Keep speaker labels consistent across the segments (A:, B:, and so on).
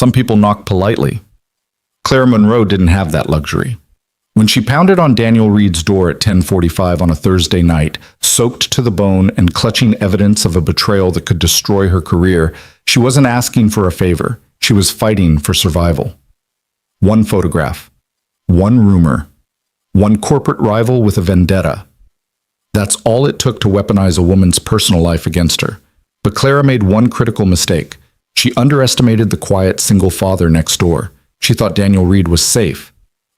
A: Some people knock politely. Clara Monroe didn't have that luxury. When she pounded on Daniel Reed's door at 10:45 on a Thursday night, soaked to the bone and clutching evidence of a betrayal that could destroy her career, she wasn't asking for a favor. She was fighting for survival. One photograph, one rumor, one corporate rival with a vendetta. That's all it took to weaponize a woman's personal life against her. But Clara made one critical mistake. She underestimated the quiet single father next door. She thought Daniel Reed was safe,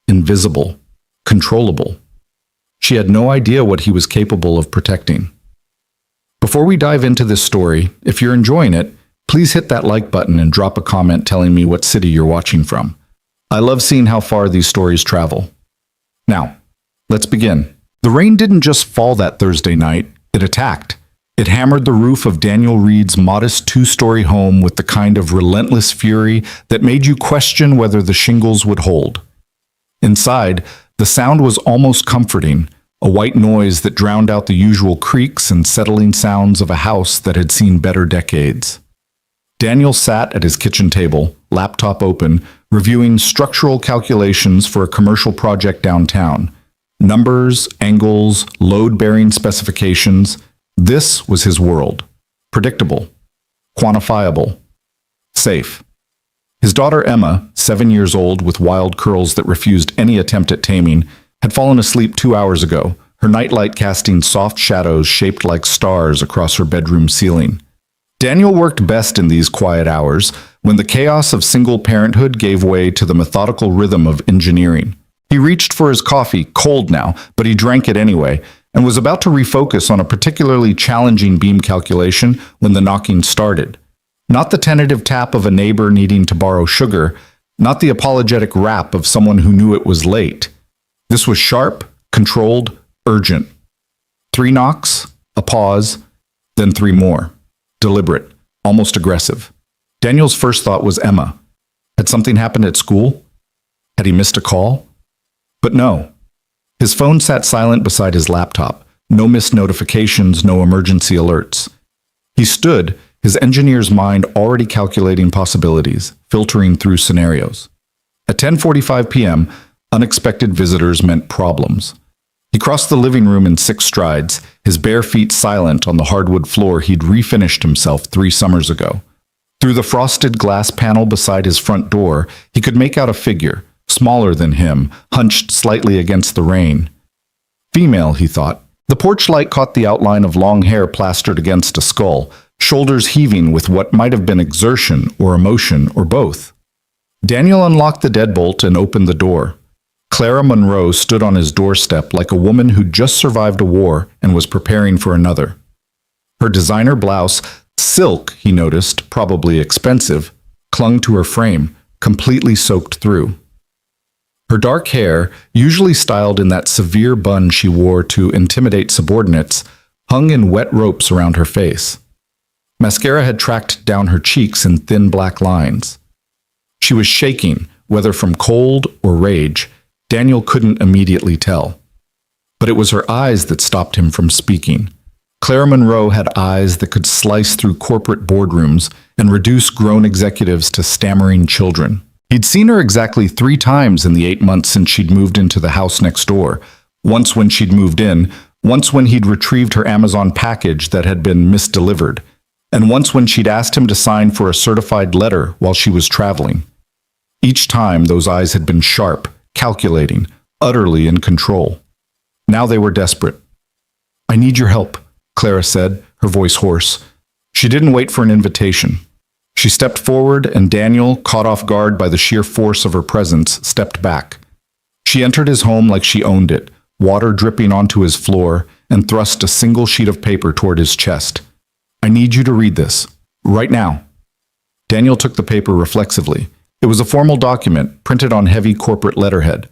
A: invisible, controllable. She had no idea what he was capable of protecting. Before we dive into this story, if you're enjoying it, please hit that like button and drop a comment telling me what city you're watching from. I love seeing how far these stories travel. Now, let's begin. The rain didn't just fall that Thursday night, it attacked. It hammered the roof of Daniel Reed's modest two-story home with the kind of relentless fury that made you question whether the shingles would hold. Inside, the sound was almost comforting, a white noise that drowned out the usual creaks and settling sounds of a house that had seen better decades. Daniel sat at his kitchen table, laptop open, reviewing structural calculations for a commercial project downtown. Numbers, angles, load-bearing specifications. This was his world. Predictable, quantifiable, safe. His daughter Emma, 7 years old with wild curls that refused any attempt at taming, had fallen asleep 2 hours ago, her nightlight casting soft shadows shaped like stars across her bedroom ceiling. Daniel worked best in these quiet hours, when the chaos of single parenthood gave way to the methodical rhythm of engineering. He reached for his coffee, cold now, but he drank it anyway, and was about to refocus on a particularly challenging beam calculation when the knocking started. Not the tentative tap of a neighbor needing to borrow sugar, not the apologetic rap of someone who knew it was late. This was sharp, controlled, urgent. 3 knocks, a pause, then 3 more. Deliberate, almost aggressive. Daniel's first thought was Emma. Had something happened at school? Had he missed a call? But no. His phone sat silent beside his laptop. No missed notifications, no emergency alerts. He stood, his engineer's mind already calculating possibilities, filtering through scenarios. At 10:45 p.m., unexpected visitors meant problems. He crossed the living room in 6 strides, his bare feet silent on the hardwood floor he'd refinished himself 3 summers ago. Through the frosted glass panel beside his front door, he could make out a figure, smaller than him, hunched slightly against the rain. Female, he thought. The porch light caught the outline of long hair plastered against a skull, shoulders heaving with what might have been exertion or emotion or both. Daniel unlocked the deadbolt and opened the door. Clara Monroe stood on his doorstep like a woman who'd just survived a war and was preparing for another. Her designer blouse, silk, he noticed, probably expensive, clung to her frame, completely soaked through. Her dark hair, usually styled in that severe bun she wore to intimidate subordinates, hung in wet ropes around her face. Mascara had tracked down her cheeks in thin black lines. She was shaking, whether from cold or rage. Daniel couldn't immediately tell. But it was her eyes that stopped him from speaking. Clara Monroe had eyes that could slice through corporate boardrooms and reduce grown executives to stammering children. He'd seen her exactly 3 times in the 8 months since she'd moved into the house next door. Once when she'd moved in, once when he'd retrieved her Amazon package that had been misdelivered, and once when she'd asked him to sign for a certified letter while she was traveling. Each time, those eyes had been sharp, calculating, utterly in control. Now they were desperate. "I need your help," Clara said, her voice hoarse. She didn't wait for an invitation. She stepped forward, and Daniel, caught off guard by the sheer force of her presence, stepped back. She entered his home like she owned it, water dripping onto his floor, and thrust a single sheet of paper toward his chest. "I need you to read this. Right now." Daniel took the paper reflexively. It was a formal document, printed on heavy corporate letterhead.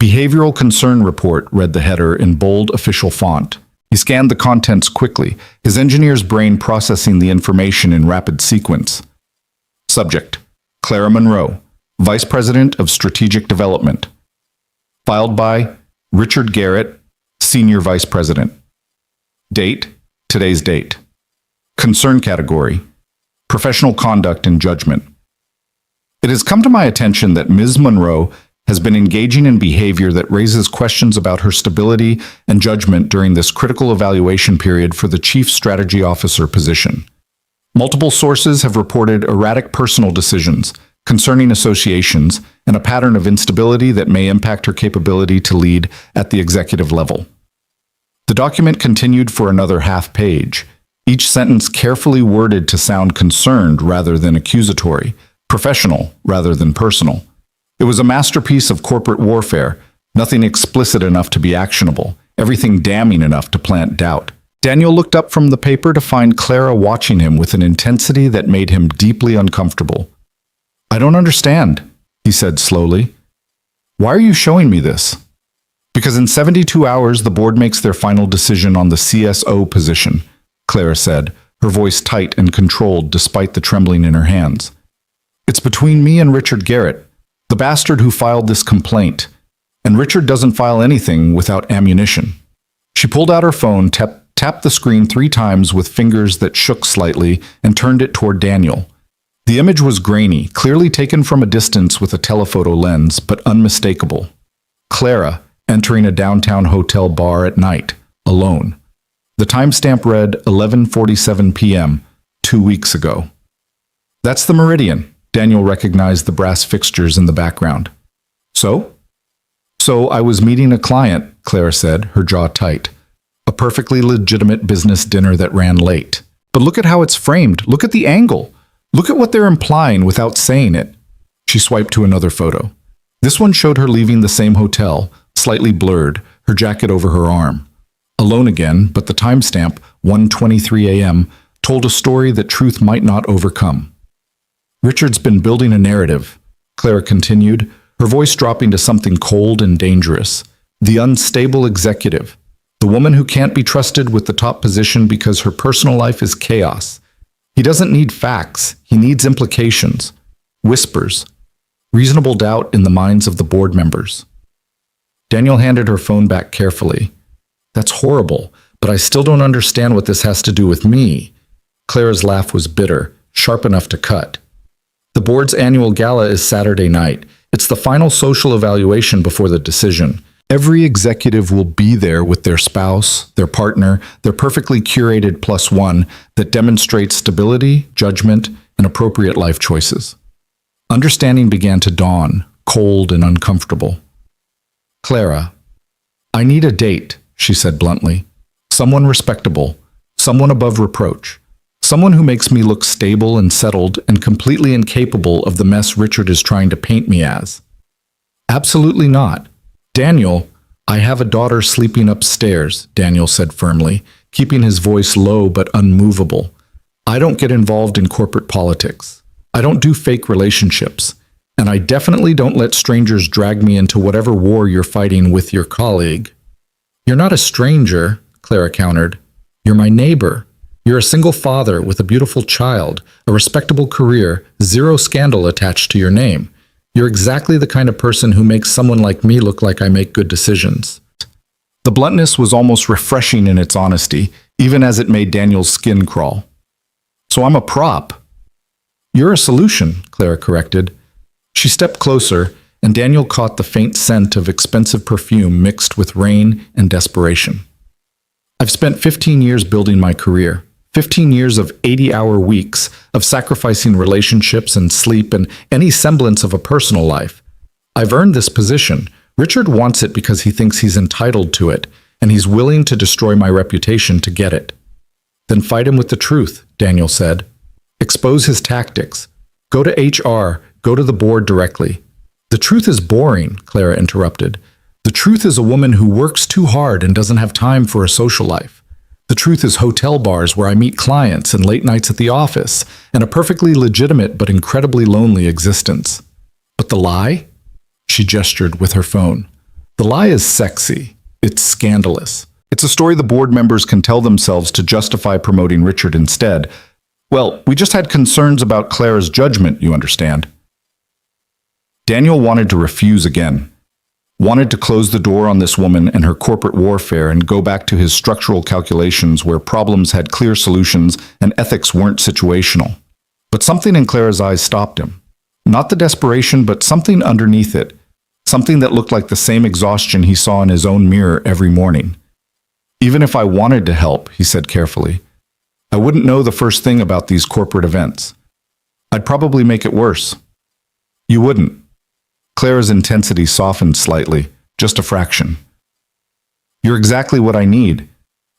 A: "Behavioral Concern Report," read the header in bold official font. He scanned the contents quickly, his engineer's brain processing the information in rapid sequence. Subject: Clara Monroe, Vice President of Strategic Development. Filed by Richard Garrett, Senior Vice President. Date: today's date. Concern category: Professional conduct and judgment. It has come to my attention that Ms. Monroe has been engaging in behavior that raises questions about her stability and judgment during this critical evaluation period for the Chief Strategy Officer position. Multiple sources have reported erratic personal decisions, concerning associations, and a pattern of instability that may impact her capability to lead at the executive level. The document continued for another half page, each sentence carefully worded to sound concerned rather than accusatory, professional rather than personal. It was a masterpiece of corporate warfare, nothing explicit enough to be actionable, everything damning enough to plant doubt. Daniel looked up from the paper to find Clara watching him with an intensity that made him deeply uncomfortable. "I don't understand," he said slowly. "Why are you showing me this?" "Because in 72 hours the board makes their final decision on the CSO position," Clara said, her voice tight and controlled despite the trembling in her hands. "It's between me and Richard Garrett, the bastard who filed this complaint, and Richard doesn't file anything without ammunition." She pulled out her phone, tapped the screen 3 times with fingers that shook slightly, and turned it toward Daniel. The image was grainy, clearly taken from a distance with a telephoto lens, but unmistakable. Clara entering a downtown hotel bar at night, alone. The timestamp read 11:47 p.m., 2 weeks ago. "That's the Meridian." Daniel recognized the brass fixtures in the background. So I was meeting a client," Clara said, her jaw tight. "A perfectly legitimate business dinner that ran late. But look at how it's framed. Look at the angle. Look at what they're implying without saying it." She swiped to another photo. This one showed her leaving the same hotel, slightly blurred, her jacket over her arm. Alone again, but the timestamp, 1:23 a.m., told a story that truth might not overcome. "Richard's been building a narrative," Clara continued, her voice dropping to something cold and dangerous. "The unstable executive. The woman who can't be trusted with the top position because her personal life is chaos. He doesn't need facts, he needs implications. Whispers. Reasonable doubt in the minds of the board members." Daniel handed her phone back carefully. "That's horrible, but I still don't understand what this has to do with me." Clara's laugh was bitter, sharp enough to cut. "The board's annual gala is Saturday night. It's the final social evaluation before the decision. Every executive will be there with their spouse, their partner, their perfectly curated +1 that demonstrates stability, judgment, and appropriate life choices." Understanding began to dawn, cold and uncomfortable. "Clara, I need a date," she said bluntly. "Someone respectable, someone above reproach, someone who makes me look stable and settled and completely incapable of the mess Richard is trying to paint me as." "Absolutely not. Daniel, I have a daughter sleeping upstairs," Daniel said firmly, keeping his voice low but unmovable. "I don't get involved in corporate politics. I don't do fake relationships. And I definitely don't let strangers drag me into whatever war you're fighting with your colleague." "You're not a stranger," Clara countered. "You're my neighbor. You're a single father with a beautiful child, a respectable career, 0 scandal attached to your name. You're exactly the kind of person who makes someone like me look like I make good decisions." The bluntness was almost refreshing in its honesty, even as it made Daniel's skin crawl. "So I'm a prop." "You're a solution," Clara corrected. She stepped closer, and Daniel caught the faint scent of expensive perfume mixed with rain and desperation. "I've spent 15 years building my career. 15 years of 80-hour weeks, of sacrificing relationships and sleep and any semblance of a personal life. I've earned this position. Richard wants it because he thinks he's entitled to it, and he's willing to destroy my reputation to get it." "Then fight him with the truth," Daniel said. "Expose his tactics. Go to HR, go to the board directly." "The truth is boring," Clara interrupted. "The truth is a woman who works too hard and doesn't have time for a social life. The truth is hotel bars where I meet clients and late nights at the office, and a perfectly legitimate but incredibly lonely existence. But the lie?" She gestured with her phone. "The lie is sexy. It's scandalous. It's a story the board members can tell themselves to justify promoting Richard instead. Well, we just had concerns about Clara's judgment, you understand." Daniel wanted to refuse again. Wanted to close the door on this woman and her corporate warfare and go back to his structural calculations where problems had clear solutions and ethics weren't situational. But something in Clara's eyes stopped him. Not the desperation, but something underneath it. Something that looked like the same exhaustion he saw in his own mirror every morning. Even if I wanted to help, he said carefully, I wouldn't know the first thing about these corporate events. I'd probably make it worse. You wouldn't. Clara's intensity softened slightly, just a fraction. You're exactly what I need.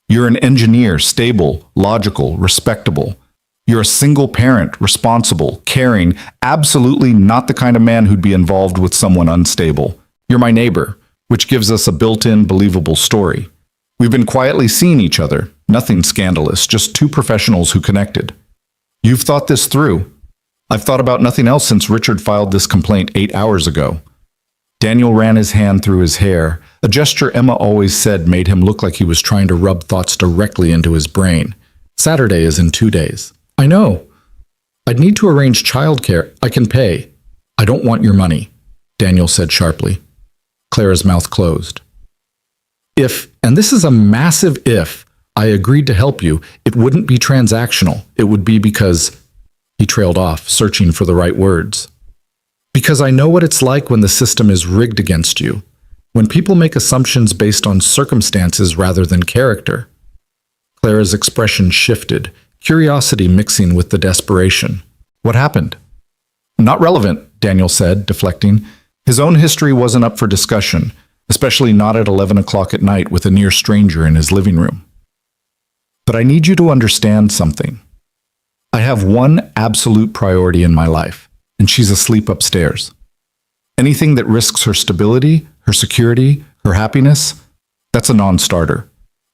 A: You're an engineer, stable, logical, respectable. You're a single parent, responsible, caring, absolutely not the kind of man who'd be involved with someone unstable. You're my neighbor, which gives us a built-in, believable story. We've been quietly seeing each other, nothing scandalous, just two professionals who connected. You've thought this through. I've thought about nothing else since Richard filed this complaint 8 hours ago. Daniel ran his hand through his hair, a gesture Emma always said made him look like he was trying to rub thoughts directly into his brain. Saturday is in 2 days. I know. I'd need to arrange childcare. I can pay. I don't want your money, Daniel said sharply. Clara's mouth closed. If, and this is a massive if, I agreed to help you, it wouldn't be transactional. It would be because... He trailed off, searching for the right words. Because I know what it's like when the system is rigged against you, when people make assumptions based on circumstances rather than character. Clara's expression shifted, curiosity mixing with the desperation. What happened? Not relevant, Daniel said, deflecting. His own history wasn't up for discussion, especially not at 11 o'clock at night with a near stranger in his living room. But I need you to understand something. I have one absolute priority in my life, and she's asleep upstairs. Anything that risks her stability, her security, her happiness, that's a non-starter.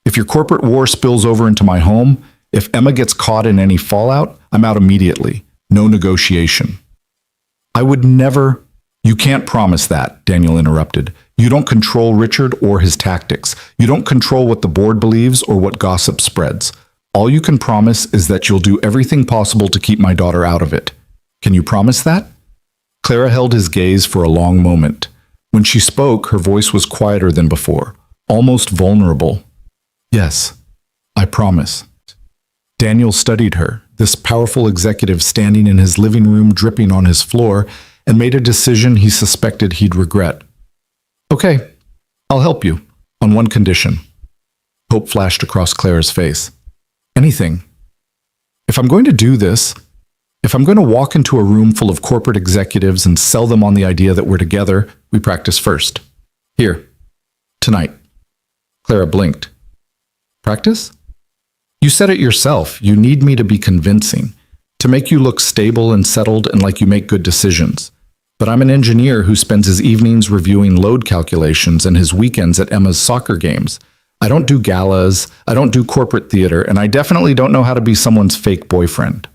A: If your corporate war spills over into my home, if Emma gets caught in any fallout, I'm out immediately. No negotiation. I would never... You can't promise that, Daniel interrupted. You don't control Richard or his tactics. You don't control what the board believes or what gossip spreads. All you can promise is that you'll do everything possible to keep my daughter out of it. Can you promise that? Clara held his gaze for a long moment. When she spoke, her voice was quieter than before, almost vulnerable. Yes, I promise. Daniel studied her, this powerful executive standing in his living room dripping on his floor, and made a decision he suspected he'd regret. Okay, I'll help you, on one condition. Hope flashed across Clara's face. Anything. If I'm going to do this, if I'm going to walk into a room full of corporate executives and sell them on the idea that we're together, we practice first. Here. Tonight. Clara blinked. Practice? You said it yourself. You need me to be convincing, to make you look stable and settled and like you make good decisions. But I'm an engineer who spends his evenings reviewing load calculations and his weekends at Emma's soccer games. I don't do galas, I don't do corporate theater, and I definitely don't know how to be someone's fake boyfriend.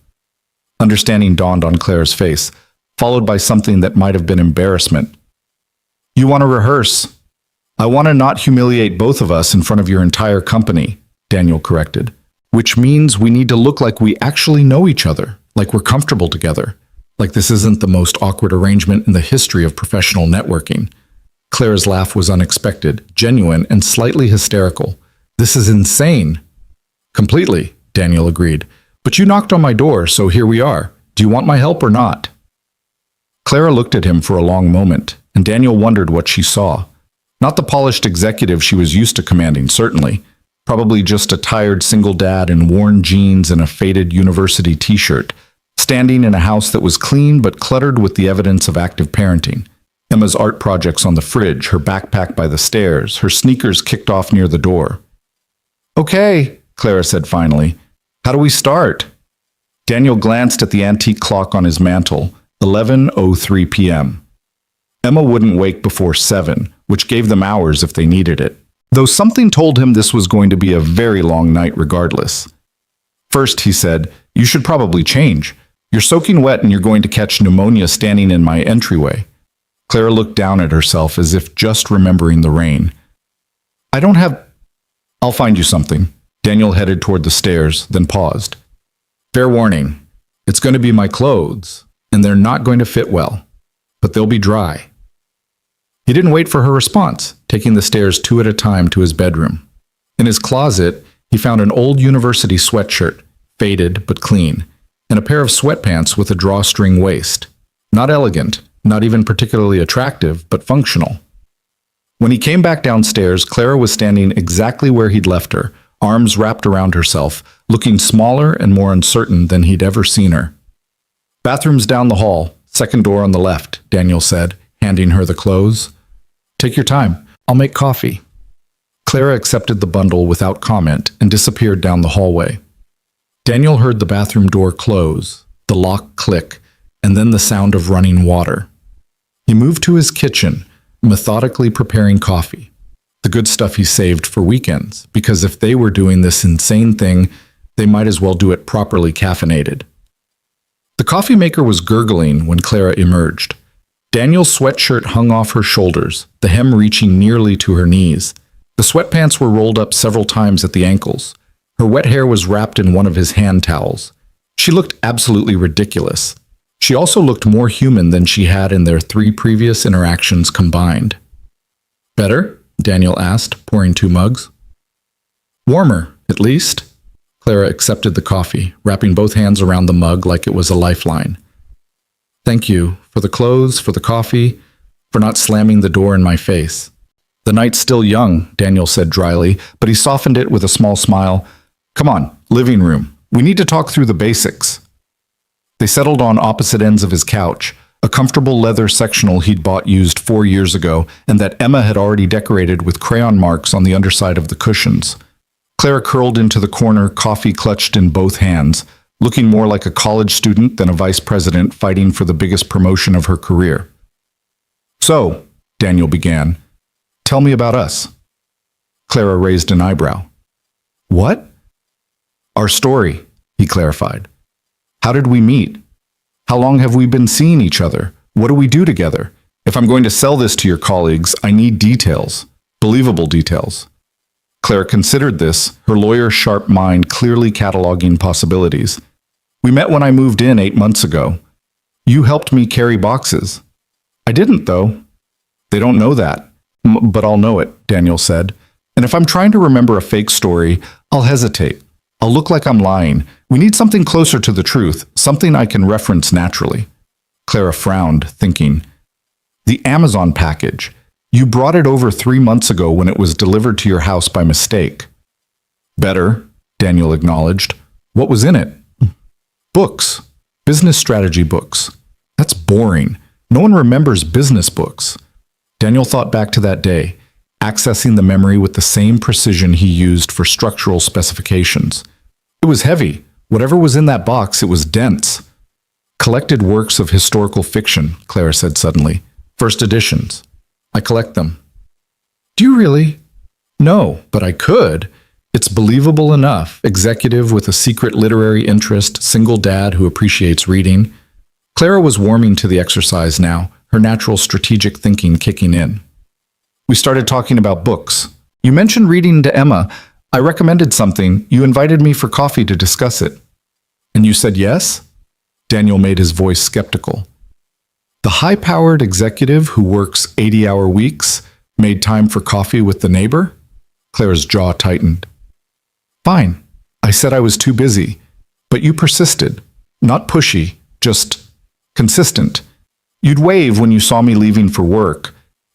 A: Understanding dawned on Clara's face, followed by something that might have been embarrassment. You want to rehearse. I want to not humiliate both of us in front of your entire company, Daniel corrected, which means we need to look like we actually know each other, like we're comfortable together, like this isn't the most awkward arrangement in the history of professional networking. Clara's laugh was unexpected, genuine, and slightly hysterical. This is insane. Completely, Daniel agreed. But you knocked on my door, so here we are. Do you want my help or not? Clara looked at him for a long moment, and Daniel wondered what she saw. Not the polished executive she was used to commanding, certainly. Probably just a tired single dad in worn jeans and a faded university t-shirt, standing in a house that was clean but cluttered with the evidence of active parenting. Emma's art projects on the fridge, her backpack by the stairs, her sneakers kicked off near the door. Okay, Clara said finally. How do we start? Daniel glanced at the antique clock on his mantel, 11:03 p.m. Emma wouldn't wake before 7, which gave them hours if they needed it, though something told him this was going to be a very long night regardless. First, he said, you should probably change. You're soaking wet and you're going to catch pneumonia standing in my entryway. Clara looked down at herself as if just remembering the rain. I don't have... I'll find you something. Daniel headed toward the stairs, then paused. Fair warning. It's going to be my clothes, and they're not going to fit well, but they'll be dry. He didn't wait for her response, taking the stairs 2 at a time to his bedroom. In his closet, he found an old university sweatshirt, faded but clean, and a pair of sweatpants with a drawstring waist. Not elegant, not even particularly attractive, but functional. When he came back downstairs, Clara was standing exactly where he'd left her, arms wrapped around herself, looking smaller and more uncertain than he'd ever seen her. "Bathroom's down the hall, second door on the left," Daniel said, handing her the clothes. "Take your time. I'll make coffee." Clara accepted the bundle without comment and disappeared down the hallway. Daniel heard the bathroom door close, the lock click, and then the sound of running water. He moved to his kitchen, methodically preparing coffee, the good stuff he saved for weekends, because if they were doing this insane thing, they might as well do it properly caffeinated. The coffee maker was gurgling when Clara emerged. Daniel's sweatshirt hung off her shoulders, the hem reaching nearly to her knees. The sweatpants were rolled up several times at the ankles. Her wet hair was wrapped in one of his hand towels. She looked absolutely ridiculous. She also looked more human than she had in their 3 previous interactions combined. "Better?" Daniel asked, pouring 2 mugs. "Warmer, at least." Clara accepted the coffee, wrapping both hands around the mug like it was a lifeline. "Thank you, for the clothes, for the coffee, for not slamming the door in my face." "The night's still young," Daniel said dryly, but he softened it with a small smile. "Come on, living room. We need to talk through the basics." They settled on opposite ends of his couch, a comfortable leather sectional he'd bought used 4 years ago and that Emma had already decorated with crayon marks on the underside of the cushions. Clara curled into the corner, coffee clutched in both hands, looking more like a college student than a vice president fighting for the biggest promotion of her career. "So," Daniel began, "tell me about us." Clara raised an eyebrow. "What?" "Our story," he clarified. "How did we meet? How long have we been seeing each other? What do we do together? If I'm going to sell this to your colleagues, I need details, believable details." Clara considered this, her lawyer's sharp mind clearly cataloging possibilities. "We met when I moved in 8 months ago. You helped me carry boxes." "I didn't, though." "They don't know that, but I'll know it," Daniel said. "And if I'm trying to remember a fake story, I'll hesitate. I'll look like I'm lying. We need something closer to the truth, something I can reference naturally." Clara frowned, thinking, "The Amazon package. You brought it over 3 months ago when it was delivered to your house by mistake." "Better," Daniel acknowledged. "What was in it?" "Books. Business strategy books." "That's boring. No one remembers business books." Daniel thought back to that day, accessing the memory with the same precision he used for structural specifications. It was heavy. Whatever was in that box, it was dense. "Collected works of historical fiction," Clara said suddenly. "First editions. I collect them." "Do you really?" "No, but I could. It's believable enough. Executive with a secret literary interest, single dad who appreciates reading." Clara was warming to the exercise now, her natural strategic thinking kicking in. "We started talking about books. You mentioned reading to Emma. I recommended something. You invited me for coffee to discuss it." "And you said yes?" Daniel made his voice skeptical. The high-powered executive who works 80-hour weeks made time for coffee with the neighbor? Clara's jaw tightened. "Fine. I said I was too busy. But you persisted. Not pushy, just consistent. You'd wave when you saw me leaving for work.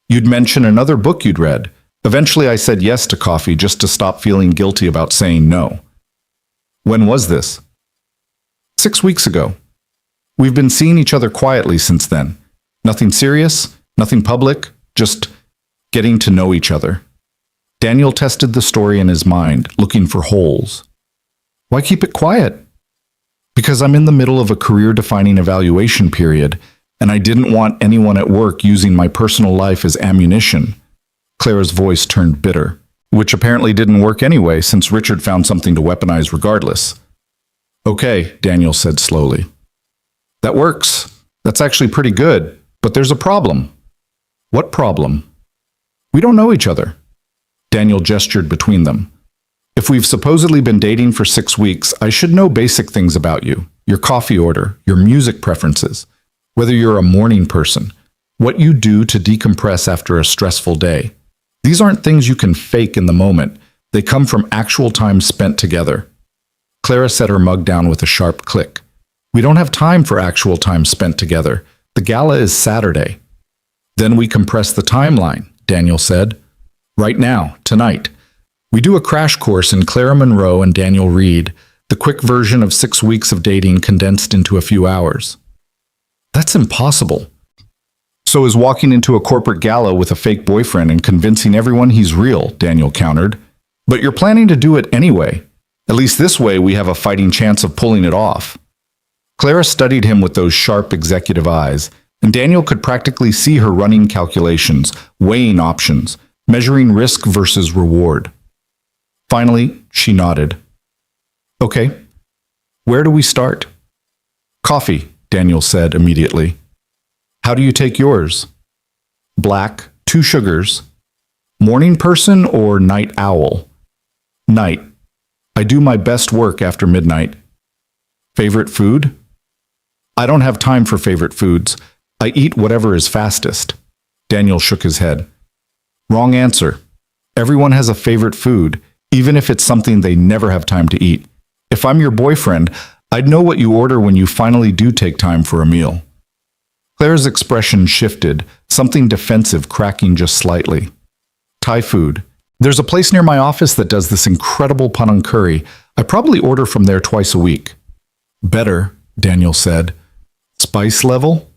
A: You'd mention another book you'd read. Eventually I said yes to coffee just to stop feeling guilty about saying no." "When was this?" 6 weeks ago. We've been seeing each other quietly since then. Nothing serious, nothing public, just getting to know each other." Daniel tested the story in his mind, looking for holes. "Why keep it quiet?" "Because I'm in the middle of a career-defining evaluation period, and I didn't want anyone at work using my personal life as ammunition." Clara's voice turned bitter, which apparently didn't work anyway since Richard found something to weaponize regardless. "Okay," Daniel said slowly. "That works. That's actually pretty good, but there's a problem." "What problem?" "We don't know each other." Daniel gestured between them. "If we've supposedly been dating for 6 weeks, I should know basic things about you. Your coffee order, your music preferences, whether you're a morning person, what you do to decompress after a stressful day. These aren't things you can fake in the moment. They come from actual time spent together." Clara set her mug down with a sharp click. "We don't have time for actual time spent together. The gala is Saturday. Then we compress the timeline, Daniel said. Right now, tonight. We do a crash course in Clara Monroe and Daniel Reed, the quick version of 6 weeks of dating condensed into a few hours. That's impossible. So is walking into a corporate gala with a fake boyfriend and convincing everyone he's real, Daniel countered. But you're planning to do it anyway. At least this way we have a fighting chance of pulling it off. Clara studied him with those sharp executive eyes, and Daniel could practically see her running calculations, weighing options, measuring risk versus reward. Finally, she nodded. Okay, where do we start? Coffee, Daniel said immediately. How do you take yours? Black, 2 sugars. Morning person or night owl? Night. I do my best work after midnight. Favorite food? I don't have time for favorite foods. I eat whatever is fastest. Daniel shook his head. Wrong answer. Everyone has a favorite food, even if it's something they never have time to eat. If I'm your boyfriend, I'd know what you order when you finally do take time for a meal. Claire's expression shifted, something defensive cracking just slightly. Thai food. There's a place near my office that does this incredible panang curry. I probably order from there twice a week. Better, Daniel said. Spice level?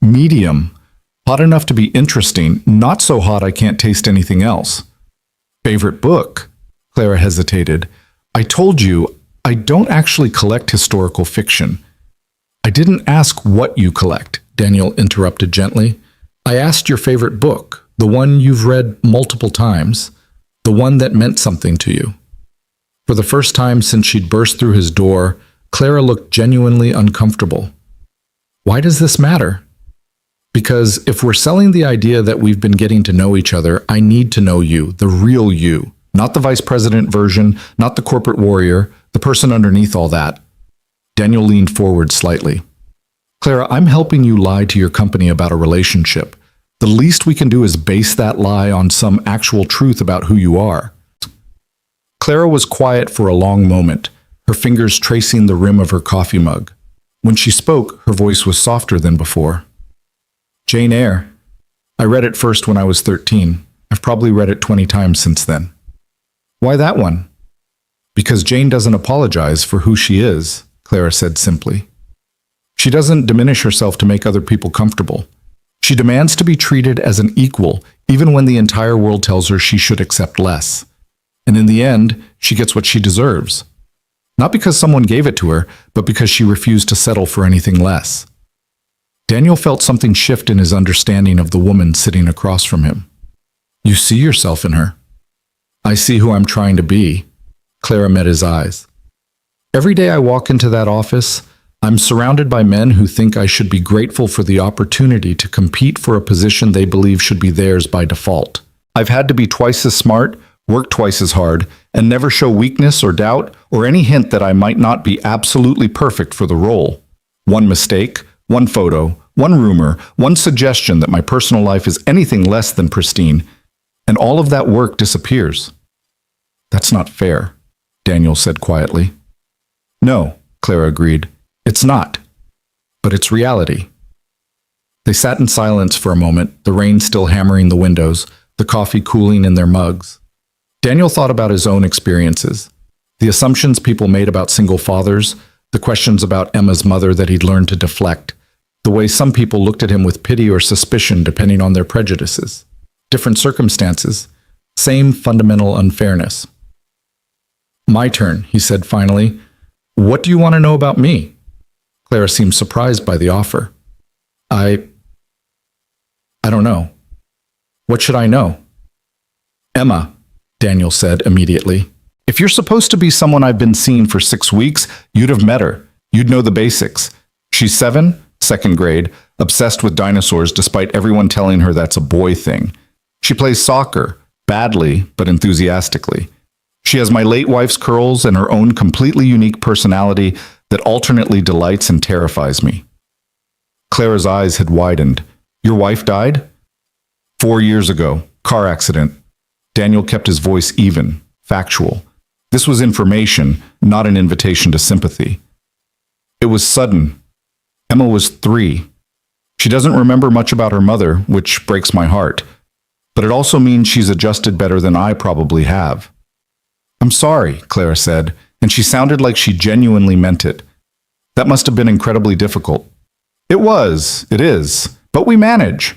A: Medium. Hot enough to be interesting, not so hot I can't taste anything else. Favorite book? Clara hesitated. I told you, I don't actually collect historical fiction. I didn't ask what you collect, Daniel interrupted gently. I asked your favorite book, the one you've read multiple times, the one that meant something to you. For the first time since she'd burst through his door, Clara looked genuinely uncomfortable. Why does this matter? Because if we're selling the idea that we've been getting to know each other, I need to know you, the real you, not the vice president version, not the corporate warrior, the person underneath all that. Daniel leaned forward slightly. Clara, I'm helping you lie to your company about a relationship. The least we can do is base that lie on some actual truth about who you are. Clara was quiet for a long moment, her fingers tracing the rim of her coffee mug. When she spoke, her voice was softer than before. Jane Eyre. I read it first when I was 13. I've probably read it 20 times since then. Why that one? Because Jane doesn't apologize for who she is, Clara said simply. She doesn't diminish herself to make other people comfortable. She demands to be treated as an equal, even when the entire world tells her she should accept less. And in the end, she gets what she deserves. Not because someone gave it to her, but because she refused to settle for anything less. Daniel felt something shift in his understanding of the woman sitting across from him. You see yourself in her. I see who I'm trying to be. Clara met his eyes. Every day I walk into that office, I'm surrounded by men who think I should be grateful for the opportunity to compete for a position they believe should be theirs by default. I've had to be twice as smart, work twice as hard, and never show weakness or doubt or any hint that I might not be absolutely perfect for the role. One mistake, one photo, one rumor, one suggestion that my personal life is anything less than pristine, and all of that work disappears. That's not fair, Daniel said quietly. No, Clara agreed. It's not. But it's reality. They sat in silence for a moment, the rain still hammering the windows, the coffee cooling in their mugs. Daniel thought about his own experiences, the assumptions people made about single fathers, the questions about Emma's mother that he'd learned to deflect, the way some people looked at him with pity or suspicion depending on their prejudices. Different circumstances, same fundamental unfairness. My turn, he said finally. What do you want to know about me? Clara seemed surprised by the offer. I don't know. What should I know? Emma, Daniel said immediately. If you're supposed to be someone I've been seeing for 6 weeks, you'd have met her. You'd know the basics. She's 7, second grade, obsessed with dinosaurs despite everyone telling her that's a boy thing. She plays soccer, badly but enthusiastically. She has my late wife's curls and her own completely unique personality that alternately delights and terrifies me. Clara's eyes had widened. Your wife died? 4 years ago, car accident. Daniel kept his voice even, factual. This was information, not an invitation to sympathy. It was sudden. Emma was 3. She doesn't remember much about her mother, which breaks my heart. But it also means she's adjusted better than I probably have. I'm sorry, Clara said, and she sounded like she genuinely meant it. That must have been incredibly difficult. It is, but we manage.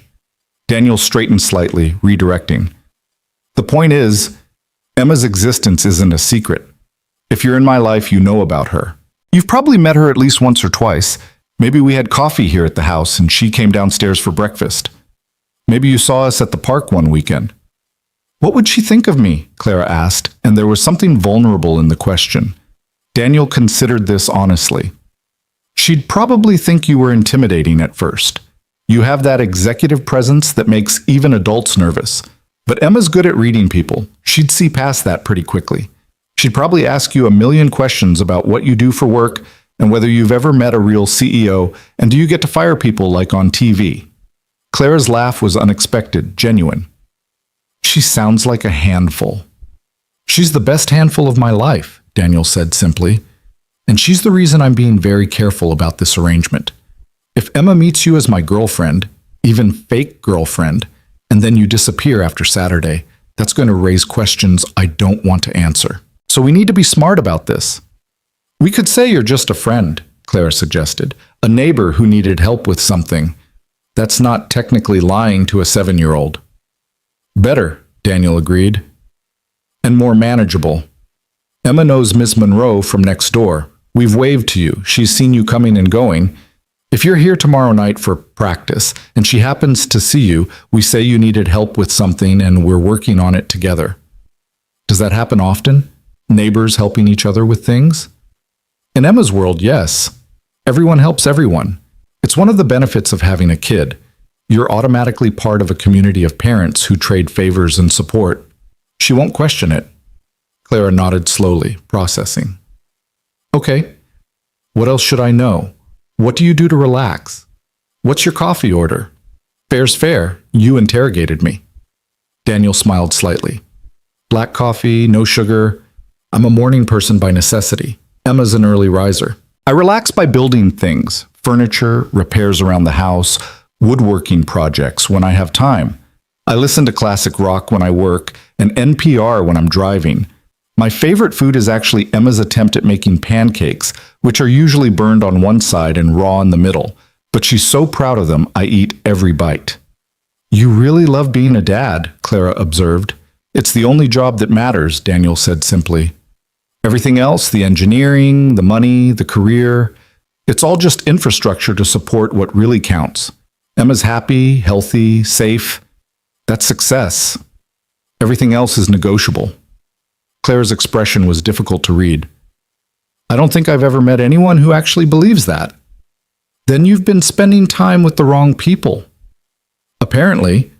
A: Daniel straightened slightly, redirecting. The point is, Emma's existence isn't a secret. If you're in my life, you know about her. You've probably met her at least once or twice. Maybe we had coffee here at the house and she came downstairs for breakfast. Maybe you saw us at the park one weekend. What would she think of me? Clara asked, and there was something vulnerable in the question. Daniel considered this honestly. She'd probably think you were intimidating at first. You have that executive presence that makes even adults nervous. But Emma's good at reading people. She'd see past that pretty quickly. She'd probably ask you a million questions about what you do for work and whether you've ever met a real CEO and do you get to fire people like on TV. Clara's laugh was unexpected, genuine. She sounds like a handful. She's the best handful of my life, Daniel said simply. And she's the reason I'm being very careful about this arrangement. If Emma meets you as my girlfriend, even fake girlfriend, and then you disappear after Saturday, that's going to raise questions I don't want to answer. So we need to be smart about this. We could say you're just a friend, Clara suggested, a neighbor who needed help with something. That's not technically lying to a 7-year-old. Better, Daniel agreed. And more manageable. Emma knows Miss Monroe from next door. We've waved to you. She's seen you coming and going. If you're here tomorrow night for practice and she happens to see you, we say you needed help with something and we're working on it together. Does that happen often? Neighbors helping each other with things? In Emma's world, yes. Everyone helps everyone. It's one of the benefits of having a kid. You're automatically part of a community of parents who trade favors and support. She won't question it. Clara nodded slowly, processing. Okay. What else should I know? What do you do to relax? What's your coffee order? Fair's fair. You interrogated me. Daniel smiled slightly. Black coffee, no sugar. I'm a morning person by necessity. Emma's an early riser. I relax by building things, furniture, repairs around the house, woodworking projects when I have time. I listen to classic rock when I work and NPR when I'm driving. My favorite food is actually Emma's attempt at making pancakes, which are usually burned on one side and raw in the middle. But she's so proud of them, I eat every bite. You really love being a dad, Clara observed. It's the only job that matters, Daniel said simply. Everything else, the engineering, the money, the career, it's all just infrastructure to support what really counts. Emma's happy, healthy, safe. That's success. Everything else is negotiable. Clara's expression was difficult to read. I don't think I've ever met anyone who actually believes that. Then you've been spending time with the wrong people. Apparently,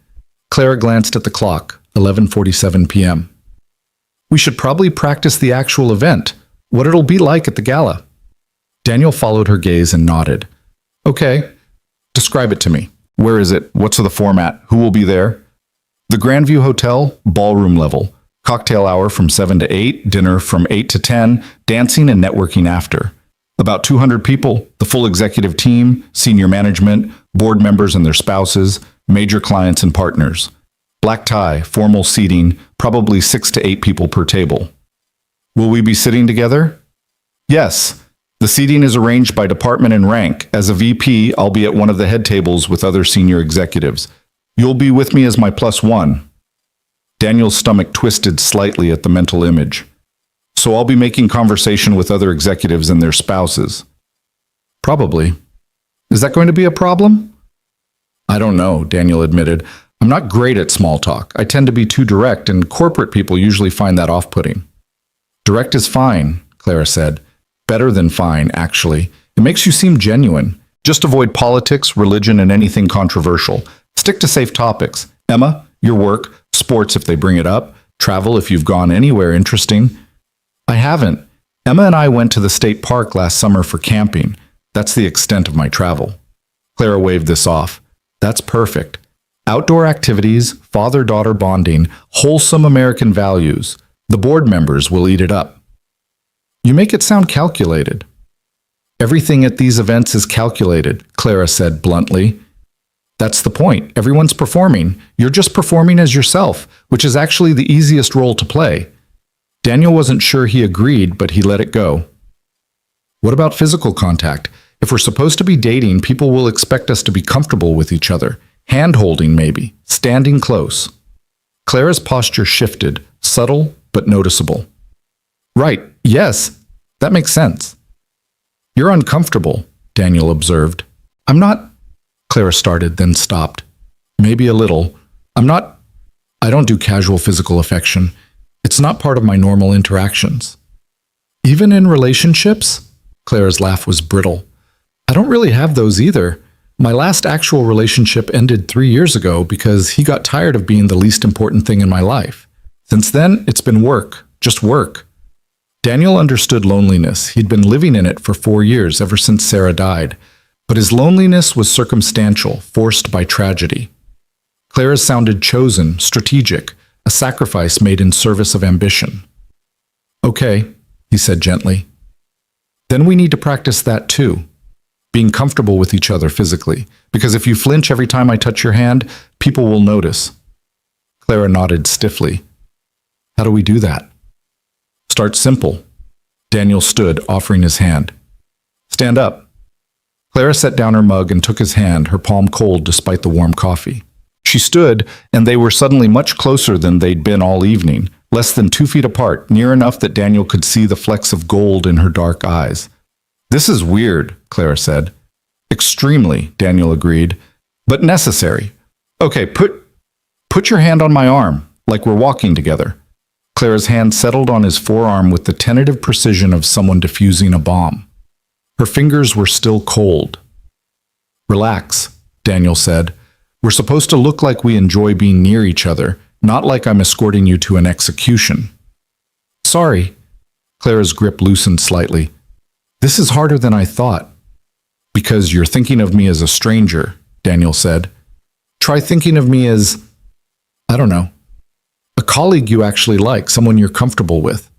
A: Clara glanced at the clock, 11:47 p.m. We should probably practice the actual event, what it'll be like at the gala. Daniel followed her gaze and nodded. Okay, describe it to me. Where is it? What's the format? Who will be there? The Grandview Hotel, ballroom level. Cocktail hour from 7 to 8, dinner from 8 to 10, dancing and networking after. About 200 people, the full executive team, senior management, board members and their spouses, major clients and partners. Black tie, formal seating, probably 6 to 8 people per table. Will we be sitting together? Yes. The seating is arranged by department and rank. As a VP, I'll be at one of the head tables with other senior executives. You'll be with me as my +1. Daniel's stomach twisted slightly at the mental image. So I'll be making conversation with other executives and their spouses. Probably. Is that going to be a problem? I don't know, Daniel admitted. I'm not great at small talk. I tend to be too direct, and corporate people usually find that off-putting. Direct is fine, Clara said. Better than fine, actually. It makes you seem genuine. Just avoid politics, religion, and anything controversial. Stick to safe topics. Emma, your work, sports if they bring it up, travel if you've gone anywhere interesting. I haven't. Emma and I went to the state park last summer for camping. That's the extent of my travel. Clara waved this off. That's perfect. Outdoor activities, father-daughter bonding, wholesome American values. The board members will eat it up. You make it sound calculated. Everything at these events is calculated, Clara said bluntly. That's the point. Everyone's performing. You're just performing as yourself, which is actually the easiest role to play. Daniel wasn't sure he agreed, but he let it go. What about physical contact? If we're supposed to be dating, people will expect us to be comfortable with each other. Hand-holding, maybe. Standing close. Clara's posture shifted, subtle but noticeable. Right, yes, that makes sense. You're uncomfortable, Daniel observed. I'm not, Clara started, then stopped. Maybe a little. I don't do casual physical affection. It's not part of my normal interactions. Even in relationships? Clara's laugh was brittle. I don't really have those either. My last actual relationship ended 3 years ago because he got tired of being the least important thing in my life. Since then, it's been work, just work. Daniel understood loneliness. He'd been living in it for 4 years, ever since Sarah died. But his loneliness was circumstantial, forced by tragedy. Clara's sounded chosen, strategic, a sacrifice made in service of ambition. Okay, he said gently. Then we need to practice that too. Being comfortable with each other physically. Because if you flinch every time I touch your hand, people will notice. Clara nodded stiffly. How do we do that? Start simple. Daniel stood, offering his hand. Stand up. Clara set down her mug and took his hand, her palm cold despite the warm coffee. She stood, and they were suddenly much closer than they'd been all evening, less than 2 feet apart, near enough that Daniel could see the flecks of gold in her dark eyes. This is weird, Clara said. Extremely, Daniel agreed, but necessary. Okay, put your hand on my arm, like we're walking together. Clara's hand settled on his forearm with the tentative precision of someone defusing a bomb. Her fingers were still cold. Relax, Daniel said. We're supposed to look like we enjoy being near each other, not like I'm escorting you to an execution. Sorry. Clara's grip loosened slightly. This is harder than I thought. Because you're thinking of me as a stranger, Daniel said. Try thinking of me as, I don't know, a colleague you actually like, someone you're comfortable with.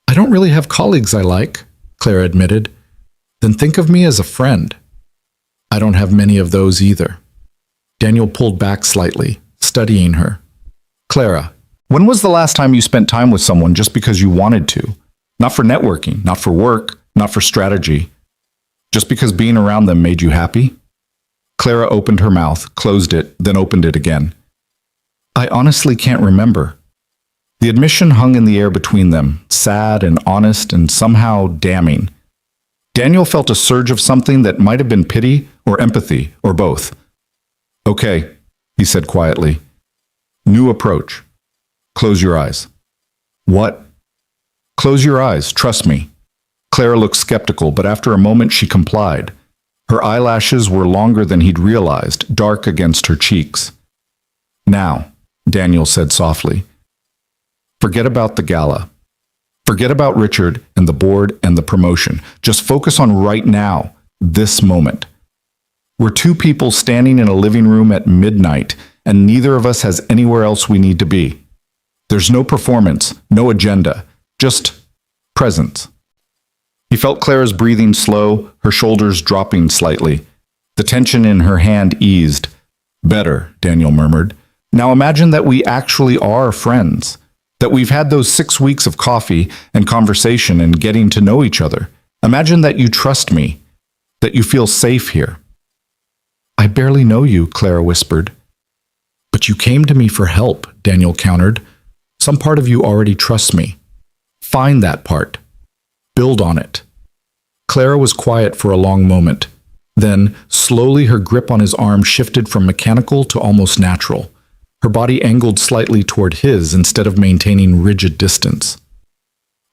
A: I don't really have colleagues I like, Clara admitted. Then think of me as a friend. I don't have many of those either. Daniel pulled back slightly, studying her. Clara, when was the last time you spent time with someone just because you wanted to? Not for networking, not for work, not for strategy. Just because being around them made you happy? Clara opened her mouth, closed it, then opened it again. I honestly can't remember. The admission hung in the air between them, sad and honest and somehow damning. Daniel felt a surge of something that might have been pity or empathy or both. Okay, he said quietly. New approach. Close your eyes. What? Close your eyes, trust me. Clara looked skeptical, but after a moment she complied. Her eyelashes were longer than he'd realized, dark against her cheeks. Now, Daniel said softly, forget about the gala. Forget about Richard and the board and the promotion. Just focus on right now, this moment. We're 2 people standing in a living room at midnight, and neither of us has anywhere else we need to be. There's no performance, no agenda, just presence. He felt Clara's breathing slow, her shoulders dropping slightly. The tension in her hand eased. Better, Daniel murmured. Now imagine that we actually are friends. That we've had those 6 weeks of coffee and conversation and getting to know each other. Imagine that you trust me, that you feel safe here. I barely know you, Clara whispered. But you came to me for help, Daniel countered. Some part of you already trusts me. Find that part. Build on it. Clara was quiet for a long moment. Then, slowly her grip on his arm shifted from mechanical to almost natural. Her body angled slightly toward his instead of maintaining rigid distance.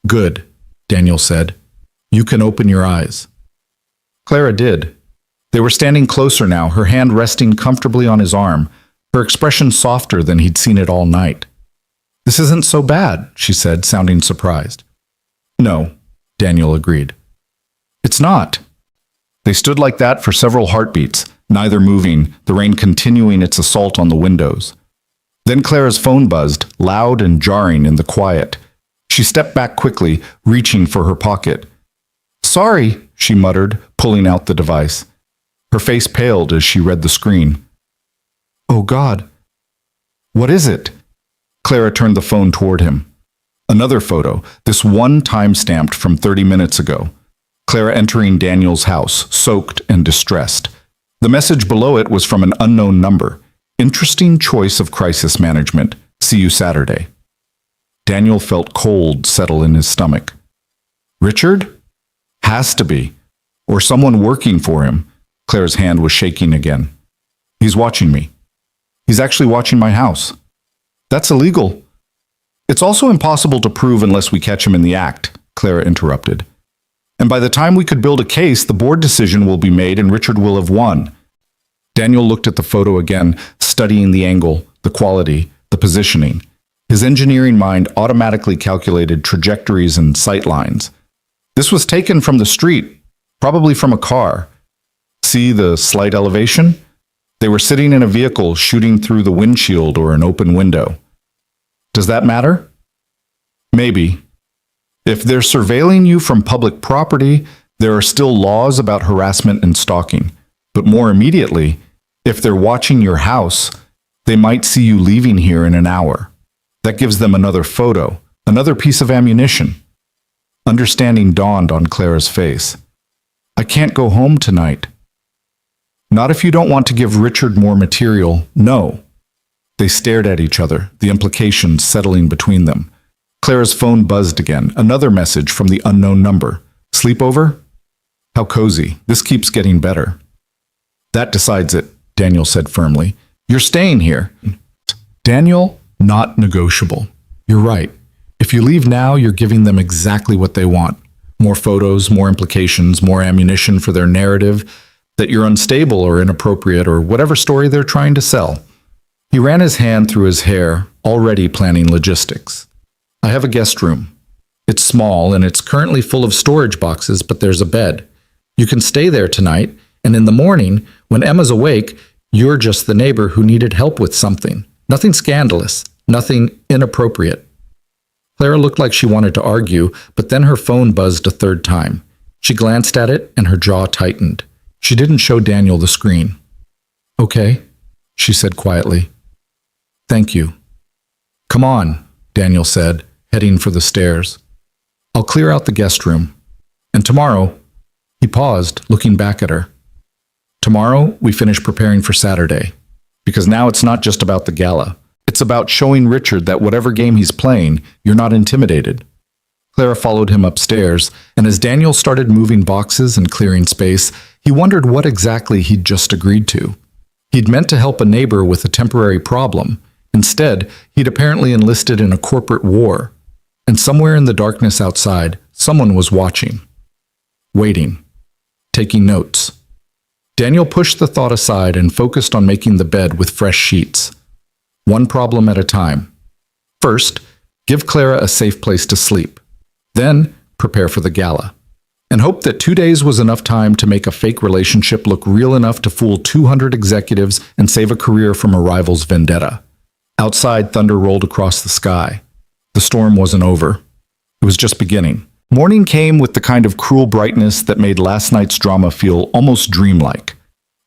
A: Good, Daniel said. You can open your eyes. Clara did. They were standing closer now, her hand resting comfortably on his arm, her expression softer than he'd seen it all night. This isn't so bad, she said, sounding surprised. No, Daniel agreed. It's not. They stood like that for several heartbeats, neither moving, the rain continuing its assault on the windows. Then Clara's phone buzzed, loud and jarring in the quiet. She stepped back quickly, reaching for her pocket. Sorry, she muttered, pulling out the device. Her face paled as she read the screen. Oh God, what is it? Clara turned the phone toward him. Another photo, this one time-stamped from 30 minutes ago. Clara entering Daniel's house, soaked and distressed. The message below it was from an unknown number. Interesting choice of crisis management. See you Saturday. Daniel felt cold settle in his stomach. Richard? Has to be. Or someone working for him. Claire's hand was shaking again. He's watching me. He's actually watching my house. That's illegal. It's also impossible to prove unless we catch him in the act, Clara interrupted. And by the time we could build a case, the board decision will be made and Richard will have won. Daniel looked at the photo again, studying the angle, the quality, the positioning. His engineering mind automatically calculated trajectories and sight lines. This was taken from the street, probably from a car. See the slight elevation? They were sitting in a vehicle shooting through the windshield or an open window. Does that matter? Maybe. If they're surveilling you from public property, there are still laws about harassment and stalking. But more immediately, if they're watching your house, they might see you leaving here in an hour. That gives them another photo, another piece of ammunition. Understanding dawned on Clara's face. I can't go home tonight. Not if you don't want to give Richard more material, no. They stared at each other, the implications settling between them. Clara's phone buzzed again, another message from the unknown number. Sleepover? How cozy. This keeps getting better. That decides it, Daniel said firmly. You're staying here. Daniel, not negotiable. You're right. If you leave now, you're giving them exactly what they want. More photos, more implications, more ammunition for their narrative, that you're unstable or inappropriate or whatever story they're trying to sell. He ran his hand through his hair, already planning logistics. I have a guest room. It's small and it's currently full of storage boxes, but there's a bed. You can stay there tonight, and in the morning, when Emma's awake, you're just the neighbor who needed help with something. Nothing scandalous, nothing inappropriate. Clara looked like she wanted to argue, but then her phone buzzed a third time. She glanced at it and her jaw tightened. She didn't show Daniel the screen. Okay, she said quietly. Thank you. Come on, Daniel said, heading for the stairs. I'll clear out the guest room. And tomorrow, he paused, looking back at her. Tomorrow, we finish preparing for Saturday. Because now it's not just about the gala. It's about showing Richard that whatever game he's playing, you're not intimidated. Clara followed him upstairs, and as Daniel started moving boxes and clearing space, he wondered what exactly he'd just agreed to. He'd meant to help a neighbor with a temporary problem. Instead, he'd apparently enlisted in a corporate war. And somewhere in the darkness outside, someone was watching. Waiting. Taking notes. Daniel pushed the thought aside and focused on making the bed with fresh sheets. One problem at a time. First, give Clara a safe place to sleep. Then, prepare for the gala. And hope that 2 days was enough time to make a fake relationship look real enough to fool 200 executives and save a career from a rival's vendetta. Outside, thunder rolled across the sky. The storm wasn't over. It was just beginning. Morning came with the kind of cruel brightness that made last night's drama feel almost dreamlike.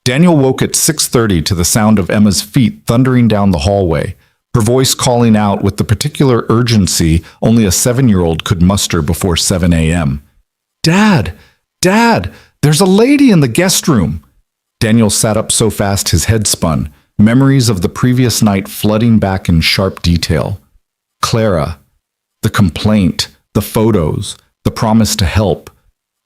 A: Daniel woke at 6:30 to the sound of Emma's feet thundering down the hallway, her voice calling out with the particular urgency only a 7-year-old could muster before 7 a.m. Dad! Dad! There's a lady in the guest room! Daniel sat up so fast his head spun, memories of the previous night flooding back in sharp detail. Clara. The complaint. The photos. The promise to help.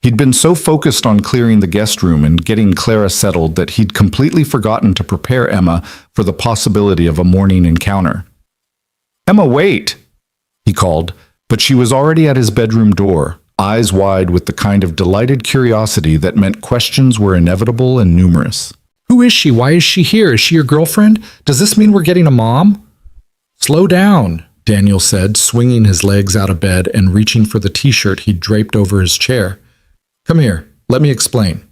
A: He'd been so focused on clearing the guest room and getting Clara settled that he'd completely forgotten to prepare Emma for the possibility of a morning encounter. Emma, wait! He called, but she was already at his bedroom door, eyes wide with the kind of delighted curiosity that meant questions were inevitable and numerous. Who is she? Why is she here? Is she your girlfriend? Does this mean we're getting a mom? Slow down, Daniel said, swinging his legs out of bed and reaching for the t-shirt he'd draped over his chair. Come here, let me explain.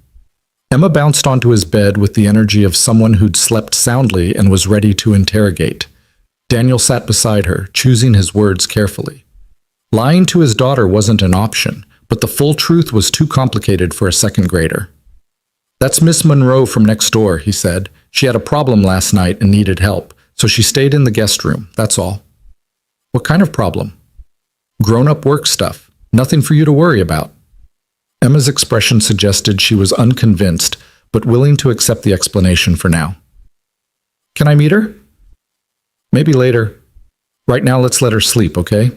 A: Emma bounced onto his bed with the energy of someone who'd slept soundly and was ready to interrogate. Daniel sat beside her, choosing his words carefully. Lying to his daughter wasn't an option, but the full truth was too complicated for a second grader. That's Miss Monroe from next door, he said, She had a problem last night and needed help, so she stayed in the guest room, that's all. What kind of problem? Grown-up work stuff. Nothing for you to worry about. Emma's expression suggested she was unconvinced, but willing to accept the explanation for now. Can I meet her? Maybe later. Right now, let's let her sleep, okay?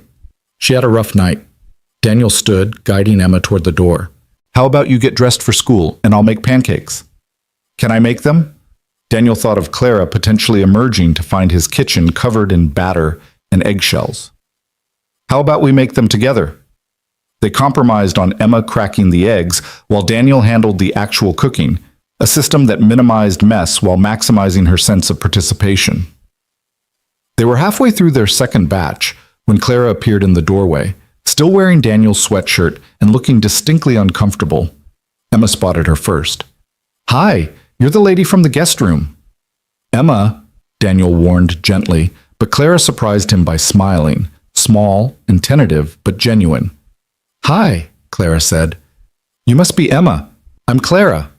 A: She had a rough night. Daniel stood, guiding Emma toward the door. How about you get dressed for school, and I'll make pancakes? Can I make them? Daniel thought of Clara potentially emerging to find his kitchen covered in batter and eggshells. How about we make them together? They compromised on Emma cracking the eggs while Daniel handled the actual cooking, a system that minimized mess while maximizing her sense of participation. They were halfway through their second batch when Clara appeared in the doorway, still wearing Daniel's sweatshirt and looking distinctly uncomfortable. Emma spotted her first. Hi, you're the lady from the guest room. Emma, Daniel warned gently, but Clara surprised him by smiling, small and tentative, but genuine. Hi, Clara said. You must be Emma. I'm Clara.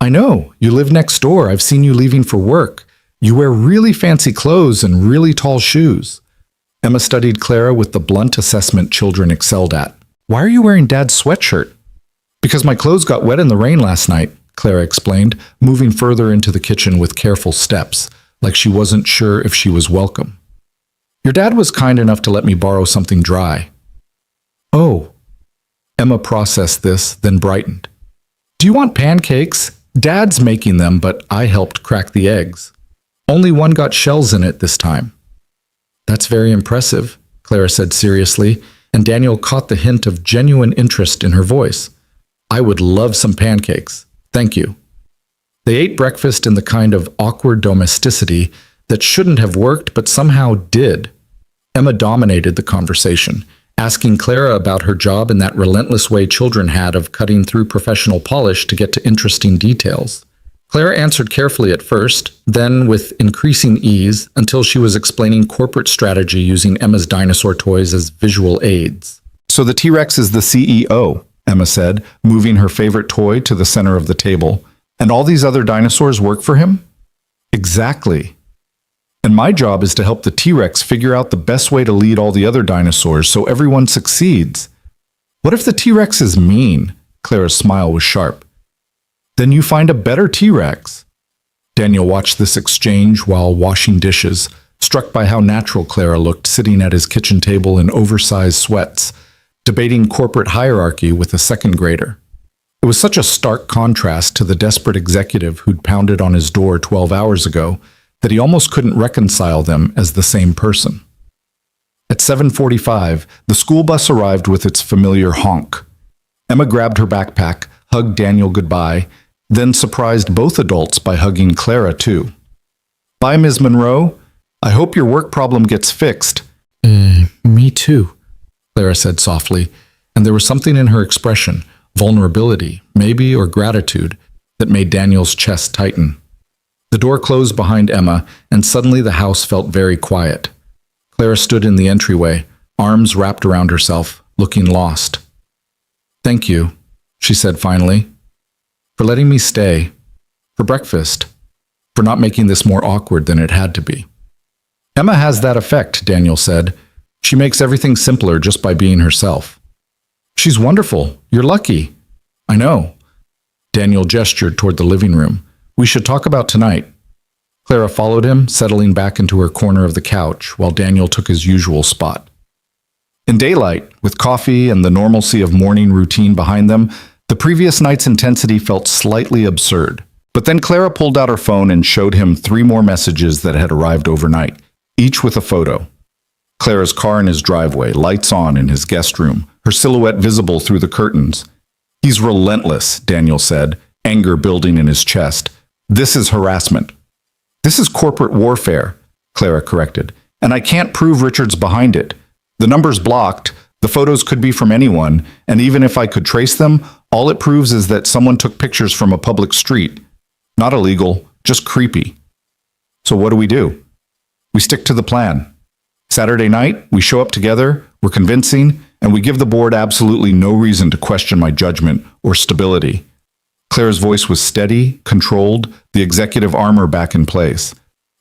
A: I know, you live next door. I've seen you leaving for work. You wear really fancy clothes and really tall shoes. Emma studied Clara with the blunt assessment children excelled at. Why are you wearing Dad's sweatshirt? Because my clothes got wet in the rain last night, Clara explained, moving further into the kitchen with careful steps, like she wasn't sure if she was welcome. Your dad was kind enough to let me borrow something dry. Oh. Emma processed this, then brightened. Do you want pancakes? Dad's making them, but I helped crack the eggs. Only one got shells in it this time. That's very impressive, Clara said seriously, and Daniel caught the hint of genuine interest in her voice. I would love some pancakes. Thank you. They ate breakfast in the kind of awkward domesticity that shouldn't have worked but somehow did. Emma dominated the conversation, asking Clara about her job in that relentless way children had of cutting through professional polish to get to interesting details. Clara answered carefully at first, then with increasing ease until she was explaining corporate strategy using Emma's dinosaur toys as visual aids. So the T-Rex is the CEO, Emma said, moving her favorite toy to the center of the table. And all these other dinosaurs work for him? Exactly. And my job is to help the T-Rex figure out the best way to lead all the other dinosaurs so everyone succeeds. What if the T-Rex is mean? Clara's smile was sharp. Then you find a better T-Rex. Daniel watched this exchange while washing dishes, struck by how natural Clara looked sitting at his kitchen table in oversized sweats, debating corporate hierarchy with a second grader. It was such a stark contrast to the desperate executive who'd pounded on his door 12 hours ago that he almost couldn't reconcile them as the same person. At 7:45, the school bus arrived with its familiar honk. Emma grabbed her backpack, hugged Daniel goodbye, then surprised both adults by hugging Clara too. Bye, Ms. Monroe. I hope your work problem gets fixed. Me too, Clara said softly, and there was something in her expression, vulnerability, maybe, or gratitude, that made Daniel's chest tighten. The door closed behind Emma, and suddenly the house felt very quiet. Clara stood in the entryway, arms wrapped around herself, looking lost. Thank you, she said finally, for letting me stay, for breakfast, for not making this more awkward than it had to be. Emma has that effect, Daniel said. She makes everything simpler just by being herself. She's wonderful. You're lucky. I know. Daniel gestured toward the living room. We should talk about tonight. Clara followed him, settling back into her corner of the couch while Daniel took his usual spot. In daylight, with coffee and the normalcy of morning routine behind them, the previous night's intensity felt slightly absurd. But then Clara pulled out her phone and showed him 3 more messages that had arrived overnight, each with a photo. Clara's car in his driveway, lights on in his guest room, her silhouette visible through the curtains. He's relentless, Daniel said, anger building in his chest. This is harassment. This is corporate warfare, Clara corrected, and I can't prove Richard's behind it. The number's blocked, the photos could be from anyone, and even if I could trace them, all it proves is that someone took pictures from a public street. Not illegal, just creepy. So what do? We stick to the plan. Saturday night, we show up together, we're convincing, and we give the board absolutely no reason to question my judgment or stability. Clara's voice was steady, controlled, the executive armor back in place.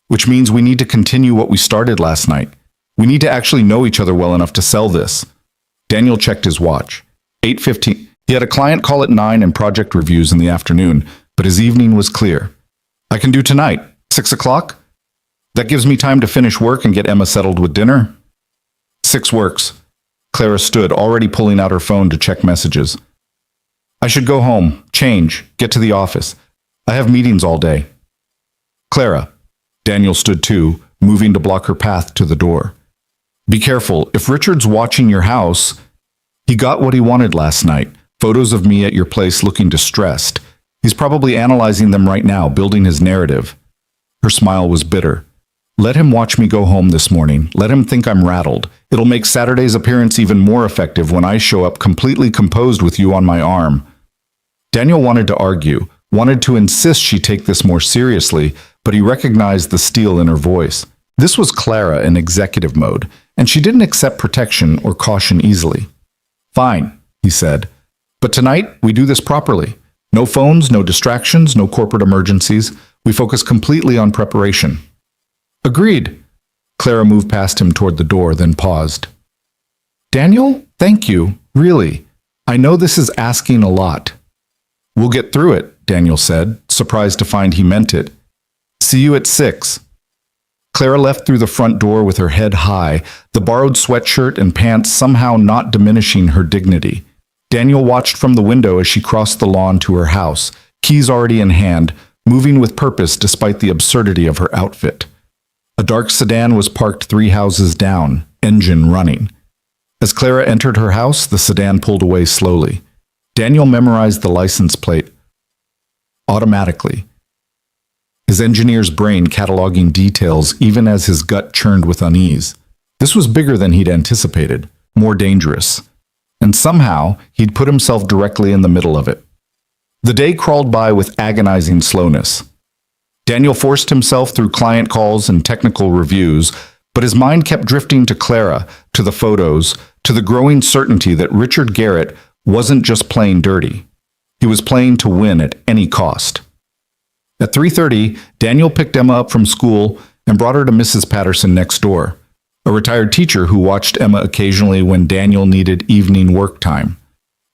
A: Which means we need to continue what we started last night. We need to actually know each other well enough to sell this. Daniel checked his watch. 8:15. He had a client call at 9 and project reviews in the afternoon, but his evening was clear. I can do tonight, 6 o'clock? That gives me time to finish work and get Emma settled with dinner. 6 works. Clara stood, already pulling out her phone to check messages. I should go home, change, get to the office. I have meetings all day. Clara. Daniel stood too, moving to block her path to the door. Be careful. If Richard's watching your house, he got what he wanted last night. Photos of me at your place looking distressed. He's probably analyzing them right now, building his narrative. Her smile was bitter. Let him watch me go home this morning. Let him think I'm rattled. It'll make Saturday's appearance even more effective when I show up completely composed with you on my arm. Daniel wanted to argue, wanted to insist she take this more seriously, but he recognized the steel in her voice. This was Clara in executive mode, and she didn't accept protection or caution easily. Fine, he said. But tonight, we do this properly. No phones, no distractions, no corporate emergencies. We focus completely on preparation. Agreed. Clara moved past him toward the door, then paused. Daniel, thank you, really. I know this is asking a lot. We'll get through it, Daniel said, surprised to find he meant it. See you at 6. Clara left through the front door with her head high, the borrowed sweatshirt and pants somehow not diminishing her dignity. Daniel watched from the window as she crossed the lawn to her house, keys already in hand, moving with purpose despite the absurdity of her outfit. A dark sedan was parked 3 houses down, engine running. As Clara entered her house, the sedan pulled away slowly. Daniel memorized the license plate automatically, his engineer's brain cataloging details even as his gut churned with unease. This was bigger than he'd anticipated, more dangerous. And somehow, he'd put himself directly in the middle of it. The day crawled by with agonizing slowness. Daniel forced himself through client calls and technical reviews, but his mind kept drifting to Clara, to the photos, to the growing certainty that Richard Garrett wasn't just playing dirty. He was playing to win at any cost. At 3:30, Daniel picked Emma up from school and brought her to Mrs. Patterson next door, a retired teacher who watched Emma occasionally when Daniel needed evening work time.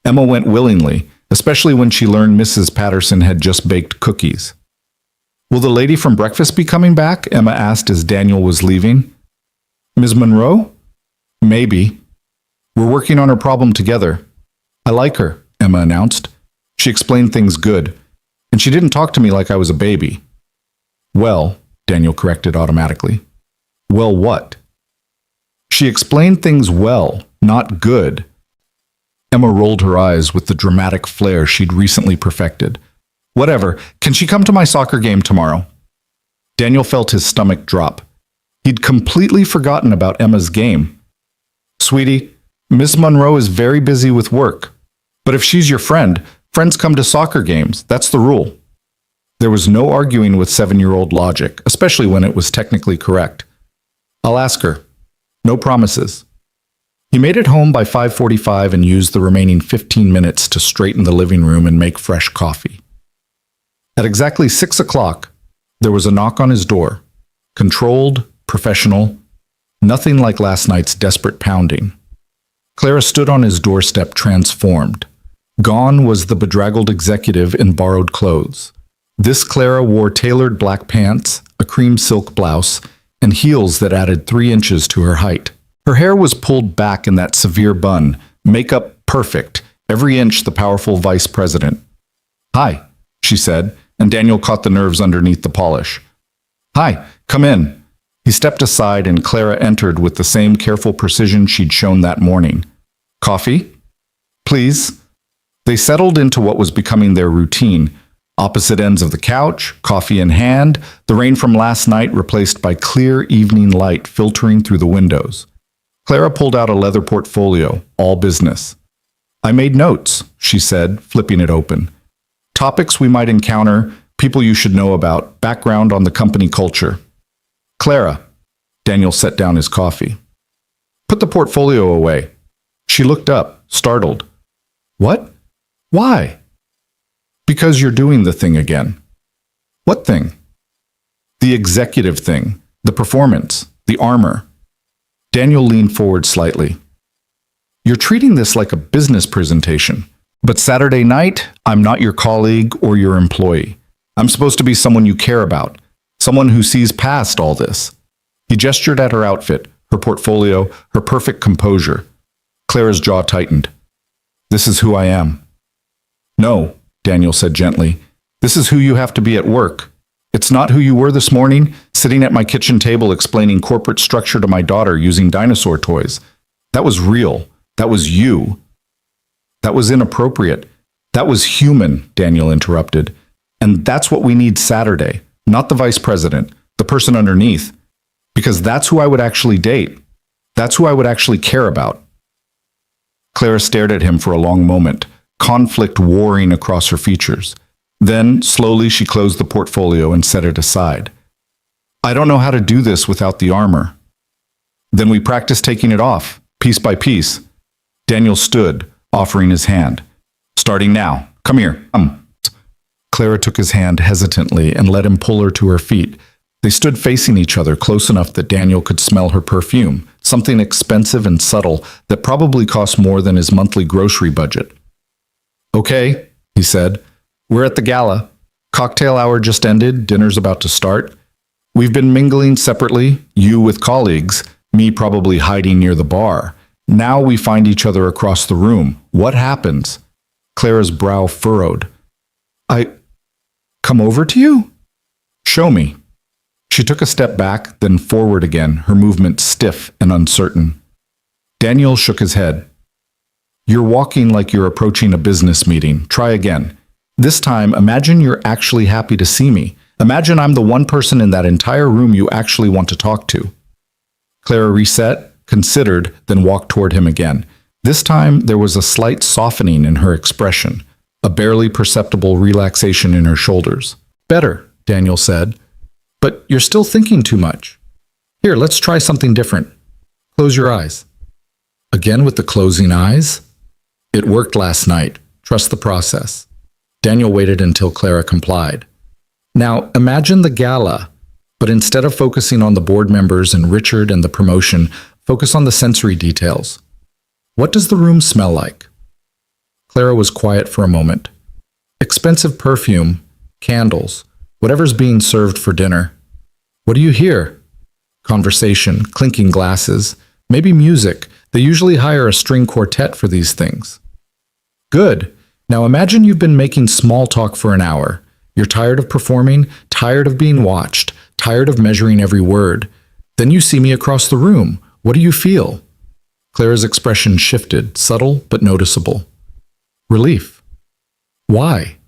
A: Emma went willingly, especially when she learned Mrs. Patterson had just baked cookies. Will the lady from breakfast be coming back? Emma asked as Daniel was leaving. Ms. Monroe? Maybe. We're working on her problem together. I like her, Emma announced. She explained things good, and she didn't talk to me like I was a baby. Well, Daniel corrected automatically. Well, what? She explained things well, not good. Emma rolled her eyes with the dramatic flair she'd recently perfected. Whatever, can she come to my soccer game tomorrow? Daniel felt his stomach drop. He'd completely forgotten about Emma's game. Sweetie, Miss Monroe is very busy with work. But if she's your friend, friends come to soccer games. That's the rule. There was no arguing with 7-year-old logic, especially when it was technically correct. I'll ask her. No promises. He made it home by 5:45 and used the remaining 15 minutes to straighten the living room and make fresh coffee. At exactly 6 o'clock, there was a knock on his door. Controlled, professional, nothing like last night's desperate pounding. Clara stood on his doorstep transformed. Gone was the bedraggled executive in borrowed clothes. This Clara wore tailored black pants, a cream silk blouse, and heels that added 3 inches to her height. Her hair was pulled back in that severe bun, makeup perfect, every inch the powerful vice president. Hi, she said, and Daniel caught the nerves underneath the polish. Hi, come in. He stepped aside and Clara entered with the same careful precision she'd shown that morning. Coffee? Please. They settled into what was becoming their routine. Opposite ends of the couch, coffee in hand, the rain from last night replaced by clear evening light filtering through the windows. Clara pulled out a leather portfolio, all business. I made notes, she said, flipping it open. Topics we might encounter, people you should know about, background on the company culture. Clara. Daniel set down his coffee. Put the portfolio away. She looked up, startled. What? Why? Because you're doing the thing again. What thing? The executive thing, the performance, the armor. Daniel leaned forward slightly. You're treating this like a business presentation. But Saturday night, I'm not your colleague or your employee. I'm supposed to be someone you care about, someone who sees past all this. He gestured at her outfit, her portfolio, her perfect composure. Clara's jaw tightened. This is who I am. No, Daniel said gently. This is who you have to be at work. It's not who you were this morning, sitting at my kitchen table explaining corporate structure to my daughter using dinosaur toys. That was real. That was you. That was inappropriate. That was human, Daniel interrupted. And that's what we need Saturday, not the vice president, the person underneath. Because that's who I would actually date. That's who I would actually care about. Clara stared at him for a long moment, conflict warring across her features. Then, slowly, she closed the portfolio and set it aside. I don't know how to do this without the armor. Then we practiced taking it off, piece by piece. Daniel stood, offering his hand. Starting now. Come here. Clara took his hand hesitantly and let him pull her to her feet. They stood facing each other close enough that Daniel could smell her perfume, something expensive and subtle that probably cost more than his monthly grocery budget. Okay, he said. We're at the gala. Cocktail hour just ended, dinner's about to start. We've been mingling separately, you with colleagues, me probably hiding near the bar. Now we find each other across the room. What happens? Clara's brow furrowed. I come over to you? Show me. She took a step back, then forward again, her movement stiff and uncertain. Daniel shook his head. You're walking like you're approaching a business meeting. Try again. This time, imagine you're actually happy to see me. Imagine I'm the one person in that entire room you actually want to talk to. Clara reset, considered, then walked toward him again. This time, there was a slight softening in her expression, a barely perceptible relaxation in her shoulders. Better, Daniel said. But you're still thinking too much. Here, let's try something different. Close your eyes. Again with the closing eyes? It worked last night. Trust the process. Daniel waited until Clara complied. Now, imagine the gala, but instead of focusing on the board members and Richard and the promotion, focus on the sensory details. What does the room smell like? Clara was quiet for a moment. Expensive perfume, candles, whatever's being served for dinner. What do you hear? Conversation, clinking glasses, maybe music. They usually hire a string quartet for these things. Good. Now imagine you've been making small talk for an hour. You're tired of performing, tired of being watched, tired of measuring every word. Then you see me across the room. What do you feel? Clara's expression shifted, subtle but noticeable. Relief. Why?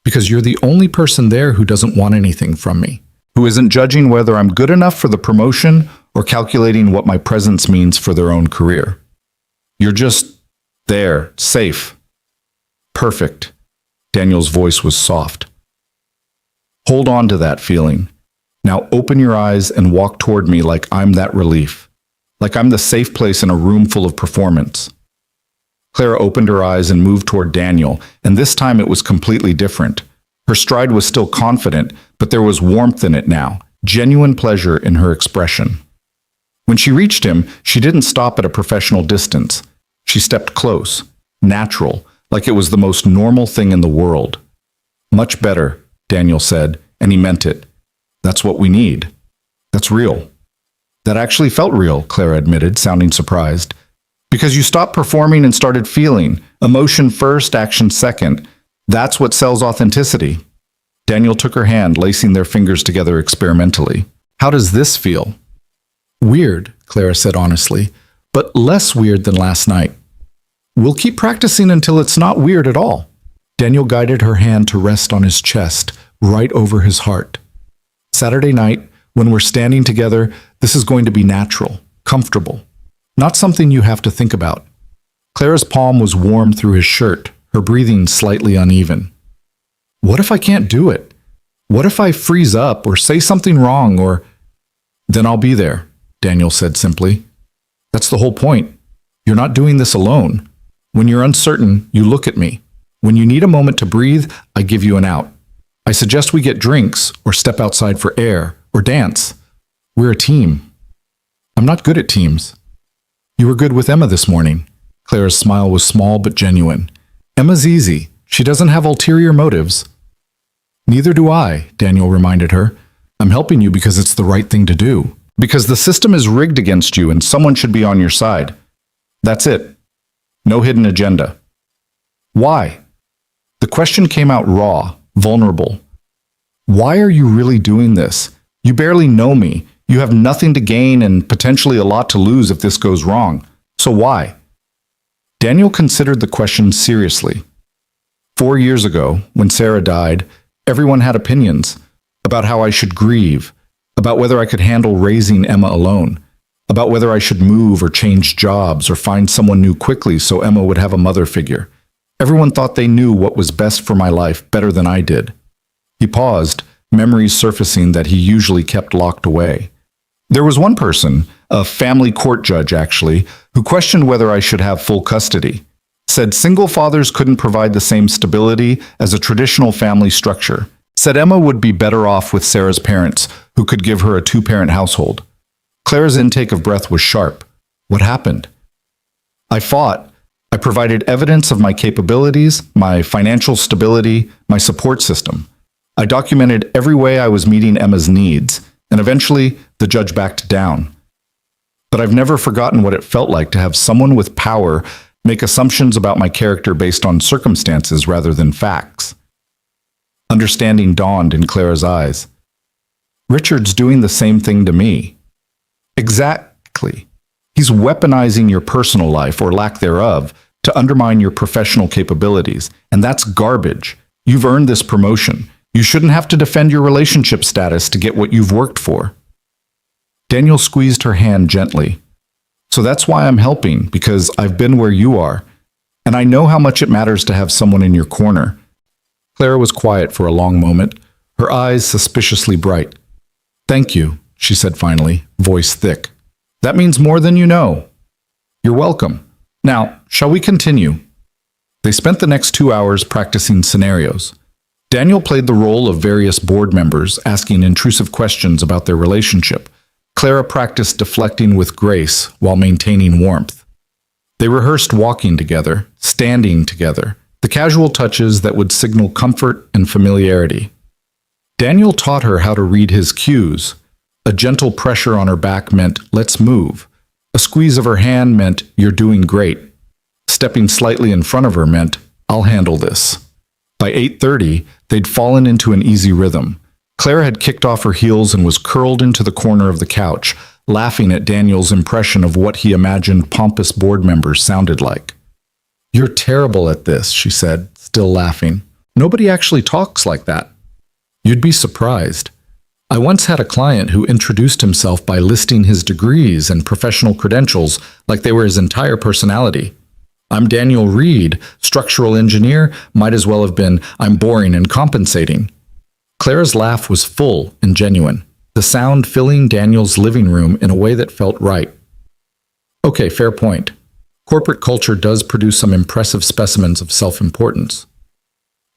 A: Because you're the only person there who doesn't want anything from me, who isn't judging whether I'm good enough for the promotion or calculating what my presence means for their own career. You're just there, safe. Perfect. Daniel's voice was soft. Hold on to that feeling. Now open your eyes and walk toward me like I'm that relief, like I'm the safe place in a room full of performance. Clara opened her eyes and moved toward Daniel, and this time it was completely different. Her stride was still confident, but there was warmth in it now, genuine pleasure in her expression. When she reached him, she didn't stop at a professional distance. She stepped close, natural, like it was the most normal thing in the world. Much better, Daniel said, and he meant it. That's what we need. That's real. That actually felt real, Clara admitted, sounding surprised. Because you stopped performing and started feeling. Emotion first, action second. That's what sells authenticity. Daniel took her hand, lacing their fingers together experimentally. How does this feel? Weird, Clara said honestly, but less weird than last night. We'll keep practicing until it's not weird at all. Daniel guided her hand to rest on his chest, right over his heart. Saturday night, when we're standing together, this is going to be natural, comfortable. Not something you have to think about. Clara's palm was warm through his shirt, her breathing slightly uneven. What if I can't do it? What if I freeze up or say something wrong or... Then I'll be there, Daniel said simply. That's the whole point. You're not doing this alone. When you're uncertain, you look at me. When you need a moment to breathe, I give you an out. I suggest we get drinks or step outside for air or dance. We're a team. I'm not good at teams. You were good with Emma this morning. Clara's smile was small but genuine. Emma's easy. She doesn't have ulterior motives. Neither do I, Daniel reminded her. I'm helping you because it's the right thing to do. Because the system is rigged against you and someone should be on your side. That's it. No hidden agenda. Why? The question came out raw, vulnerable. Why are you really doing this? You barely know me. You have nothing to gain and potentially a lot to lose if this goes wrong. So why? Daniel considered the question seriously. 4 years ago, when Sarah died, everyone had opinions about how I should grieve, about whether I could handle raising Emma alone, about whether I should move or change jobs or find someone new quickly so Emma would have a mother figure. Everyone thought they knew what was best for my life better than I did. He paused, memories surfacing that he usually kept locked away. There was one person, a family court judge actually, who questioned whether I should have full custody. Said single fathers couldn't provide the same stability as a traditional family structure. Said Emma would be better off with Sarah's parents, who could give her a 2-parent household. Clara's intake of breath was sharp. What happened? I fought. I provided evidence of my capabilities, my financial stability, my support system. I documented every way I was meeting Emma's needs, and eventually the judge backed down. But I've never forgotten what it felt like to have someone with power make assumptions about my character based on circumstances rather than facts. Understanding dawned in Clara's eyes. Richard's doing the same thing to me. Exactly. He's weaponizing your personal life, or lack thereof, to undermine your professional capabilities, and that's garbage. You've earned this promotion. You shouldn't have to defend your relationship status to get what you've worked for. Daniel squeezed her hand gently. So that's why I'm helping, because I've been where you are, and I know how much it matters to have someone in your corner. Clara was quiet for a long moment, her eyes suspiciously bright. Thank you, she said finally, voice thick. That means more than you know. You're welcome. Now, shall we continue? They spent the next 2 hours practicing scenarios. Daniel played the role of various board members, asking intrusive questions about their relationship. Clara practiced deflecting with grace while maintaining warmth. They rehearsed walking together, standing together, the casual touches that would signal comfort and familiarity. Daniel taught her how to read his cues. A gentle pressure on her back meant, let's move. A squeeze of her hand meant, you're doing great. Stepping slightly in front of her meant, I'll handle this. By 8:30, they'd fallen into an easy rhythm. Clara had kicked off her heels and was curled into the corner of the couch, laughing at Daniel's impression of what he imagined pompous board members sounded like. You're terrible at this, she said, still laughing. Nobody actually talks like that. You'd be surprised. I once had a client who introduced himself by listing his degrees and professional credentials like they were his entire personality. I'm Daniel Reed, structural engineer, might as well have been, I'm boring and compensating. Clara's laugh was full and genuine, the sound filling Daniel's living room in a way that felt right. Okay, fair point. Corporate culture does produce some impressive specimens of self-importance.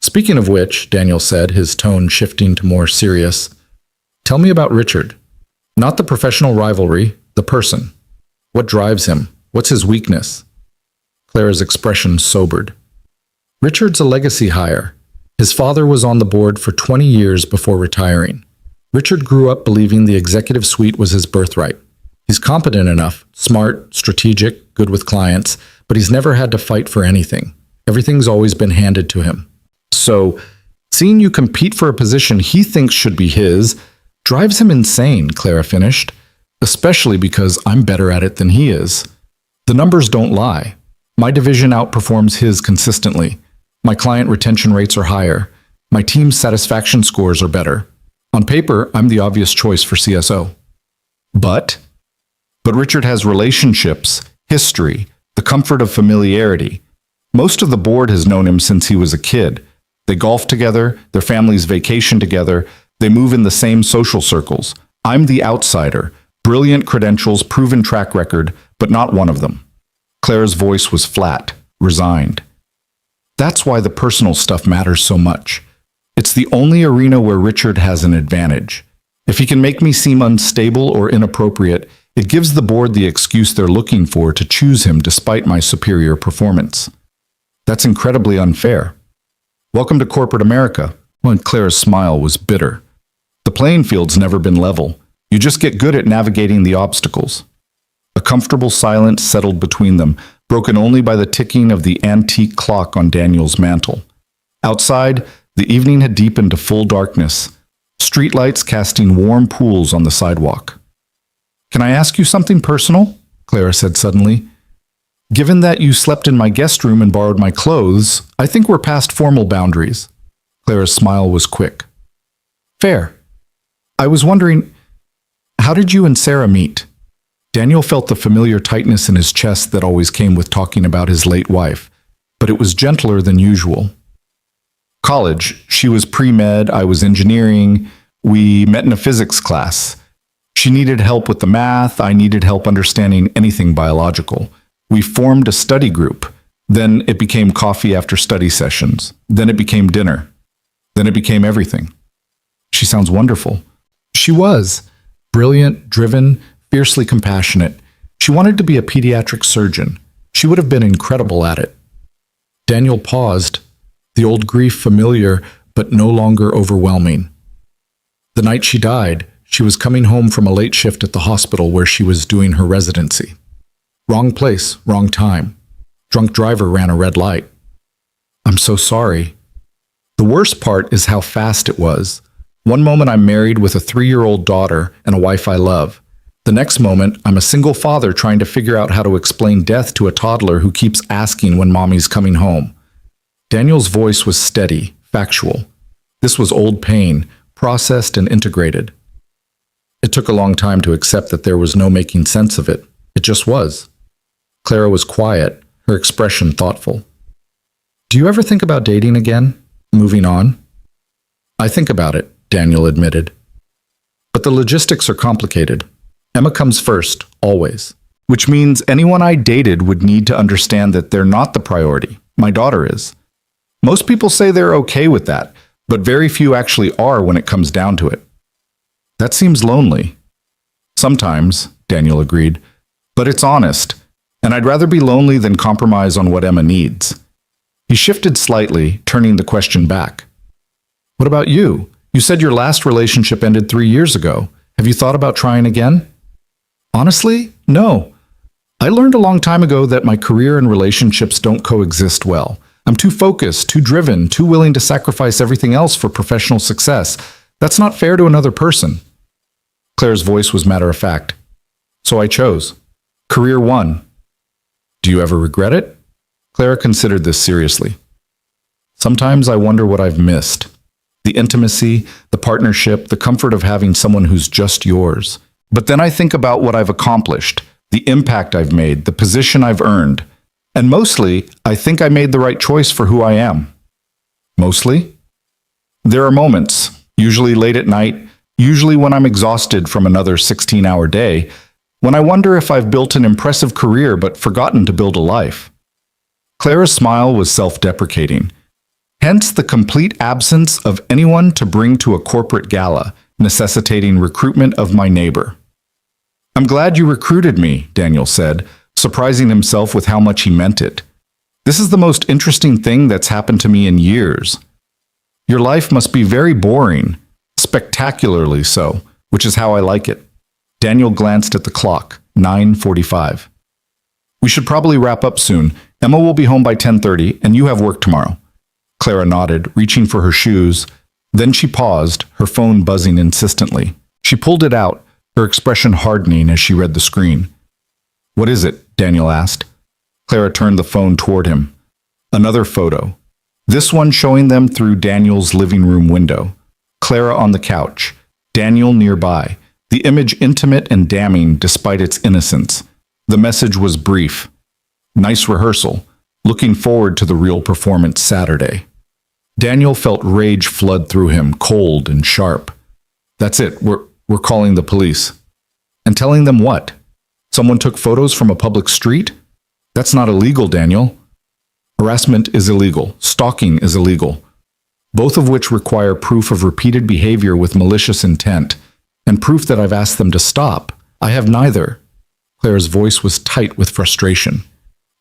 A: Speaking of which, Daniel said, his tone shifting to more serious, tell me about Richard. Not the professional rivalry, the person. What drives him? What's his weakness? Clara's expression sobered. Richard's a legacy hire. His father was on the board for 20 years before retiring. Richard grew up believing the executive suite was his birthright. He's competent enough, smart, strategic, good with clients, but he's never had to fight for anything. Everything's always been handed to him. So, seeing you compete for a position he thinks should be his drives him insane, Clara finished, especially because I'm better at it than he is. The numbers don't lie. My division outperforms his consistently. My client retention rates are higher. My team's satisfaction scores are better. On paper, I'm the obvious choice for CSO. But Richard has relationships, history, the comfort of familiarity. Most of the board has known him since he was a kid. They golf together, their families vacation together, they move in the same social circles. I'm the outsider, brilliant credentials, proven track record, but not one of them. Clara's voice was flat, resigned. That's why the personal stuff matters so much. It's the only arena where Richard has an advantage. If he can make me seem unstable or inappropriate, it gives the board the excuse they're looking for to choose him despite my superior performance. That's incredibly unfair. Welcome to corporate America. Well, and Clara's smile was bitter. The playing field's never been level. You just get good at navigating the obstacles. A comfortable silence settled between them, broken only by the ticking of the antique clock on Daniel's mantel. Outside, the evening had deepened to full darkness, streetlights casting warm pools on the sidewalk. "Can I ask you something personal?" Clara said suddenly. "Given that you slept in my guest room and borrowed my clothes, I think we're past formal boundaries." Clara's smile was quick. "Fair. I was wondering, how did you and Sarah meet?" Daniel felt the familiar tightness in his chest that always came with talking about his late wife, but it was gentler than usual. "College. She was pre-med, I was engineering. We met in a physics class. She needed help with the math, I needed help understanding anything biological. We formed a study group. Then it became coffee after study sessions. Then it became dinner. Then it became everything." She sounds wonderful. She was. Brilliant, driven, fiercely compassionate. She wanted to be a pediatric surgeon. She would have been incredible at it. Daniel paused, the old grief familiar but no longer overwhelming. The night she died, she was coming home from a late shift at the hospital where she was doing her residency. Wrong place, wrong time. Drunk driver ran a red light. "I'm so sorry." The worst part is how fast it was. One moment I'm married with a 3-year-old daughter and a wife I love. The next moment, I'm a single father trying to figure out how to explain death to a toddler who keeps asking when mommy's coming home. Daniel's voice was steady, factual. This was old pain, processed and integrated. It took a long time to accept that there was no making sense of it. It just was. Clara was quiet, her expression thoughtful. "Do you ever think about dating again? Moving on?" "I think about it," Daniel admitted. "But the logistics are complicated. Emma comes first, always. Which means anyone I dated would need to understand that they're not the priority. My daughter is. Most people say they're okay with that, but very few actually are when it comes down to it." "That seems lonely." "Sometimes," Daniel agreed. "But it's honest, and I'd rather be lonely than compromise on what Emma needs." He shifted slightly, turning the question back. "What about you? You said your last relationship ended 3 years ago. Have you thought about trying again?" "Honestly, no. I learned a long time ago that my career and relationships don't coexist well. I'm too focused, too driven, too willing to sacrifice everything else for professional success. That's not fair to another person." Claire's voice was matter-of-fact. "So I chose. Career won." "Do you ever regret it?" Clara considered this seriously. "Sometimes I wonder what I've missed. The intimacy, the partnership, the comfort of having someone who's just yours. But then I think about what I've accomplished, the impact I've made, the position I've earned. And mostly, I think I made the right choice for who I am." "Mostly?" "There are moments, usually late at night, usually when I'm exhausted from another 16-hour day, when I wonder if I've built an impressive career but forgotten to build a life." Clara's smile was self-deprecating. Hence the complete absence of anyone to bring to a corporate gala, necessitating recruitment of my neighbor. "I'm glad you recruited me," Daniel said, surprising himself with how much he meant it. "This is the most interesting thing that's happened to me in years. Your life must be very boring, spectacularly so, which is how I like it." Daniel glanced at the clock, 9:45. "We should probably wrap up soon. Emma will be home by 10:30, and you have work tomorrow." Clara nodded, reaching for her shoes. Then she paused, her phone buzzing insistently. She pulled it out, her expression hardening as she read the screen. "What is it?" Daniel asked. Clara turned the phone toward him. Another photo. This one showing them through Daniel's living room window. Clara on the couch, Daniel nearby, the image intimate and damning despite its innocence. The message was brief. "Nice rehearsal. Looking forward to the real performance Saturday." Daniel felt rage flood through him, cold and sharp. "That's it. We're calling the police." "And telling them what? Someone took photos from a public street? That's not illegal, Daniel." "Harassment is illegal. Stalking is illegal." both of which require proof of repeated behavior with malicious intent, and proof that I've asked them to stop. I have neither. Claire's voice was tight with frustration.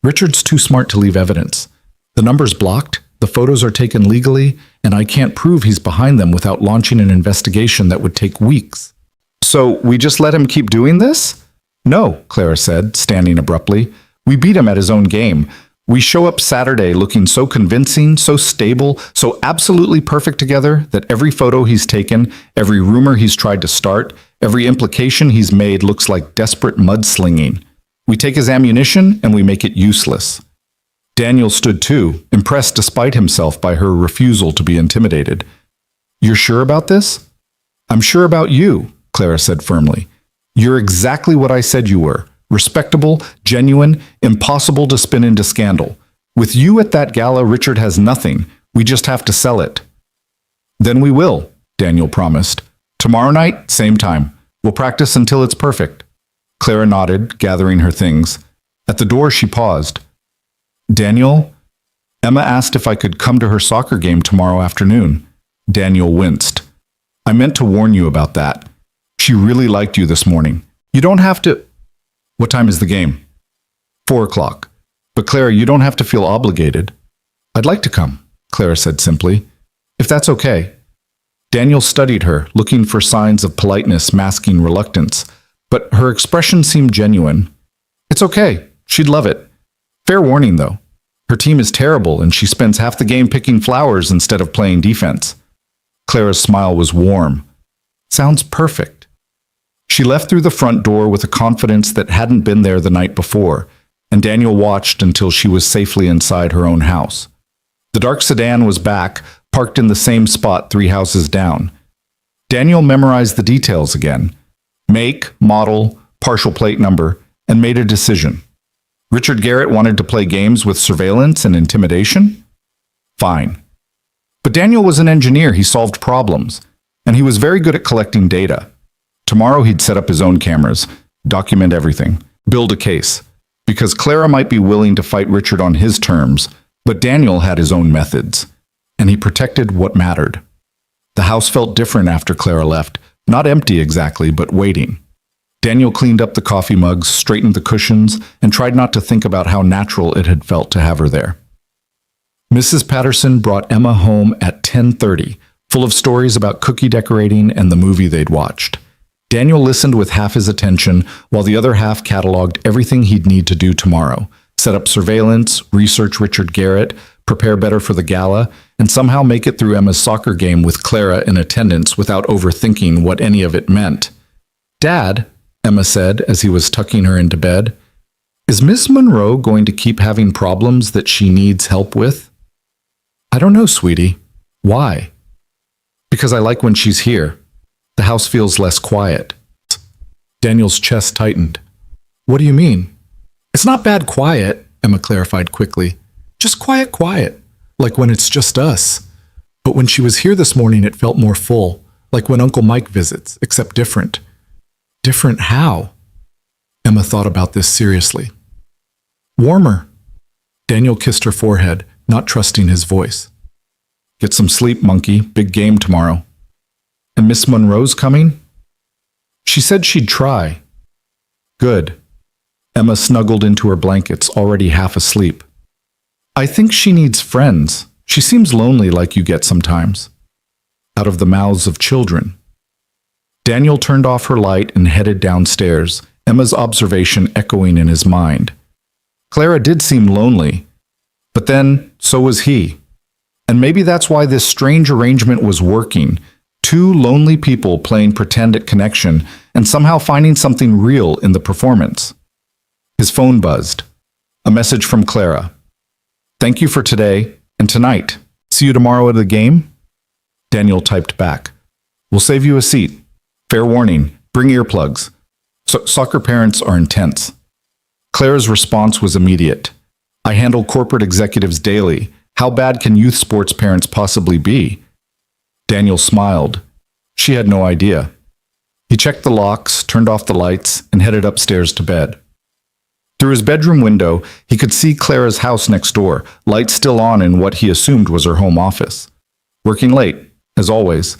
A: Richard's too smart to leave evidence. The number's blocked, the photos are taken legally, and I can't prove he's behind them without launching an investigation that would take weeks. So we just let him keep doing this? No, Clara said, standing abruptly. We beat him at his own game. We show up Saturday looking so convincing, so stable, so absolutely perfect together that every photo he's taken, every rumor he's tried to start, every implication he's made looks like desperate mudslinging. We take his ammunition and we make it useless. Daniel stood too, impressed despite himself by her refusal to be intimidated. You're sure about this? I'm sure about you, Clara said firmly. You're exactly what I said you were. Respectable, genuine, impossible to spin into scandal. With you at that gala, Richard has nothing. We just have to sell it. Then we will, Daniel promised. Tomorrow night, same time. We'll practice until it's perfect. Clara nodded, gathering her things. At the door, she paused. Daniel? Emma asked if I could come to her soccer game tomorrow afternoon. Daniel winced. I meant to warn you about that. She really liked you this morning. You don't have to... What time is the game? 4 o'clock. But Clara, you don't have to feel obligated. I'd like to come, Clara said simply. If that's okay. Daniel studied her, looking for signs of politeness masking reluctance, but her expression seemed genuine. It's okay. She'd love it. Fair warning, though. Her team is terrible, and she spends half the game picking flowers instead of playing defense. Clara's smile was warm. Sounds perfect. She left through the front door with a confidence that hadn't been there the night before, and Daniel watched until she was safely inside her own house. The dark sedan was back, parked in the same spot 3 houses down. Daniel memorized the details again. Make, model, partial plate number, and made a decision. Richard Garrett wanted to play games with surveillance and intimidation? Fine. But Daniel was an engineer. He solved problems, and he was very good at collecting data. Tomorrow he'd set up his own cameras, document everything, build a case, because Clara might be willing to fight Richard on his terms, but Daniel had his own methods, and he protected what mattered. The house felt different after Clara left, not empty exactly, but waiting. Daniel cleaned up the coffee mugs, straightened the cushions, and tried not to think about how natural it had felt to have her there. Mrs. Patterson brought Emma home at 10:30, full of stories about cookie decorating and the movie they'd watched. Daniel listened with half his attention, while the other half cataloged everything he'd need to do tomorrow. Set up surveillance, research Richard Garrett, prepare better for the gala, and somehow make it through Emma's soccer game with Clara in attendance without overthinking what any of it meant. Dad, Emma said as he was tucking her into bed, is Miss Monroe going to keep having problems that she needs help with? I don't know, sweetie. Why? Because I like when she's here. The house feels less quiet. Daniel's chest tightened. What do you mean? It's not bad quiet, Emma clarified quickly. Just quiet, like when it's just us. But when she was here this morning, it felt more full, like when Uncle Mike visits, except different. Different how? Emma thought about this seriously. Warmer. Daniel kissed her forehead, not trusting his voice. Get some sleep, monkey. Big game tomorrow. And Miss Monroe's coming? She said she'd try. Good. Emma snuggled into her blankets, already half asleep. I think she needs friends. She seems lonely like you get sometimes. Out of the mouths of children. Daniel turned off her light and headed downstairs, Emma's observation echoing in his mind. Clara did seem lonely, but then so was he. And maybe that's why this strange arrangement was working. 2 lonely people playing pretend at connection and somehow finding something real in the performance. His phone buzzed. A message from Clara. Thank you for today and tonight. See you tomorrow at the game? Daniel typed back. We'll save you a seat. Fair warning, bring earplugs. Soccer parents are intense. Clara's response was immediate. I handle corporate executives daily. How bad can youth sports parents possibly be? Daniel smiled. She had no idea. He checked the locks, turned off the lights, and headed upstairs to bed. Through his bedroom window, he could see Clara's house next door, lights still on in what he assumed was her home office. Working late, as always.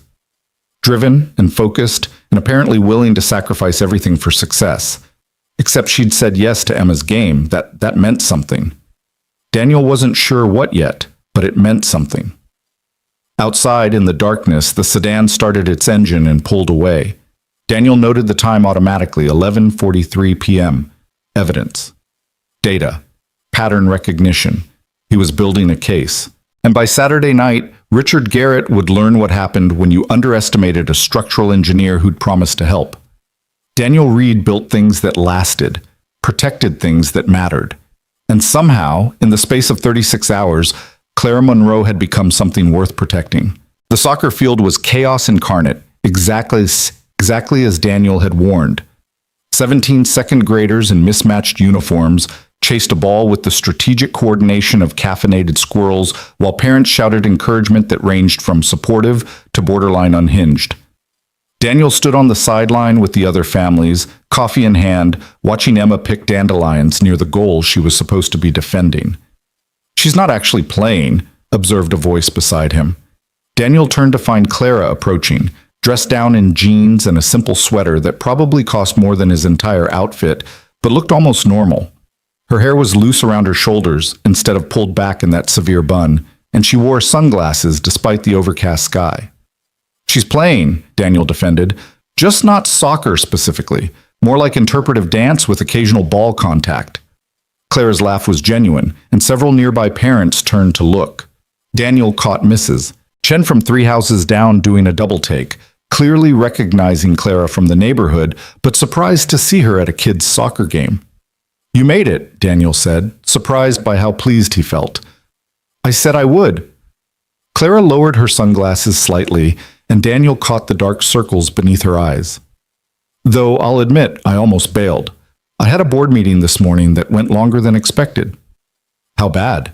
A: Driven and focused, and apparently willing to sacrifice everything for success. Except she'd said yes to Emma's game. That meant something. Daniel wasn't sure what yet, but it meant something. Outside, in the darkness, the sedan started its engine and pulled away. Daniel noted the time automatically, 11:43 p.m. Evidence. Data. Pattern recognition. He was building a case. And by Saturday night, Richard Garrett would learn what happened when you underestimated a structural engineer who'd promised to help. Daniel Reed built things that lasted, protected things that mattered. And somehow, in the space of 36 hours, Clara Monroe had become something worth protecting. The soccer field was chaos incarnate, exactly as Daniel had warned. 17 second graders in mismatched uniforms chased a ball with the strategic coordination of caffeinated squirrels, while parents shouted encouragement that ranged from supportive to borderline unhinged. Daniel stood on the sideline with the other families, coffee in hand, watching Emma pick dandelions near the goal she was supposed to be defending. "She's not actually playing," observed a voice beside him. Daniel turned to find Clara approaching, dressed down in jeans and a simple sweater that probably cost more than his entire outfit, but looked almost normal. Her hair was loose around her shoulders instead of pulled back in that severe bun, and she wore sunglasses despite the overcast sky. "She's playing," Daniel defended, "just not soccer specifically, more like interpretive dance with occasional ball contact." Clara's laugh was genuine, and several nearby parents turned to look. Daniel caught Mrs. Chen from 3 houses down doing a double take, clearly recognizing Clara from the neighborhood, but surprised to see her at a kid's soccer game. "You made it," Daniel said, surprised by how pleased he felt. "I said I would." Clara lowered her sunglasses slightly, and Daniel caught the dark circles beneath her eyes. "Though I'll admit, I almost bailed. I had a board meeting this morning that went longer than expected." "How bad?"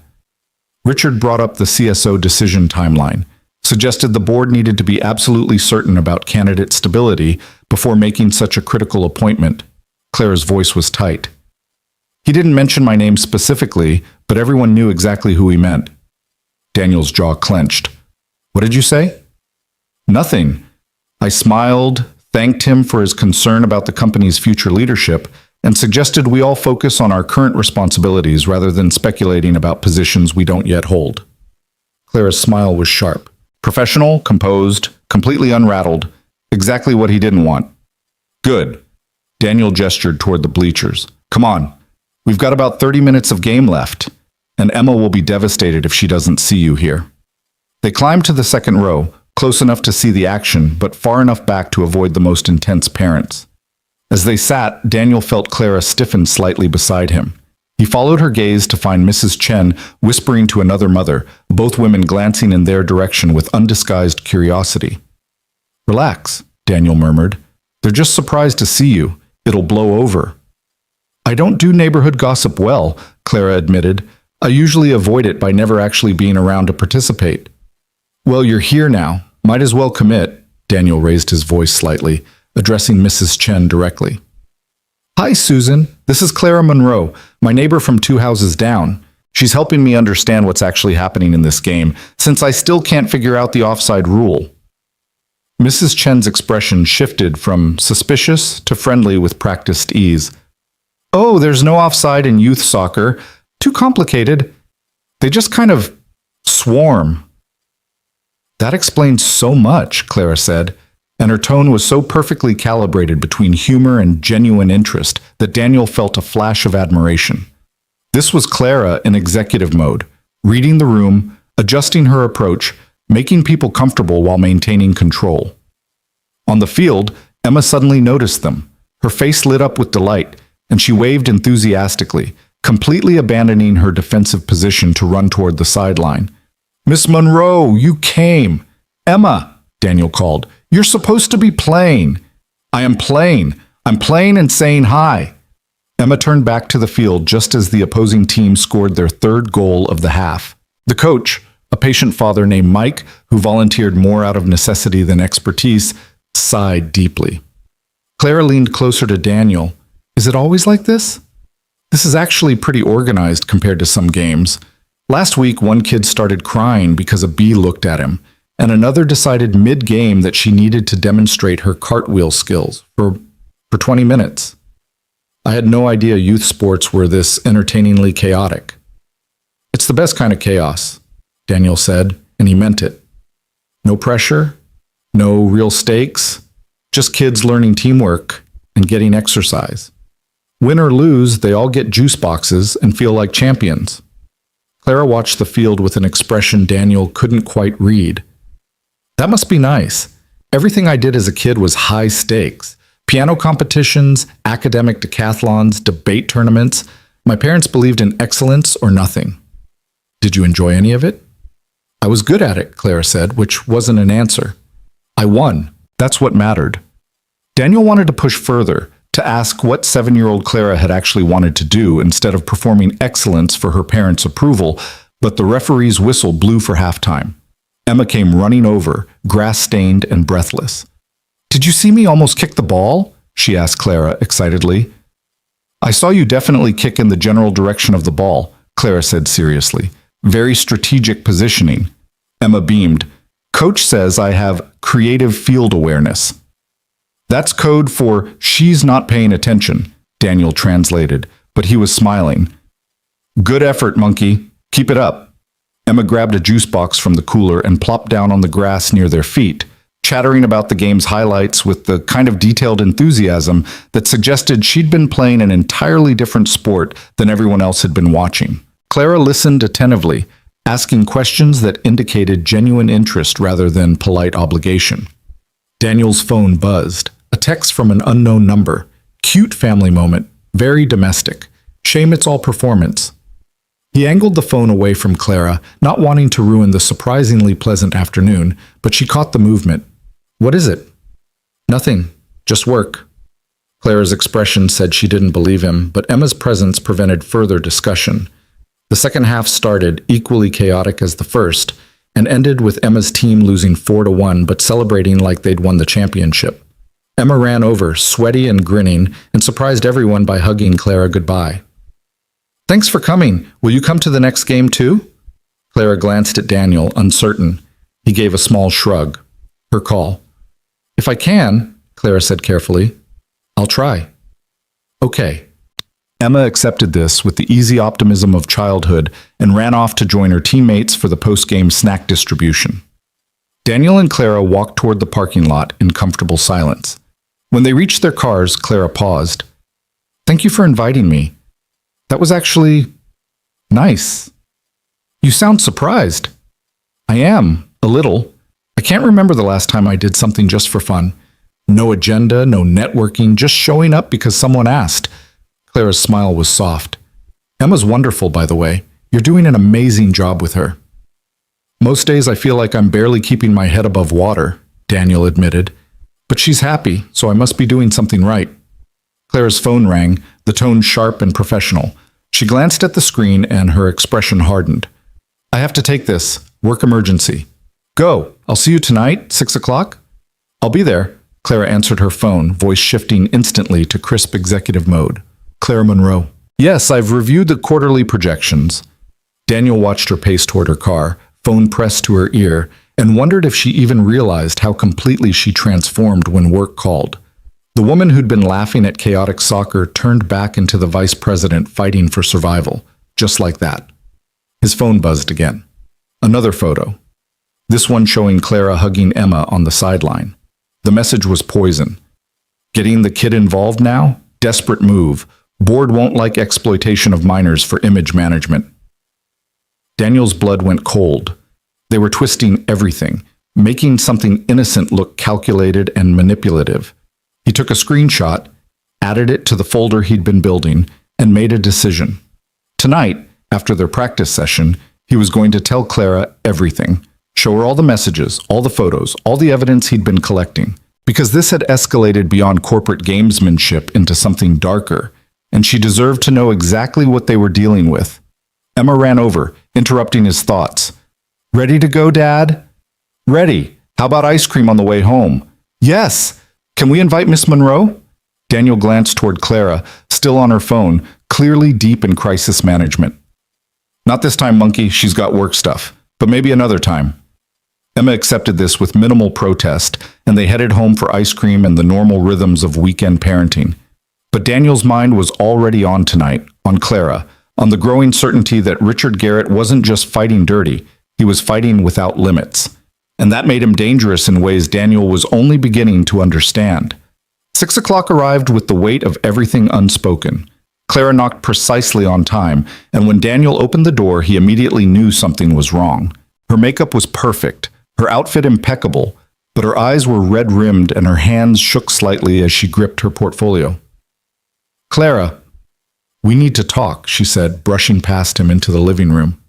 A: Richard brought up the CSO decision timeline, suggested the board needed to be absolutely certain about candidate stability before making such a critical appointment. Clara's voice was tight. "He didn't mention my name specifically, but everyone knew exactly who he meant." Daniel's jaw clenched. "What did you say?" "Nothing." I smiled, thanked him for his concern about the company's future leadership, and suggested we all focus on our current responsibilities rather than speculating about positions we don't yet hold. Clara's smile was sharp. Professional, composed, completely unrattled. Exactly what he didn't want. "Good." Daniel gestured toward the bleachers. "Come on. We've got about 30 minutes of game left, and Emma will be devastated if she doesn't see you here." They climbed to the second row, close enough to see the action, but far enough back to avoid the most intense parents. As they sat, Daniel felt Clara stiffen slightly beside him. He followed her gaze to find Mrs. Chen whispering to another mother, both women glancing in their direction with undisguised curiosity. "Relax," Daniel murmured. "They're just surprised to see you. It'll blow over." "I don't do neighborhood gossip well," Clara admitted. "I usually avoid it by never actually being around to participate." "Well, you're here now. Might as well commit." Daniel raised his voice slightly, addressing Mrs. Chen directly. "Hi, Susan. This is Clara Monroe, my neighbor from 2 houses down. She's helping me understand what's actually happening in this game, since I still can't figure out the offside rule." Mrs. Chen's expression shifted from suspicious to friendly with practiced ease. "Oh, there's no offside in youth soccer. Too complicated. They just kind of swarm." "That explains so much," Clara said, and her tone was so perfectly calibrated between humor and genuine interest that Daniel felt a flash of admiration. This was Clara in executive mode, reading the room, adjusting her approach, making people comfortable while maintaining control. On the field, Emma suddenly noticed them. Her face lit up with delight, and she waved enthusiastically, completely abandoning her defensive position to run toward the sideline. "Miss Monroe, you came!" "Emma," Daniel called, "you're supposed to be playing." "I am playing. I'm playing and saying hi." Emma turned back to the field just as the opposing team scored their 3rd goal of the half. The coach, a patient father named Mike, who volunteered more out of necessity than expertise, sighed deeply. Clara leaned closer to Daniel. "Is it always like this?" "This is actually pretty organized compared to some games. Last week, one kid started crying because a bee looked at him. and another decided mid-game that she needed to demonstrate her cartwheel skills for 20 minutes. I had no idea youth sports were this entertainingly chaotic. It's the best kind of chaos, Daniel said, and he meant it. No pressure, no real stakes, just kids learning teamwork and getting exercise. Win or lose, they all get juice boxes and feel like champions. Clara watched the field with an expression Daniel couldn't quite read. That must be nice. Everything I did as a kid was high stakes. Piano competitions, academic decathlons, debate tournaments. My parents believed in excellence or nothing. Did you enjoy any of it? I was good at it, Clara said, which wasn't an answer. I won. That's what mattered. Daniel wanted to push further, to ask what 7-year-old Clara had actually wanted to do instead of performing excellence for her parents' approval, but the referee's whistle blew for halftime. Emma came running over, grass-stained and breathless. Did you see me almost kick the ball? She asked Clara excitedly. I saw you definitely kick in the general direction of the ball, Clara said seriously. Very strategic positioning. Emma beamed. Coach says I have creative field awareness. That's code for she's not paying attention, Daniel translated, but he was smiling. Good effort, monkey. Keep it up. Emma grabbed a juice box from the cooler and plopped down on the grass near their feet, chattering about the game's highlights with the kind of detailed enthusiasm that suggested she'd been playing an entirely different sport than everyone else had been watching. Clara listened attentively, asking questions that indicated genuine interest rather than polite obligation. Daniel's phone buzzed. A text from an unknown number. Cute family moment. Very domestic. Shame it's all performance. He angled the phone away from Clara, not wanting to ruin the surprisingly pleasant afternoon, but she caught the movement. What is it? Nothing. Just work. Clara's expression said she didn't believe him, but Emma's presence prevented further discussion. The second half started, equally chaotic as the first, and ended with Emma's team losing 4-1 but celebrating like they'd won the championship. Emma ran over, sweaty and grinning, and surprised everyone by hugging Clara goodbye. Thanks for coming. Will you come to the next game too? Clara glanced at Daniel, uncertain. He gave a small shrug. Her call. If I can, Clara said carefully. I'll try. Okay. Emma accepted this with the easy optimism of childhood and ran off to join her teammates for the post-game snack distribution. Daniel and Clara walked toward the parking lot in comfortable silence. When they reached their cars, Clara paused. Thank you for inviting me. That was actually nice. You sound surprised. I am, a little. I can't remember the last time I did something just for fun. No agenda, no networking, just showing up because someone asked. Clara's smile was soft. Emma's wonderful, by the way. You're doing an amazing job with her. Most days I feel like I'm barely keeping my head above water, Daniel admitted. But she's happy, so I must be doing something right. Clara's phone rang, the tone sharp and professional. She glanced at the screen and her expression hardened. I have to take this. Work emergency. Go. I'll see you tonight, 6 o'clock? I'll be there. Clara answered her phone, voice shifting instantly to crisp executive mode. Clara Monroe. Yes, I've reviewed the quarterly projections. Daniel watched her pace toward her car, phone pressed to her ear, and wondered if she even realized how completely she transformed when work called. The woman who'd been laughing at chaotic soccer turned back into the vice president fighting for survival, just like that. His phone buzzed again. Another photo. This one showing Clara hugging Emma on the sideline. The message was poison. Getting the kid involved now? Desperate move. Board won't like exploitation of minors for image management. Daniel's blood went cold. They were twisting everything, making something innocent look calculated and manipulative. He took a screenshot, added it to the folder he'd been building, and made a decision. Tonight, after their practice session, he was going to tell Clara everything, show her all the messages, all the photos, all the evidence he'd been collecting, because this had escalated beyond corporate gamesmanship into something darker, and she deserved to know exactly what they were dealing with. Emma ran over, interrupting his thoughts. Ready to go, Dad? Ready. How about ice cream on the way home? Yes. Can we invite Miss Monroe? Daniel glanced toward Clara, still on her phone, clearly deep in crisis management. Not this time, monkey. She's got work stuff. But maybe another time. Emma accepted this with minimal protest, and they headed home for ice cream and the normal rhythms of weekend parenting. But Daniel's mind was already on tonight, on Clara, on the growing certainty that Richard Garrett wasn't just fighting dirty, he was fighting without limits. And that made him dangerous in ways Daniel was only beginning to understand. 6 o'clock arrived with the weight of everything unspoken. Clara knocked precisely on time, and when Daniel opened the door, he immediately knew something was wrong. Her makeup was perfect, her outfit impeccable, but her eyes were red-rimmed and her hands shook slightly as she gripped her portfolio. "Clara, we need to talk," she said, brushing past him into the living room.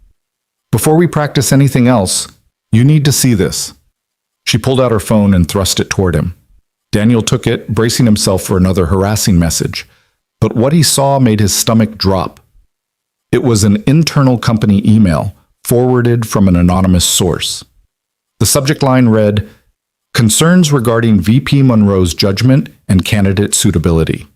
A: "Before we practice anything else, you need to see this." She pulled out her phone and thrust it toward him. Daniel took it, bracing himself for another harassing message. But what he saw made his stomach drop. It was an internal company email, forwarded from an anonymous source. The subject line read, "Concerns regarding VP Monroe's judgment and candidate suitability."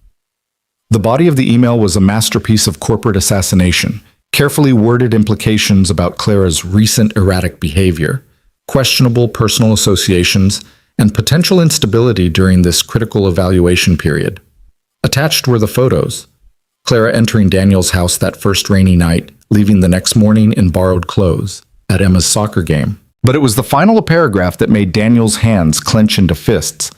A: The body of the email was a masterpiece of corporate assassination, carefully worded implications about Clara's recent erratic behavior, questionable personal associations, and potential instability during this critical evaluation period. Attached were the photos. Clara entering Daniel's house that first rainy night, leaving the next morning in borrowed clothes, at Emma's soccer game. But it was the final paragraph that made Daniel's hands clench into fists.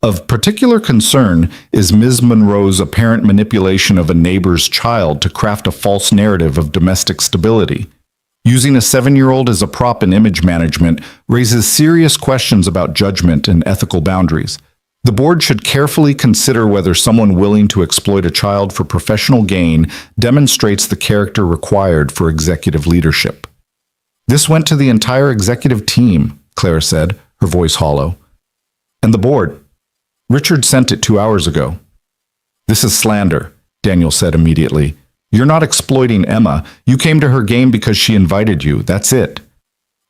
A: Of particular concern is Ms. Monroe's apparent manipulation of a neighbor's child to craft a false narrative of domestic stability. Using a 7-year-old as a prop in image management raises serious questions about judgment and ethical boundaries. The board should carefully consider whether someone willing to exploit a child for professional gain demonstrates the character required for executive leadership. "This went to the entire executive team," Clara said, her voice hollow. "And the board. Richard sent it 2 hours ago." "This is slander," Daniel said immediately. "You're not exploiting Emma. You came to her game because she invited you. That's it.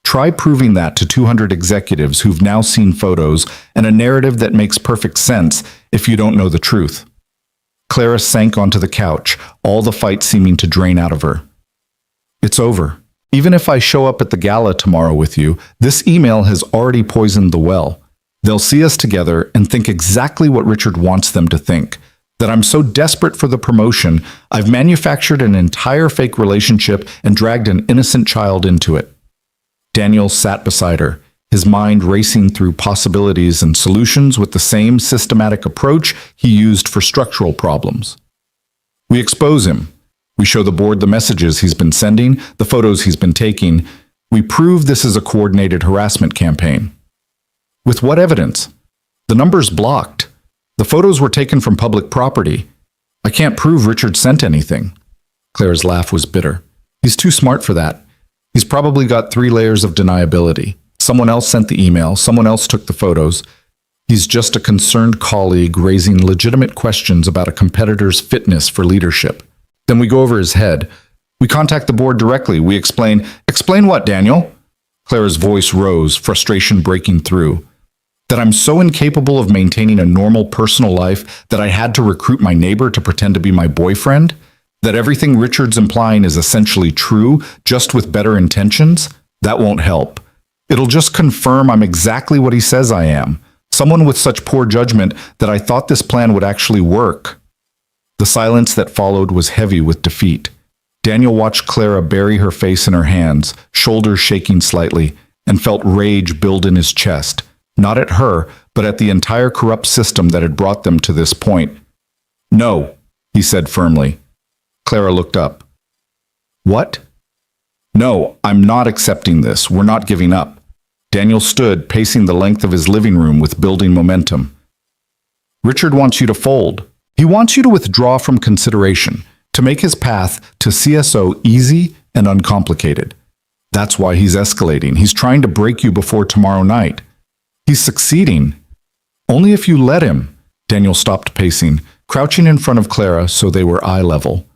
A: Try proving that to 200 executives who've now seen photos and a narrative that makes perfect sense if you don't know the truth." Clara sank onto the couch, all the fight seeming to drain out of her. "It's over. Even if I show up at the gala tomorrow with you, this email has already poisoned the well. They'll see us together and think exactly what Richard wants them to think, that I'm so desperate for the promotion, I've manufactured an entire fake relationship and dragged an innocent child into it." Daniel sat beside her, his mind racing through possibilities and solutions with the same systematic approach he used for structural problems. "We expose him. We show the board the messages he's been sending, the photos he's been taking. We prove this is a coordinated harassment campaign." "With what evidence? The number's blocked. The photos were taken from public property. I can't prove Richard sent anything." Clara's laugh was bitter. "He's too smart for that. He's probably got 3 layers of deniability. Someone else sent the email, someone else took the photos. He's just a concerned colleague raising legitimate questions about a competitor's fitness for leadership. Then we go over his head. We contact the board directly. We explain." "Explain what, Daniel?" Clara's voice rose, frustration breaking through. "That I'm so incapable of maintaining a normal personal life that I had to recruit my neighbor to pretend to be my boyfriend? That everything Richard's implying is essentially true, just with better intentions? That won't help. It'll just confirm I'm exactly what he says I am, someone with such poor judgment that I thought this plan would actually work." The silence that followed was heavy with defeat. Daniel watched Clara bury her face in her hands, shoulders shaking slightly, and felt rage build in his chest, not at her, but at the entire corrupt system that had brought them to this point. "No," he said firmly. Clara looked up. "What?" "No, I'm not accepting this. We're not giving up." Daniel stood, pacing the length of his living room with building momentum. "Richard wants you to fold. He wants you to withdraw from consideration, to make his path to CSO easy and uncomplicated. That's why he's escalating. He's trying to break you before tomorrow night. He's succeeding. Only if you let him." Daniel stopped pacing, crouching in front of Clara so they were eye level.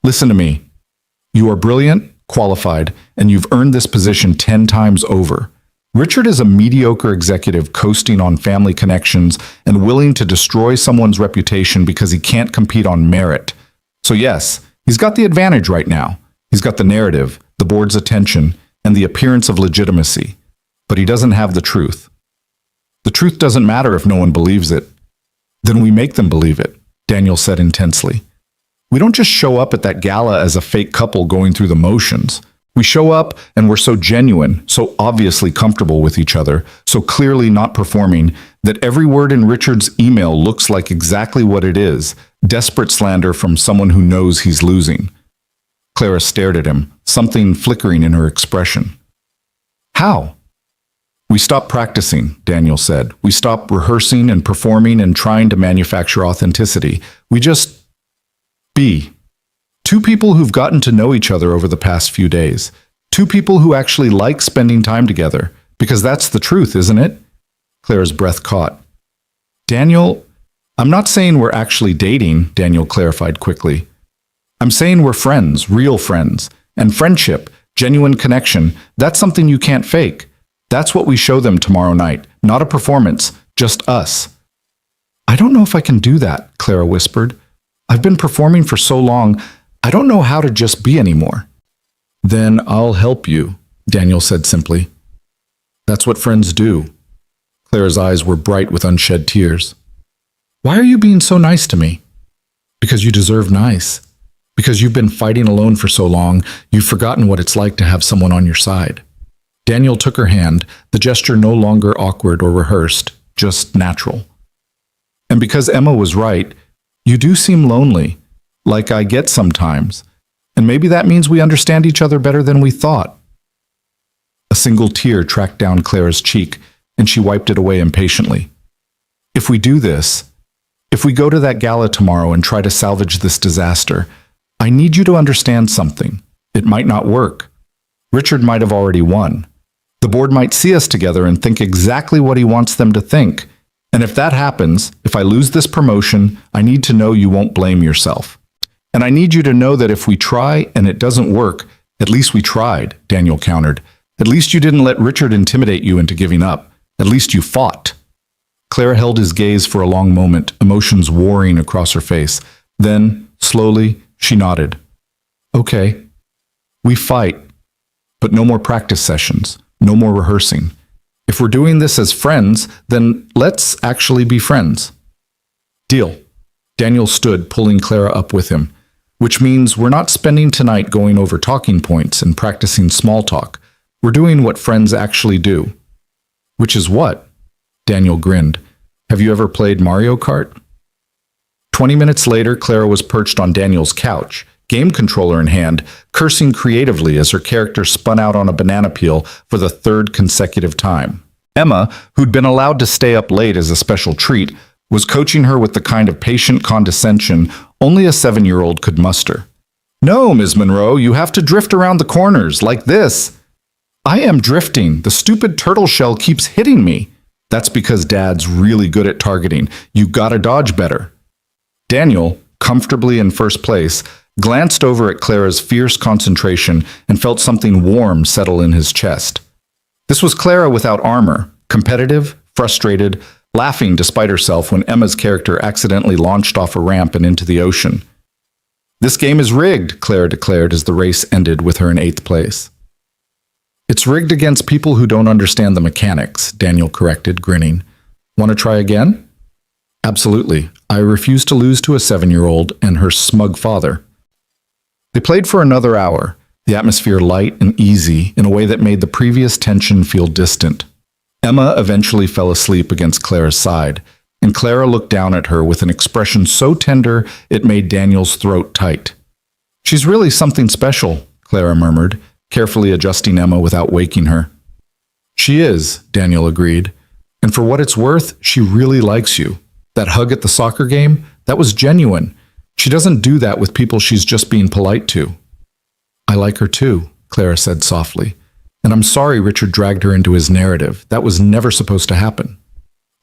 A: "Listen to me. You are brilliant, qualified, and you've earned this position 10 times over. Richard is a mediocre executive coasting on family connections and willing to destroy someone's reputation because he can't compete on merit. So yes, he's got the advantage right now. He's got the narrative, the board's attention, and the appearance of legitimacy. but he doesn't have the truth. The truth doesn't matter if no one believes it. Then we make them believe it, Daniel said intensely. We don't just show up at that gala as a fake couple going through the motions. We show up and we're so genuine, so obviously comfortable with each other, so clearly not performing, that every word in Richard's email looks like exactly what it is, desperate slander from someone who knows he's losing. Clara stared at him, something flickering in her expression. How? We stopped practicing, Daniel said. We stopped rehearsing and performing and trying to manufacture authenticity. We just be. Two people who've gotten to know each other over the past few days. Two people who actually like spending time together. Because that's the truth, isn't it? Clara's breath caught. Daniel, I'm not saying we're actually dating, Daniel clarified quickly. I'm saying we're friends, real friends. And friendship, genuine connection, that's something you can't fake. That's what we show them tomorrow night. Not a performance, just us. I don't know if I can do that, Clara whispered. I've been performing for so long, I don't know how to just be anymore. Then I'll help you, Daniel said simply. That's what friends do. Clara's eyes were bright with unshed tears. Why are you being so nice to me? Because you deserve nice. Because you've been fighting alone for so long, you've forgotten what it's like to have someone on your side. Daniel took her hand, the gesture no longer awkward or rehearsed, just natural. And because Emma was right, you do seem lonely, like I get sometimes, and maybe that means we understand each other better than we thought. A single tear tracked down Clara's cheek, and she wiped it away impatiently. If we do this, if we go to that gala tomorrow and try to salvage this disaster, I need you to understand something. It might not work. Richard might have already won. The board might see us together and think exactly what he wants them to think. And if that happens, if I lose this promotion, I need to know you won't blame yourself. And I need you to know that if we try and it doesn't work, at least we tried, Daniel countered. At least you didn't let Richard intimidate you into giving up. At least you fought. Clara held his gaze for a long moment, emotions warring across her face. Then, slowly, she nodded. Okay. We fight. But no more practice sessions. No more rehearsing. If we're doing this as friends, then let's actually be friends. Deal. Daniel stood, pulling Clara up with him. Which means we're not spending tonight going over talking points and practicing small talk. We're doing what friends actually do. Which is what? Daniel grinned. Have you ever played Mario Kart? 20 minutes later, Clara was perched on Daniel's couch, game controller in hand, cursing creatively as her character spun out on a banana peel for the third consecutive time. Emma, who'd been allowed to stay up late as a special treat, was coaching her with the kind of patient condescension only a 7-year-old could muster. No, Ms. Monroe, you have to drift around the corners, like this. I am drifting. The stupid turtle shell keeps hitting me. That's because Dad's really good at targeting. You gotta dodge better. Daniel, comfortably in first place, glanced over at Clara's fierce concentration and felt something warm settle in his chest. This was Clara without armor, competitive, frustrated, laughing despite herself when Emma's character accidentally launched off a ramp and into the ocean. This game is rigged, Clara declared as the race ended with her in 8th place. It's rigged against people who don't understand the mechanics, Daniel corrected, grinning. Want to try again? Absolutely. I refuse to lose to a 7-year-old and her smug father. They played for another hour, the atmosphere light and easy in a way that made the previous tension feel distant. Emma eventually fell asleep against Clara's side, and Clara looked down at her with an expression so tender it made Daniel's throat tight. She's really something special, Clara murmured, carefully adjusting Emma without waking her. She is, Daniel agreed, and for what it's worth, she really likes you. That hug at the soccer game, that was genuine. She doesn't do that with people she's just being polite to. I like her too, Clara said softly. And I'm sorry Richard dragged her into his narrative. That was never supposed to happen.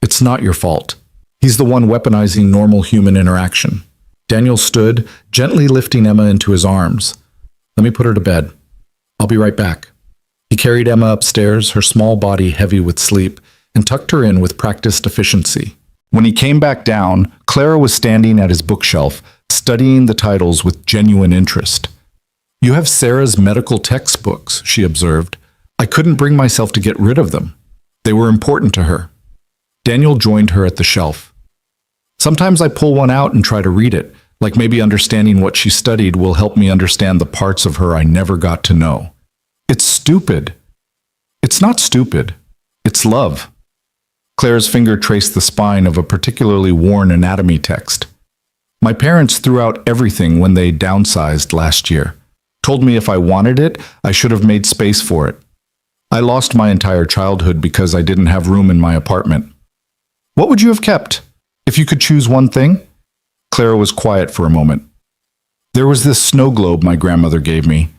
A: It's not your fault. He's the one weaponizing normal human interaction. Daniel stood, gently lifting Emma into his arms. Let me put her to bed. I'll be right back. He carried Emma upstairs, her small body heavy with sleep, and tucked her in with practiced efficiency. When he came back down, Clara was standing at his bookshelf, studying the titles with genuine interest. You have Sarah's medical textbooks, she observed. I couldn't bring myself to get rid of them. They were important to her. Daniel joined her at the shelf. Sometimes I pull one out and try to read it, like maybe understanding what she studied will help me understand the parts of her I never got to know. It's stupid. It's not stupid. It's love. Claire's finger traced the spine of a particularly worn anatomy text. My parents threw out everything when they downsized last year. Told me if I wanted it, I should have made space for it. I lost my entire childhood because I didn't have room in my apartment. What would you have kept? If you could choose one thing? Clara was quiet for a moment. There was this snow globe my grandmother gave me.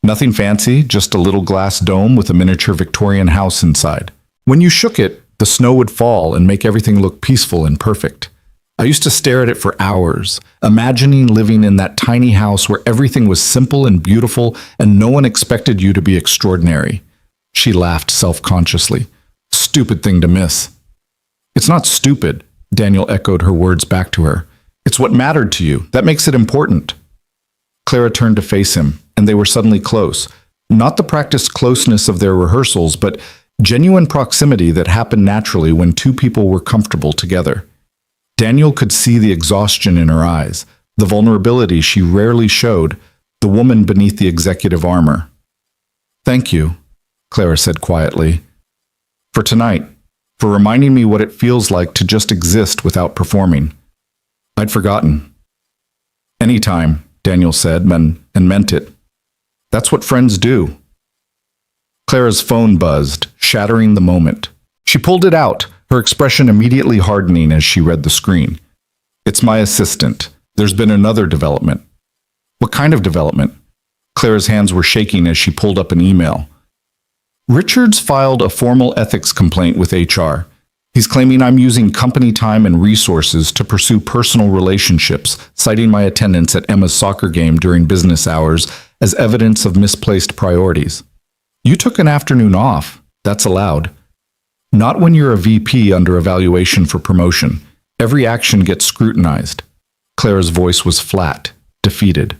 A: Nothing fancy, just a little glass dome with a miniature Victorian house inside. When you shook it, the snow would fall and make everything look peaceful and perfect. I used to stare at it for hours, imagining living in that tiny house where everything was simple and beautiful and no one expected you to be extraordinary. She laughed self-consciously. Stupid thing to miss. It's not stupid, Daniel echoed her words back to her. It's what mattered to you. That makes it important. Clara turned to face him, and they were suddenly close. Not the practiced closeness of their rehearsals, but genuine proximity that happened naturally when two people were comfortable together. Daniel could see the exhaustion in her eyes, the vulnerability she rarely showed, the woman beneath the executive armor. Thank you, Clara said quietly, for tonight, for reminding me what it feels like to just exist without performing. I'd forgotten. Anytime, Daniel said, and meant it. That's what friends do. Clara's phone buzzed, shattering the moment. She pulled it out, her expression immediately hardening as she read the screen. It's my assistant. There's been another development. What kind of development? Clara's hands were shaking as she pulled up an email. Richards filed a formal ethics complaint with HR. He's claiming I'm using company time and resources to pursue personal relationships, citing my attendance at Emma's soccer game during business hours as evidence of misplaced priorities. You took an afternoon off. That's allowed. Not when you're a VP under evaluation for promotion. Every action gets scrutinized. Clara's voice was flat, defeated.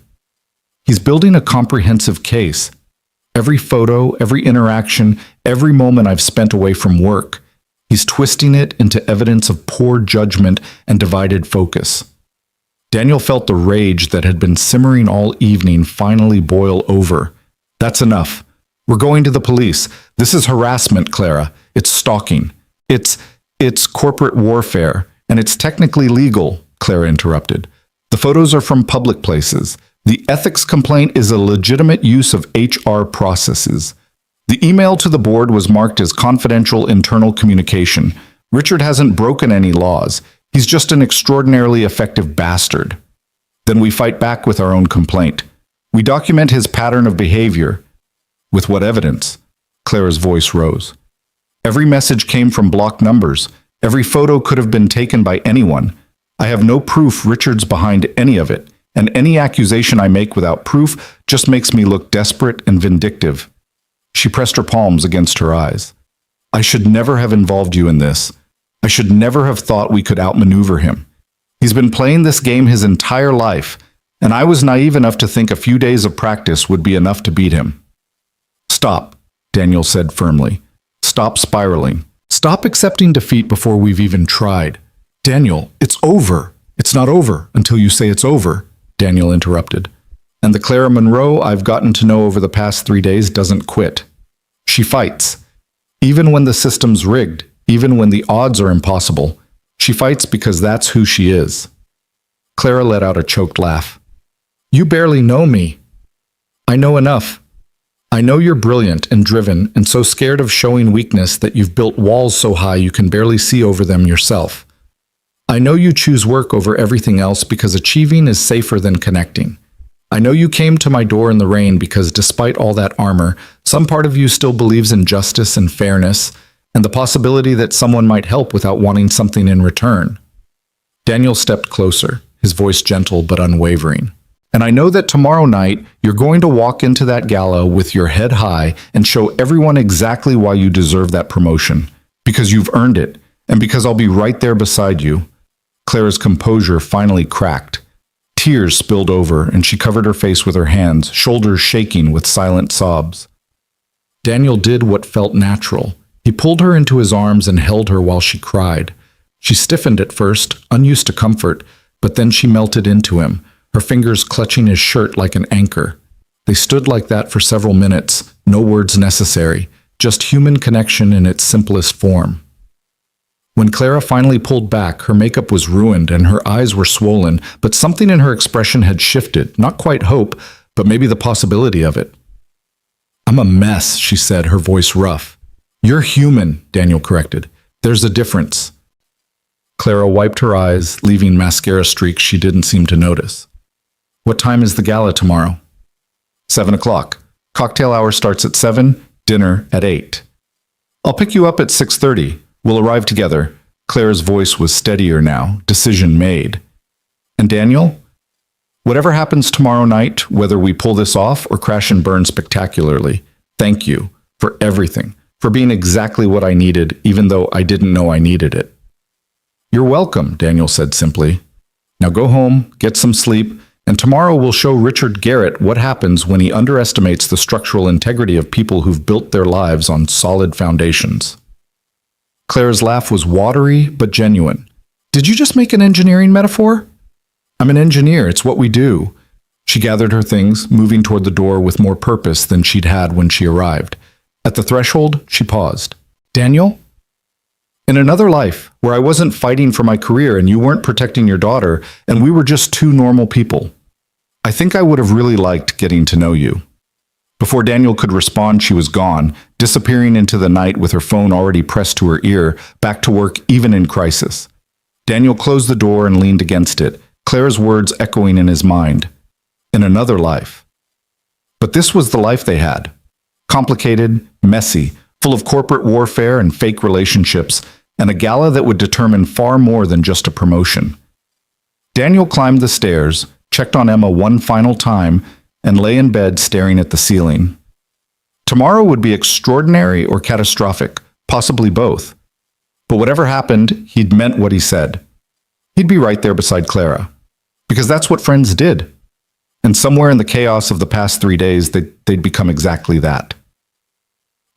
A: He's building a comprehensive case. Every photo, every interaction, every moment I've spent away from work, he's twisting it into evidence of poor judgment and divided focus. Daniel felt the rage that had been simmering all evening finally boil over. That's enough. We're going to the police. This is harassment, Clara. It's stalking. It's corporate warfare, and it's technically legal, Clara interrupted. The photos are from public places. The ethics complaint is a legitimate use of HR processes. The email to the board was marked as confidential internal communication. Richard hasn't broken any laws. He's just an extraordinarily effective bastard. Then we fight back with our own complaint. We document his pattern of behavior. With what evidence? Clara's voice rose. Every message came from blocked numbers. Every photo could have been taken by anyone. I have no proof Richard's behind any of it, and any accusation I make without proof just makes me look desperate and vindictive. She pressed her palms against her eyes. I should never have involved you in this. I should never have thought we could outmaneuver him. He's been playing this game his entire life, and I was naive enough to think a few days of practice would be enough to beat him. Stop, Daniel said firmly. Stop spiraling. Stop accepting defeat before we've even tried. Daniel, it's over. It's not over until you say it's over, Daniel interrupted. And the Clara Monroe I've gotten to know over the past 3 days doesn't quit. She fights. Even when the system's rigged, even when the odds are impossible, she fights because that's who she is. Clara let out a choked laugh. You barely know me. I know enough. I know you're brilliant and driven and so scared of showing weakness that you've built walls so high you can barely see over them yourself. I know you choose work over everything else because achieving is safer than connecting. I know you came to my door in the rain because despite all that armor, some part of you still believes in justice and fairness and the possibility that someone might help without wanting something in return. Daniel stepped closer, his voice gentle but unwavering. And I know that tomorrow night you're going to walk into that gala with your head high and show everyone exactly why you deserve that promotion, because you've earned it, and because I'll be right there beside you. Clara's composure finally cracked. Tears spilled over, and she covered her face with her hands, shoulders shaking with silent sobs. Daniel did what felt natural. He pulled her into his arms and held her while she cried. She stiffened at first, unused to comfort, but then she melted into him, her fingers clutching his shirt like an anchor. They stood like that for several minutes, no words necessary, just human connection in its simplest form. When Clara finally pulled back, her makeup was ruined and her eyes were swollen, but something in her expression had shifted, not quite hope, but maybe the possibility of it. "I'm a mess," she said, her voice rough. "You're human," Daniel corrected. "There's a difference." Clara wiped her eyes, leaving mascara streaks she didn't seem to notice. "What time is the gala tomorrow?" 7 o'clock. Cocktail hour starts at 7, dinner at 8. "I'll pick you up at 6:30. We'll arrive together." Clara's voice was steadier now, decision made. "And Daniel? Whatever happens tomorrow night, whether we pull this off or crash and burn spectacularly, thank you for everything, for being exactly what I needed, even though I didn't know I needed it." "You're welcome," Daniel said simply. "Now go home, get some sleep, and tomorrow we'll show Richard Garrett what happens when he underestimates the structural integrity of people who've built their lives on solid foundations." Clara's laugh was watery but genuine. "Did you just make an engineering metaphor?" "I'm an engineer, it's what we do." She gathered her things, moving toward the door with more purpose than she'd had when she arrived. At the threshold, she paused. "Daniel? In another life, where I wasn't fighting for my career and you weren't protecting your daughter, and we were just two normal people, I think I would have really liked getting to know you." Before Daniel could respond, she was gone, disappearing into the night with her phone already pressed to her ear, back to work even in crisis. Daniel closed the door and leaned against it, Clara's words echoing in his mind. In another life. But this was the life they had. Complicated, messy, full of corporate warfare and fake relationships, and a gala that would determine far more than just a promotion. Daniel climbed the stairs, checked on Emma one final time, and lay in bed staring at the ceiling. Tomorrow would be extraordinary or catastrophic, possibly both. But whatever happened, he'd meant what he said. He'd be right there beside Clara. Because that's what friends did. And somewhere in the chaos of the past 3 days, they'd become exactly that.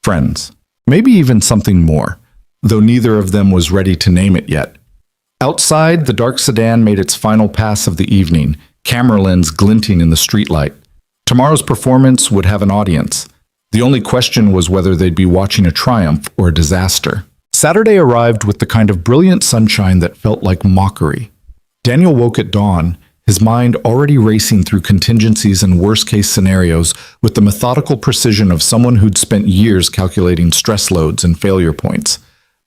A: Friends. Maybe even something more, though neither of them was ready to name it yet. Outside, the dark sedan made its final pass of the evening, camera lens glinting in the streetlight. Tomorrow's performance would have an audience. The only question was whether they'd be watching a triumph or a disaster. Saturday arrived with the kind of brilliant sunshine that felt like mockery. Daniel woke at dawn, his mind already racing through contingencies and worst-case scenarios with the methodical precision of someone who'd spent years calculating stress loads and failure points.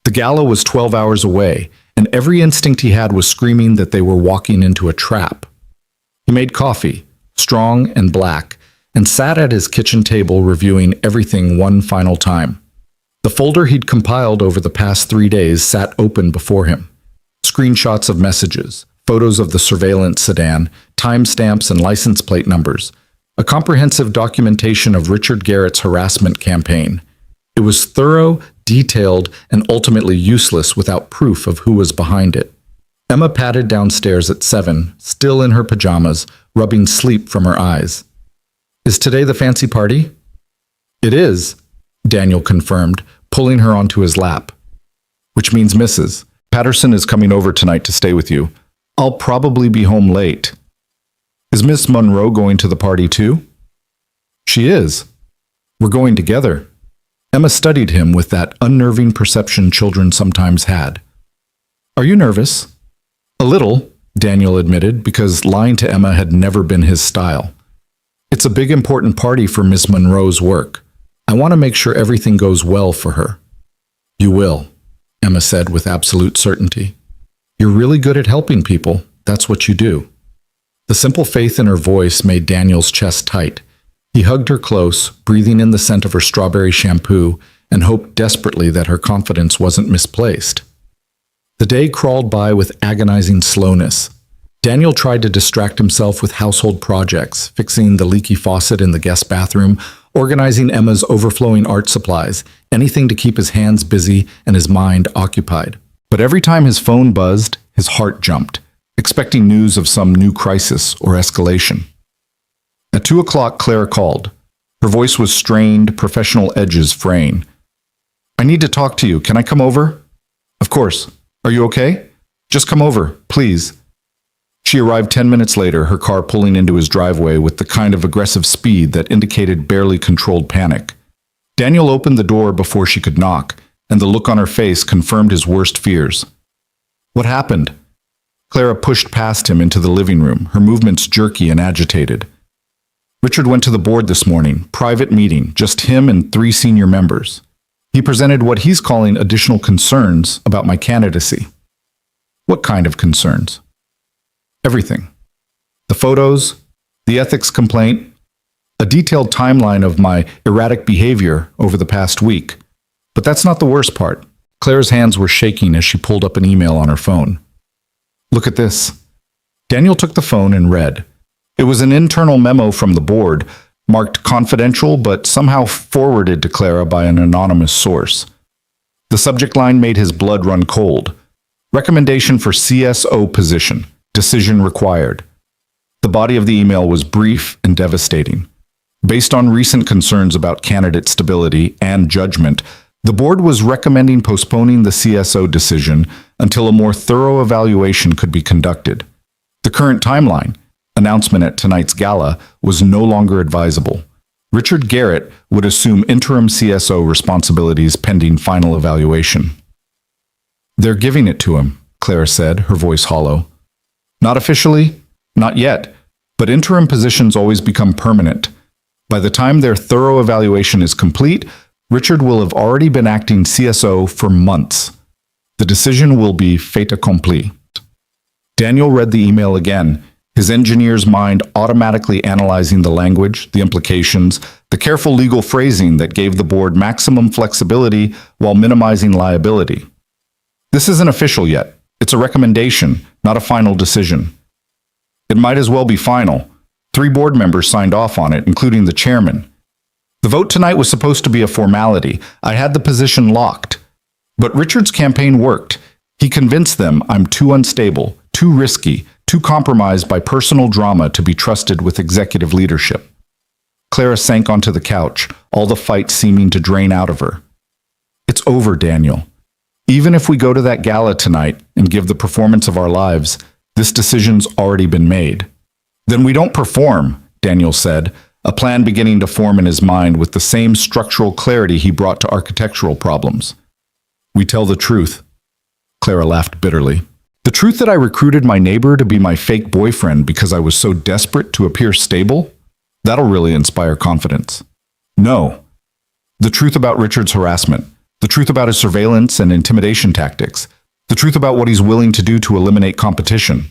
A: The gala was 12 hours away, and every instinct he had was screaming that they were walking into a trap. He made coffee, strong and black, and sat at his kitchen table reviewing everything one final time. The folder he'd compiled over the past 3 days sat open before him. Screenshots of messages, photos of the surveillance sedan, timestamps and license plate numbers, a comprehensive documentation of Richard Garrett's harassment campaign. It was thorough, detailed, and ultimately useless without proof of who was behind it. Emma padded downstairs at 7, still in her pajamas, rubbing sleep from her eyes. "Is today the fancy party?" "It is," Daniel confirmed, pulling her onto his lap. "Which means Mrs. Patterson is coming over tonight to stay with you. I'll probably be home late." "Is Miss Monroe going to the party too?" "She is. We're going together." Emma studied him with that unnerving perception children sometimes had. "Are you nervous?" "A little," Daniel admitted, because lying to Emma had never been his style. "It's a big important party for Miss Monroe's work. I want to make sure everything goes well for her." "You will," Emma said with absolute certainty. "You're really good at helping people. That's what you do." The simple faith in her voice made Daniel's chest tight. He hugged her close, breathing in the scent of her strawberry shampoo, and hoped desperately that her confidence wasn't misplaced. The day crawled by with agonizing slowness. Daniel tried to distract himself with household projects, fixing the leaky faucet in the guest bathroom, organizing Emma's overflowing art supplies, anything to keep his hands busy and his mind occupied. But every time his phone buzzed, his heart jumped, expecting news of some new crisis or escalation. At 2 o'clock, Claire called. Her voice was strained, professional edges fraying. I need to talk to you. Can I come over? Of course. Are you okay? Just come over, please. She arrived 10 minutes later, her car pulling into his driveway with the kind of aggressive speed that indicated barely controlled panic. Daniel opened the door before she could knock, and the look on her face confirmed his worst fears. What happened? Clara pushed past him into the living room, her movements jerky and agitated. Richard went to the board this morning, private meeting, just him and 3 senior members. He presented what he's calling additional concerns about my candidacy. What kind of concerns? Everything. The photos, the ethics complaint, a detailed timeline of my erratic behavior over the past week. But that's not the worst part. Claire's hands were shaking as she pulled up an email on her phone. Look at this. Daniel took the phone and read. It was an internal memo from the board, marked confidential but somehow forwarded to Clara by an anonymous source. The subject line made his blood run cold. Recommendation for CSO position. Decision required. The body of the email was brief and devastating. Based on recent concerns about candidate stability and judgment, the board was recommending postponing the CSO decision until a more thorough evaluation could be conducted. The current timeline, announcement at tonight's gala, was no longer advisable. Richard Garrett would assume interim CSO responsibilities pending final evaluation. They're giving it to him, Clara said, her voice hollow. Not officially, not yet, but interim positions always become permanent. By the time their thorough evaluation is complete, Richard will have already been acting CSO for months. The decision will be fait accompli. Daniel read the email again, his engineer's mind automatically analyzing the language, the implications, the careful legal phrasing that gave the board maximum flexibility while minimizing liability. This isn't official yet. It's a recommendation, not a final decision. It might as well be final. 3 board members signed off on it, including the chairman. The vote tonight was supposed to be a formality. I had the position locked. But Richard's campaign worked. He convinced them I'm too unstable, too risky, too compromised by personal drama to be trusted with executive leadership. Clara sank onto the couch, all the fight seeming to drain out of her. It's over, Daniel. Even if we go to that gala tonight and give the performance of our lives, this decision's already been made. Then we don't perform, Daniel said, a plan beginning to form in his mind with the same structural clarity he brought to architectural problems. We tell the truth. Clara laughed bitterly. The truth that I recruited my neighbor to be my fake boyfriend because I was so desperate to appear stable? That'll really inspire confidence. No. The truth about Richard's harassment. The truth about his surveillance and intimidation tactics. The truth about what he's willing to do to eliminate competition.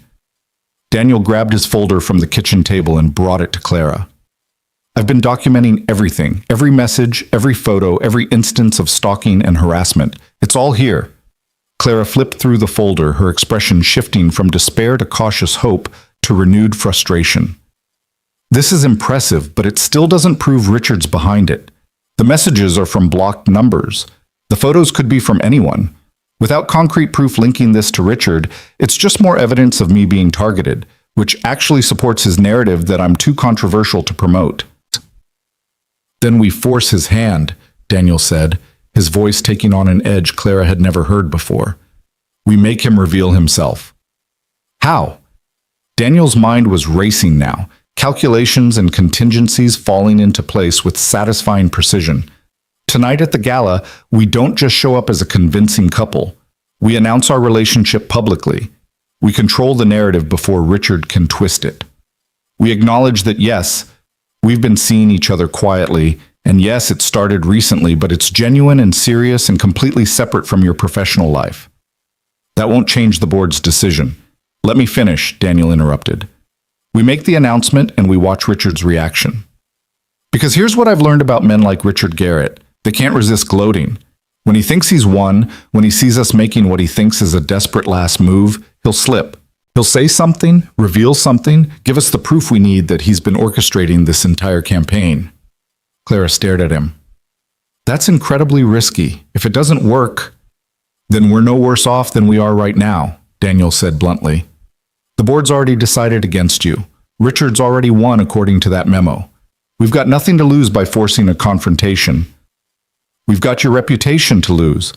A: Daniel grabbed his folder from the kitchen table and brought it to Clara. I've been documenting everything, every message, every photo, every instance of stalking and harassment. It's all here. Clara flipped through the folder, her expression shifting from despair to cautious hope to renewed frustration. This is impressive, but it still doesn't prove Richard's behind it. The messages are from blocked numbers. The photos could be from anyone. Without concrete proof linking this to Richard, it's just more evidence of me being targeted, which actually supports his narrative that I'm too controversial to promote. Then we force his hand, Daniel said, his voice taking on an edge Clara had never heard before. We make him reveal himself. How? Daniel's mind was racing now, calculations and contingencies falling into place with satisfying precision. Tonight at the gala, we don't just show up as a convincing couple. We announce our relationship publicly. We control the narrative before Richard can twist it. We acknowledge that yes, we've been seeing each other quietly, and yes, it started recently, but it's genuine and serious and completely separate from your professional life. That won't change the board's decision. Let me finish, Daniel interrupted. We make the announcement and we watch Richard's reaction. Because here's what I've learned about men like Richard Garrett. They can't resist gloating. When he thinks he's won, when he sees us making what he thinks is a desperate last move, he'll slip. He'll say something, reveal something, give us the proof we need that he's been orchestrating this entire campaign. Clara stared at him. That's incredibly risky. If it doesn't work, then we're no worse off than we are right now, Daniel said bluntly. The board's already decided against you. Richard's already won according to that memo. We've got nothing to lose by forcing a confrontation. We've got your reputation to lose.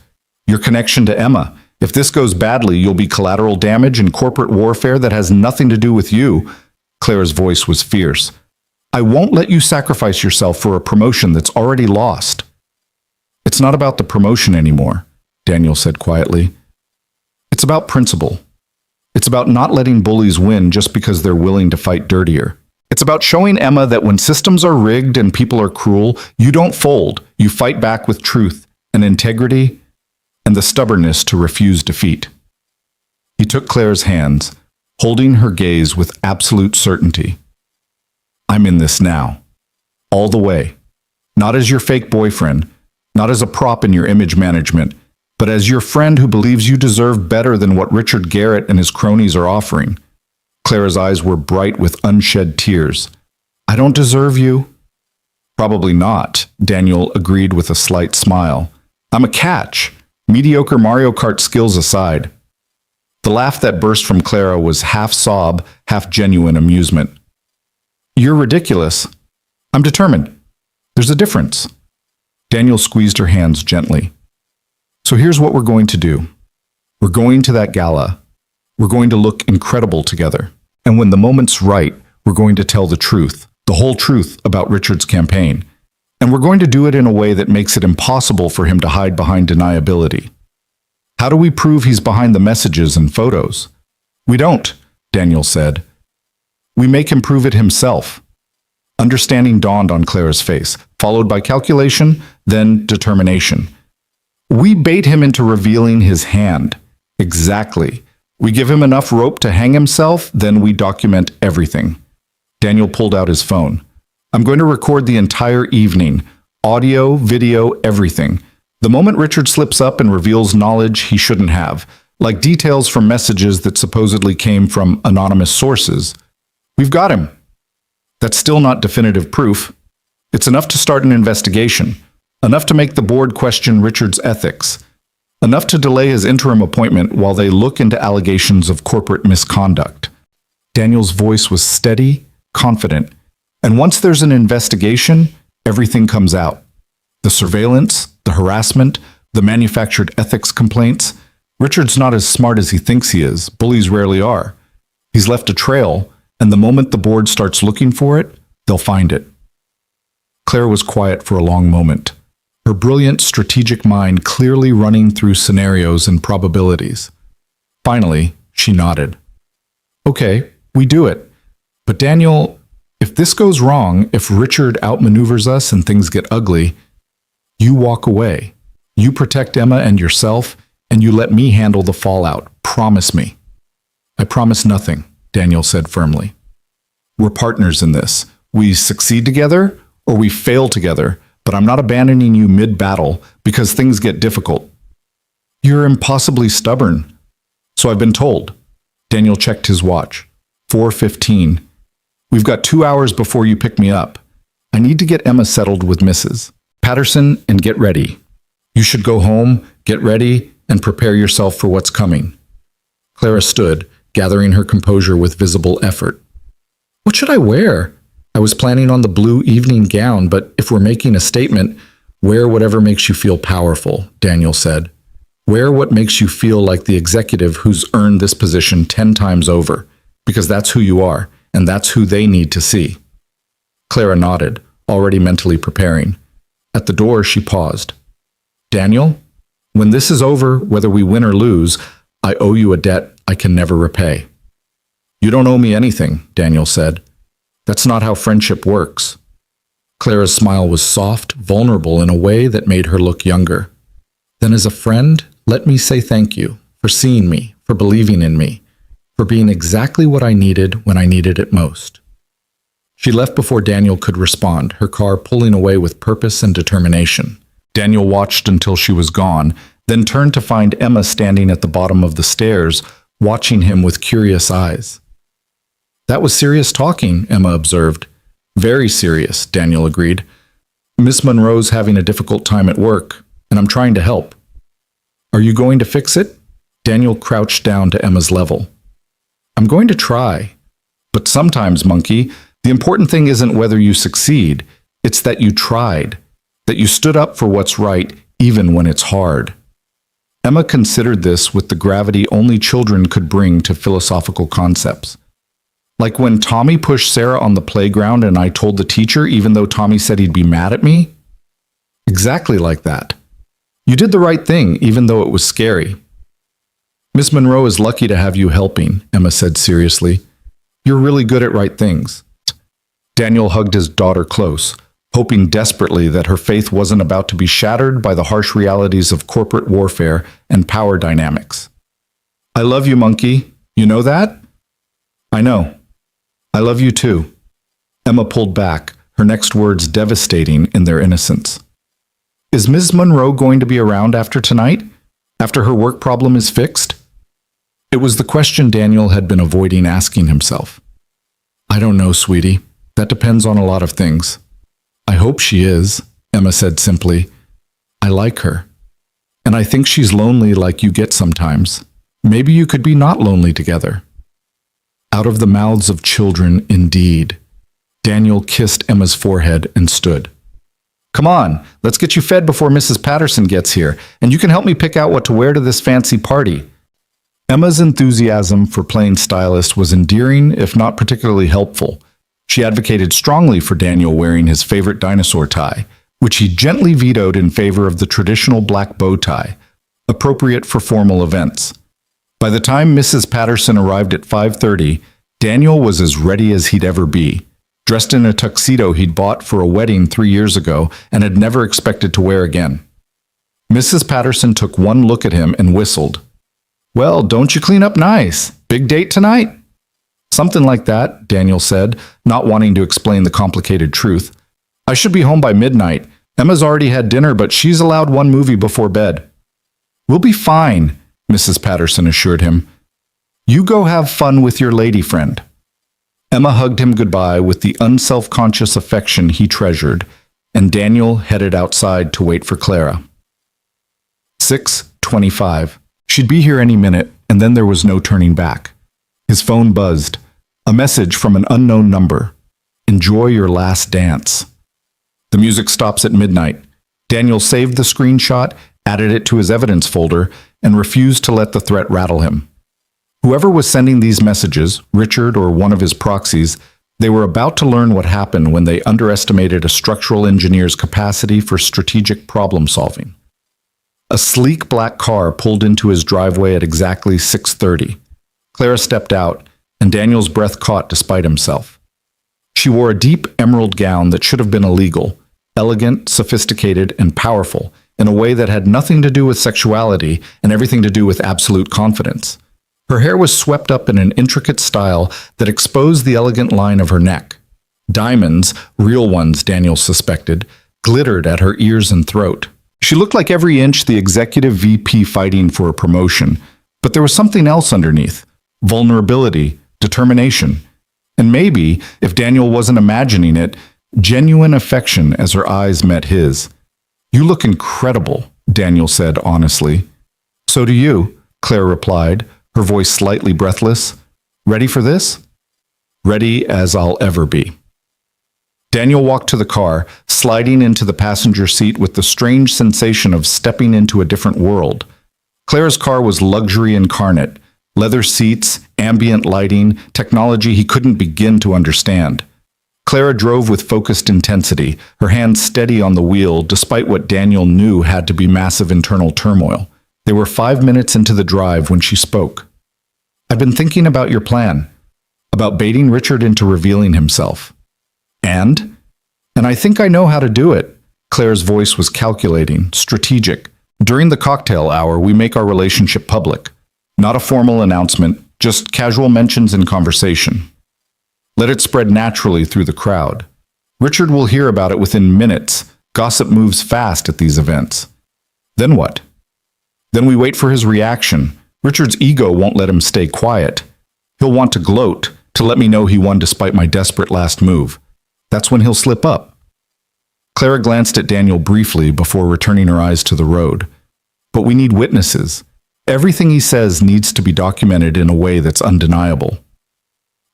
A: Your connection to Emma. If this goes badly, you'll be collateral damage in corporate warfare that has nothing to do with you." Clara's voice was fierce. "I won't let you sacrifice yourself for a promotion that's already lost." "It's not about the promotion anymore," Daniel said quietly. "It's about principle. It's about not letting bullies win just because they're willing to fight dirtier. It's about showing Emma that when systems are rigged and people are cruel, you don't fold. You fight back with truth and integrity and the stubbornness to refuse defeat." He took Clara's hands, holding her gaze with absolute certainty. "I'm in this now. All the way. Not as your fake boyfriend, not as a prop in your image management, but as your friend who believes you deserve better than what Richard Garrett and his cronies are offering." Clara's eyes were bright with unshed tears. "I don't deserve you." "Probably not," Daniel agreed with a slight smile. "I'm a catch, mediocre Mario Kart skills aside." The laugh that burst from Clara was half sob, half genuine amusement. "You're ridiculous. I'm determined. There's a difference." Daniel squeezed her hands gently. "So here's what we're going to do. We're going to that gala. We're going to look incredible together. And when the moment's right, we're going to tell the truth, the whole truth about Richard's campaign. And we're going to do it in a way that makes it impossible for him to hide behind deniability. How do we prove he's behind the messages and photos? We don't," Daniel said. "We make him prove it himself." Understanding dawned on Clara's face, followed by calculation, then determination. "We bait him into revealing his hand." "Exactly. We give him enough rope to hang himself, then we document everything." Daniel pulled out his phone. "I'm going to record the entire evening. Audio, video, everything. The moment Richard slips up and reveals knowledge he shouldn't have, like details from messages that supposedly came from anonymous sources, we've got him. That's still not definitive proof. It's enough to start an investigation, enough to make the board question Richard's ethics, enough to delay his interim appointment while they look into allegations of corporate misconduct." Daniel's voice was steady, confident, and once there's an investigation, everything comes out. The surveillance, the harassment, the manufactured ethics complaints. Richard's not as smart as he thinks he is. Bullies rarely are. He's left a trail, and the moment the board starts looking for it, they'll find it. Claire was quiet for a long moment, her brilliant strategic mind clearly running through scenarios and probabilities. Finally, she nodded. "Okay, we do it. But Daniel, if this goes wrong, if Richard outmaneuvers us and things get ugly, you walk away. You protect Emma and yourself, and you let me handle the fallout. Promise me." "I promise nothing," Daniel said firmly. "We're partners in this. We succeed together or we fail together, but I'm not abandoning you mid-battle because things get difficult." "You're impossibly stubborn." "So I've been told." Daniel checked his watch. 4:15. "We've got 2 hours before you pick me up. I need to get Emma settled with Mrs. Patterson and get ready. You should go home, get ready, and prepare yourself for what's coming." Clara stood, gathering her composure with visible effort. "What should I wear? I was planning on the blue evening gown, but if we're making a statement, wear whatever makes you feel powerful," Daniel said. "Wear what makes you feel like the executive who's earned this position 10 times over, because that's who you are, and that's who they need to see." Clara nodded, already mentally preparing. At the door, she paused. "Daniel, when this is over, whether we win or lose, I owe you a debt I can never repay." "You don't owe me anything," Daniel said. "That's not how friendship works." Clara's smile was soft, vulnerable in a way that made her look younger. "Then as a friend, let me say thank you for seeing me, for believing in me, for being exactly what I needed when I needed it most." She left before Daniel could respond, her car pulling away with purpose and determination. Daniel watched until she was gone, then turned to find Emma standing at the bottom of the stairs, watching him with curious eyes. "That was serious talking," Emma observed. "Very serious," Daniel agreed. "Miss Monroe's having a difficult time at work, and I'm trying to help." "Are you going to fix it?" Daniel crouched down to Emma's level. "I'm going to try. But sometimes, monkey, the important thing isn't whether you succeed, it's that you tried. that you stood up for what's right even when it's hard. Emma considered this with the gravity only children could bring to philosophical concepts. Like when Tommy pushed Sarah on the playground and I told the teacher even though Tommy said he'd be mad at me? Exactly like that. You did the right thing even though it was scary. Miss Monroe is lucky to have you helping, Emma said seriously. You're really good at right things. Daniel hugged his daughter close, hoping desperately that her faith wasn't about to be shattered by the harsh realities of corporate warfare and power dynamics. I love you, monkey. You know that? I know. I love you too. Emma pulled back, her next words devastating in their innocence. Is Ms. Monroe going to be around after tonight? After her work problem is fixed? It was the question Daniel had been avoiding asking himself. I don't know, sweetie. That depends on a lot of things. I hope she is, Emma said simply. I like her. And I think she's lonely like you get sometimes. Maybe you could be not lonely together. Out of the mouths of children, indeed. Daniel kissed Emma's forehead and stood. Come on, let's get you fed before Mrs. Patterson gets here, and you can help me pick out what to wear to this fancy party. Emma's enthusiasm for playing stylist was endearing, if not particularly helpful. She advocated strongly for Daniel wearing his favorite dinosaur tie, which he gently vetoed in favor of the traditional black bow tie, appropriate for formal events. By the time Mrs. Patterson arrived at 5:30, Daniel was as ready as he'd ever be, dressed in a tuxedo he'd bought for a wedding 3 years ago and had never expected to wear again. Mrs. Patterson took one look at him and whistled. Well, don't you clean up nice? Big date tonight? Something like that, Daniel said, not wanting to explain the complicated truth. I should be home by midnight. Emma's already had dinner, but she's allowed one movie before bed. We'll be fine, Mrs. Patterson assured him. You go have fun with your lady friend. Emma hugged him goodbye with the unself-conscious affection he treasured, and Daniel headed outside to wait for Clara. 6:25. She'd be here any minute, and then there was no turning back. His phone buzzed. A message from an unknown number. Enjoy your last dance. The music stops at midnight. Daniel saved the screenshot, added it to his evidence folder, and refused to let the threat rattle him. Whoever was sending these messages, Richard or one of his proxies, they were about to learn what happened when they underestimated a structural engineer's capacity for strategic problem solving. A sleek black car pulled into his driveway at exactly 6:30. Clara stepped out, and Daniel's breath caught despite himself. She wore a deep emerald gown that should have been illegal, elegant, sophisticated, and powerful, in a way that had nothing to do with sexuality and everything to do with absolute confidence. Her hair was swept up in an intricate style that exposed the elegant line of her neck. Diamonds, real ones Daniel suspected, glittered at her ears and throat. She looked like every inch the executive VP fighting for a promotion, but there was something else underneath. Vulnerability, determination, and maybe, if Daniel wasn't imagining it, genuine affection as her eyes met his. You look incredible, Daniel said honestly. So do you, Claire replied, her voice slightly breathless. Ready for this? Ready as I'll ever be. Daniel walked to the car, sliding into the passenger seat with the strange sensation of stepping into a different world. Claire's car was luxury incarnate. Leather seats, ambient lighting, technology he couldn't begin to understand. Clara drove with focused intensity, her hands steady on the wheel despite what Daniel knew had to be massive internal turmoil. They were 5 minutes into the drive when she spoke. I've been thinking about your plan, about baiting Richard into revealing himself. And I think I know how to do it. Claire's voice was calculating, strategic. During the cocktail hour, we make our relationship public. Not a formal announcement, just casual mentions in conversation. Let it spread naturally through the crowd. Richard will hear about it within minutes. Gossip moves fast at these events. Then what? Then we wait for his reaction. Richard's ego won't let him stay quiet. He'll want to gloat, to let me know he won despite my desperate last move. That's when he'll slip up. Clara glanced at Daniel briefly before returning her eyes to the road. But we need witnesses. Everything he says needs to be documented in a way that's undeniable.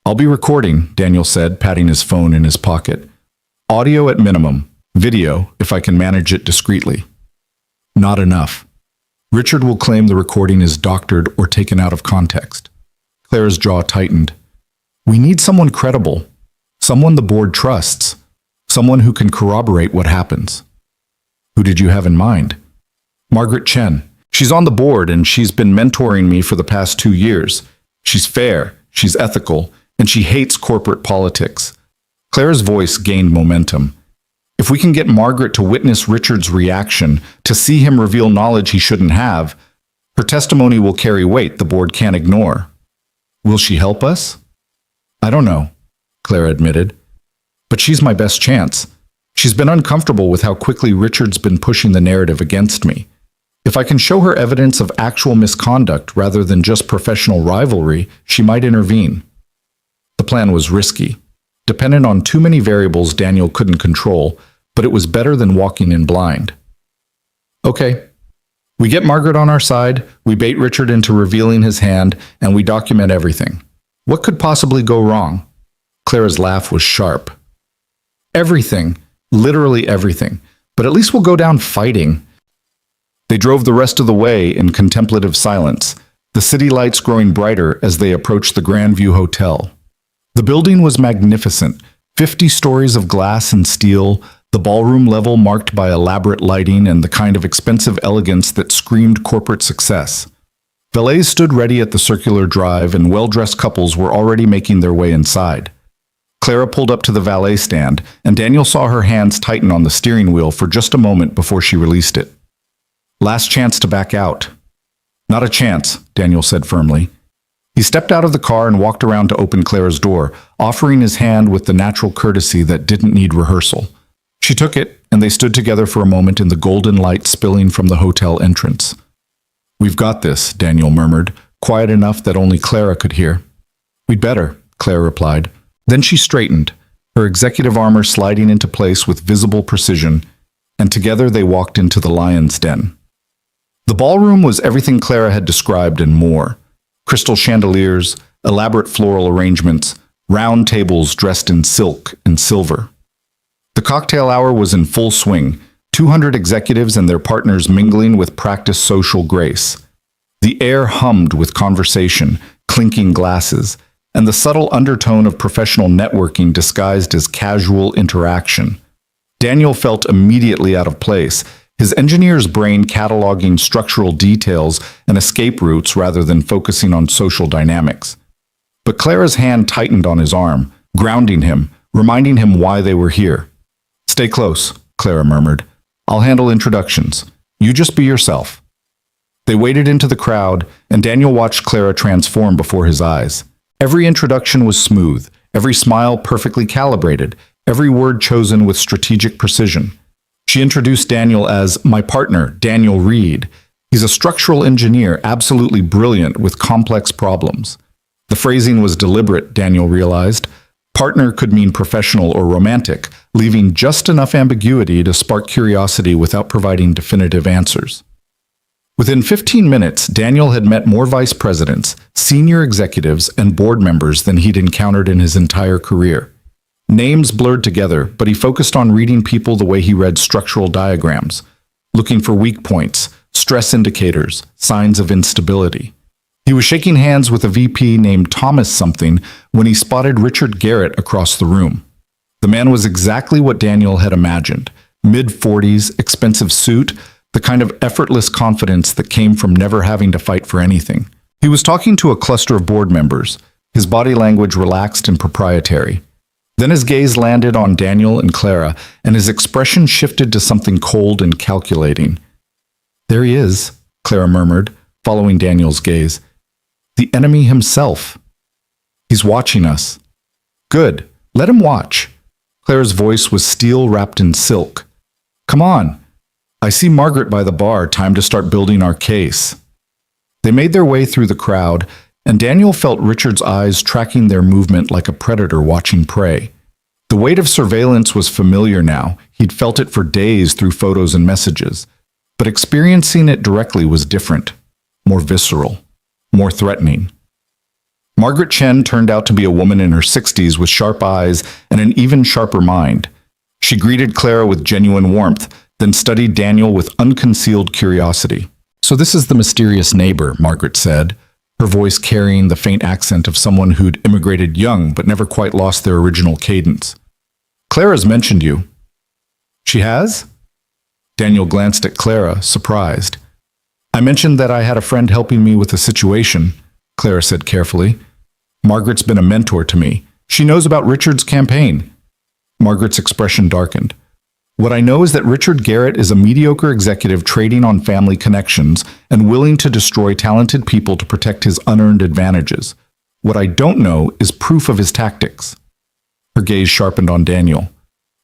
A: I'll be recording, Daniel said, patting his phone in his pocket. Audio at minimum. Video, if I can manage it discreetly. Not enough. Richard will claim the recording is doctored or taken out of context. Clara's jaw tightened. We need someone credible, someone the board trusts, someone who can corroborate what happens. Who did you have in mind? Margaret Chen. She's on the board and she's been mentoring me for the past 2 years. She's fair, she's ethical, and she hates corporate politics. Clara's voice gained momentum. If we can get Margaret to witness Richard's reaction, to see him reveal knowledge he shouldn't have, her testimony will carry weight the board can't ignore. Will she help us? I don't know, Clara admitted. But she's my best chance. She's been uncomfortable with how quickly Richard's been pushing the narrative against me. If I can show her evidence of actual misconduct rather than just professional rivalry, she might intervene. The plan was risky, dependent on too many variables Daniel couldn't control, but it was better than walking in blind. Okay. We get Margaret on our side, we bait Richard into revealing his hand, and we document everything. What could possibly go wrong? Clara's laugh was sharp. Everything, literally everything, but at least we'll go down fighting. They drove the rest of the way in contemplative silence, the city lights growing brighter as they approached the Grandview Hotel. The building was magnificent, 50 stories of glass and steel, the ballroom level marked by elaborate lighting and the kind of expensive elegance that screamed corporate success. Valets stood ready at the circular drive and well-dressed couples were already making their way inside. Clara pulled up to the valet stand, and Daniel saw her hands tighten on the steering wheel for just a moment before she released it. Last chance to back out. Not a chance, Daniel said firmly. He stepped out of the car and walked around to open Clara's door, offering his hand with the natural courtesy that didn't need rehearsal. She took it, and they stood together for a moment in the golden light spilling from the hotel entrance. We've got this, Daniel murmured, quiet enough that only Clara could hear. We'd better, Clara replied. Then she straightened, her executive armor sliding into place with visible precision, and together they walked into the lion's den. The ballroom was everything Clara had described and more. Crystal chandeliers, elaborate floral arrangements, round tables dressed in silk and silver. The cocktail hour was in full swing, 200 executives and their partners mingling with practiced social grace. The air hummed with conversation, clinking glasses, and the subtle undertone of professional networking disguised as casual interaction. Daniel felt immediately out of place, his engineer's brain cataloging structural details and escape routes rather than focusing on social dynamics. But Clara's hand tightened on his arm, grounding him, reminding him why they were here. Stay close, Clara murmured. I'll handle introductions. You just be yourself. They waded into the crowd, and Daniel watched Clara transform before his eyes. Every introduction was smooth, every smile perfectly calibrated, every word chosen with strategic precision. She introduced Daniel as my partner, Daniel Reed. He's a structural engineer, absolutely brilliant with complex problems. The phrasing was deliberate, Daniel realized. Partner could mean professional or romantic, leaving just enough ambiguity to spark curiosity without providing definitive answers. Within 15 minutes, Daniel had met more vice presidents, senior executives, and board members than he'd encountered in his entire career. Names blurred together, but he focused on reading people the way he read structural diagrams, looking for weak points, stress indicators, signs of instability. He was shaking hands with a VP named Thomas something when he spotted Richard Garrett across the room. The man was exactly what Daniel had imagined. Mid-40s, expensive suit, the kind of effortless confidence that came from never having to fight for anything. He was talking to a cluster of board members, his body language relaxed and proprietary. Then his gaze landed on Daniel and Clara, and his expression shifted to something cold and calculating. There he is, Clara murmured, following Daniel's gaze. The enemy himself. He's watching us. Good, let him watch. Clara's voice was steel wrapped in silk. Come on. I see Margaret by the bar, time to start building our case. They made their way through the crowd, and Daniel felt Richard's eyes tracking their movement like a predator watching prey. The weight of surveillance was familiar now. He'd felt it for days through photos and messages. But experiencing it directly was different, more visceral, more threatening. Margaret Chen turned out to be a woman in her 60s with sharp eyes and an even sharper mind. She She greeted Clara with genuine warmth, then studied Daniel with unconcealed curiosity. "So this is the mysterious neighbor," Margaret said, her voice carrying the faint accent of someone who'd immigrated young but never quite lost their original cadence. "Clara's mentioned you." "She has?" Daniel glanced at Clara, surprised. "I mentioned that I had a friend helping me with a situation," Clara said carefully. "Margaret's been a mentor to me. She knows about Richard's campaign." Margaret's expression darkened. "What I know is that Richard Garrett is a mediocre executive trading on family connections and willing to destroy talented people to protect his unearned advantages. What I don't know is proof of his tactics." Her gaze sharpened on Daniel.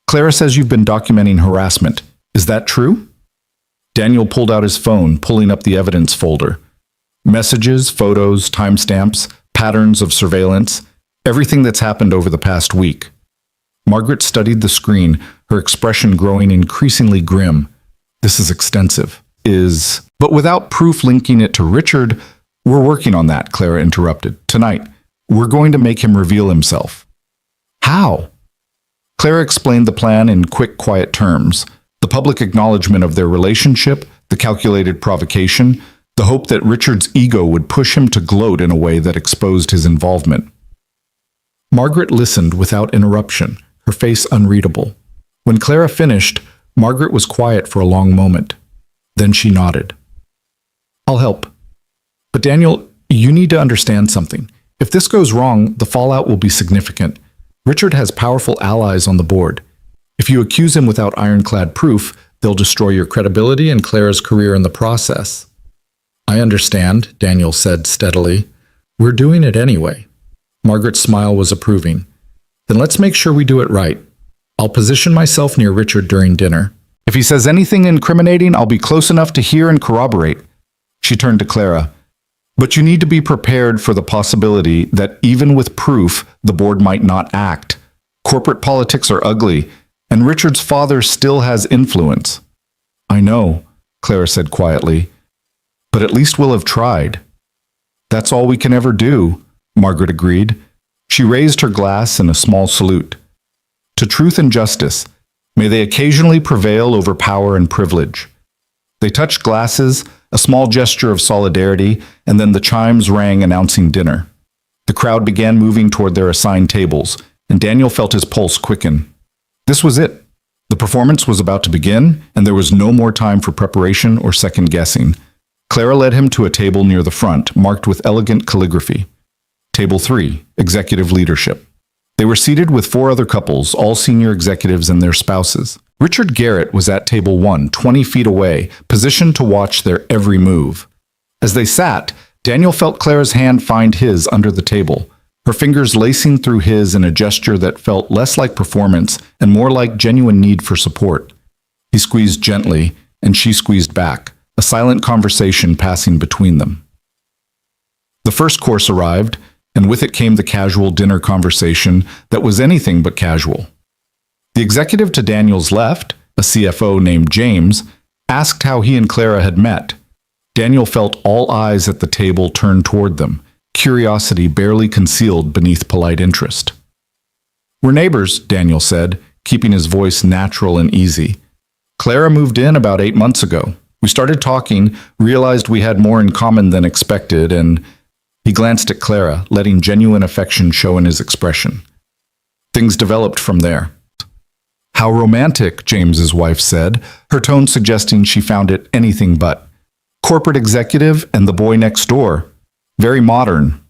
A: "Clara says you've been documenting harassment. Is that true?" Daniel pulled out his phone, pulling up the evidence folder. Messages, photos, timestamps, patterns of surveillance, everything that's happened over the past week. Margaret studied the screen, her expression growing increasingly grim. "This is extensive. But without proof linking it to Richard, we're working on that," Clara interrupted. "Tonight, we're going to make him reveal himself." "How?" Clara explained the plan in quick, quiet terms. The public acknowledgement of their relationship, the calculated provocation, the hope that Richard's ego would push him to gloat in a way that exposed his involvement. Margaret listened without interruption, her face unreadable. When Clara finished, Margaret was quiet for a long moment. Then she nodded. "I'll help. But Daniel, you need to understand something. If this goes wrong, the fallout will be significant. Richard has powerful allies on the board. If you accuse him without ironclad proof, they'll destroy your credibility and Clara's career in the process." "I understand," Daniel said steadily. "We're doing it anyway." Margaret's smile was approving. "Then let's make sure we do it right. I'll position myself near Richard during dinner. If he says anything incriminating, I'll be close enough to hear and corroborate." She turned to Clara. "But you need to be prepared for the possibility that even with proof, the board might not act. Corporate politics are ugly, and Richard's father still has influence." "I know," Clara said quietly. "But at least we'll have tried." "That's all we can ever do," Margaret agreed. She raised her glass in a small salute. "To truth and justice, may they occasionally prevail over power and privilege." They touched glasses, a small gesture of solidarity, and then the chimes rang announcing dinner. The crowd began moving toward their assigned tables, and Daniel felt his pulse quicken. This was it. The performance was about to begin, and there was no more time for preparation or second-guessing. Clara led him to a table near the front, marked with elegant calligraphy. Table 3, Executive Leadership. They were seated with 4 other couples, all senior executives and their spouses. Richard Garrett was at table 1, 20 feet away, positioned to watch their every move. As they sat, Daniel felt Clara's hand find his under the table, her fingers lacing through his in a gesture that felt less like performance and more like genuine need for support. He squeezed gently, and she squeezed back, a silent conversation passing between them. The first course arrived, and with it came the casual dinner conversation that was anything but casual. The executive to Daniel's left, a CFO named James, asked how he and Clara had met. Daniel felt all eyes at the table turned toward them, curiosity barely concealed beneath polite interest. "We're neighbors," Daniel said, keeping his voice natural and easy. "Clara moved in about 8 months ago. We started talking, realized we had more in common than expected, and..." He glanced at Clara, letting genuine affection show in his expression. "Things developed from there." "How romantic," James's wife said, her tone suggesting she found it anything but. "Corporate executive and the boy next door. Very modern."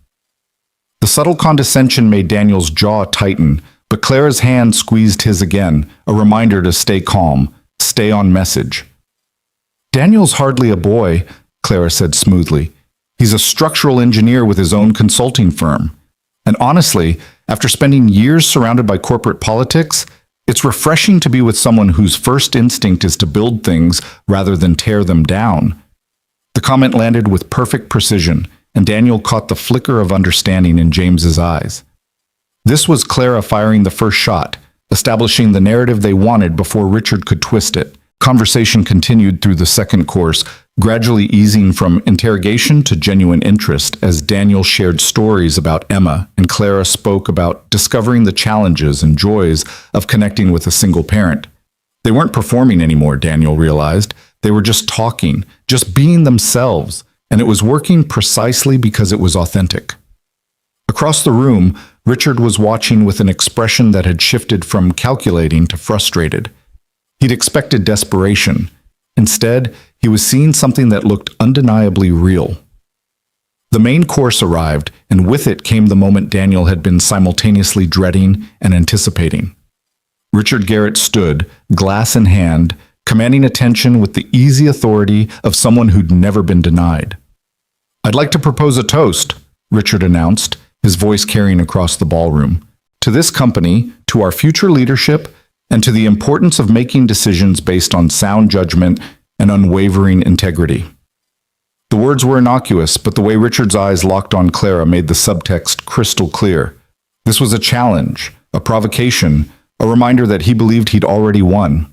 A: The subtle condescension made Daniel's jaw tighten, but Clara's hand squeezed his again, a reminder to stay calm, stay on message. "Daniel's hardly a boy," Clara said smoothly. "He's a structural engineer with his own consulting firm. And honestly, after spending years surrounded by corporate politics, it's refreshing to be with someone whose first instinct is to build things rather than tear them down." The comment landed with perfect precision, and Daniel caught the flicker of understanding in James's eyes. This was Clara firing the first shot, establishing the narrative they wanted before Richard could twist it. Conversation continued through the second course, gradually easing from interrogation to genuine interest as Daniel shared stories about Emma and Clara spoke about discovering the challenges and joys of connecting with a single parent. They weren't performing anymore, Daniel realized. They were just talking, just being themselves, and it was working precisely because it was authentic. Across the room, Richard was watching with an expression that had shifted from calculating to frustrated. He'd expected desperation. Instead, he was seeing something that looked undeniably real. The main course arrived, and with it came the moment Daniel had been simultaneously dreading and anticipating. Richard Garrett stood, glass in hand, commanding attention with the easy authority of someone who'd never been denied. "I'd like to propose a toast," Richard announced, his voice carrying across the ballroom. "To this company, to our future leadership, and to the importance of making decisions based on sound judgment and unwavering integrity." The words were innocuous, but the way Richard's eyes locked on Clara made the subtext crystal clear. This was a challenge, a provocation, a reminder that he believed he'd already won.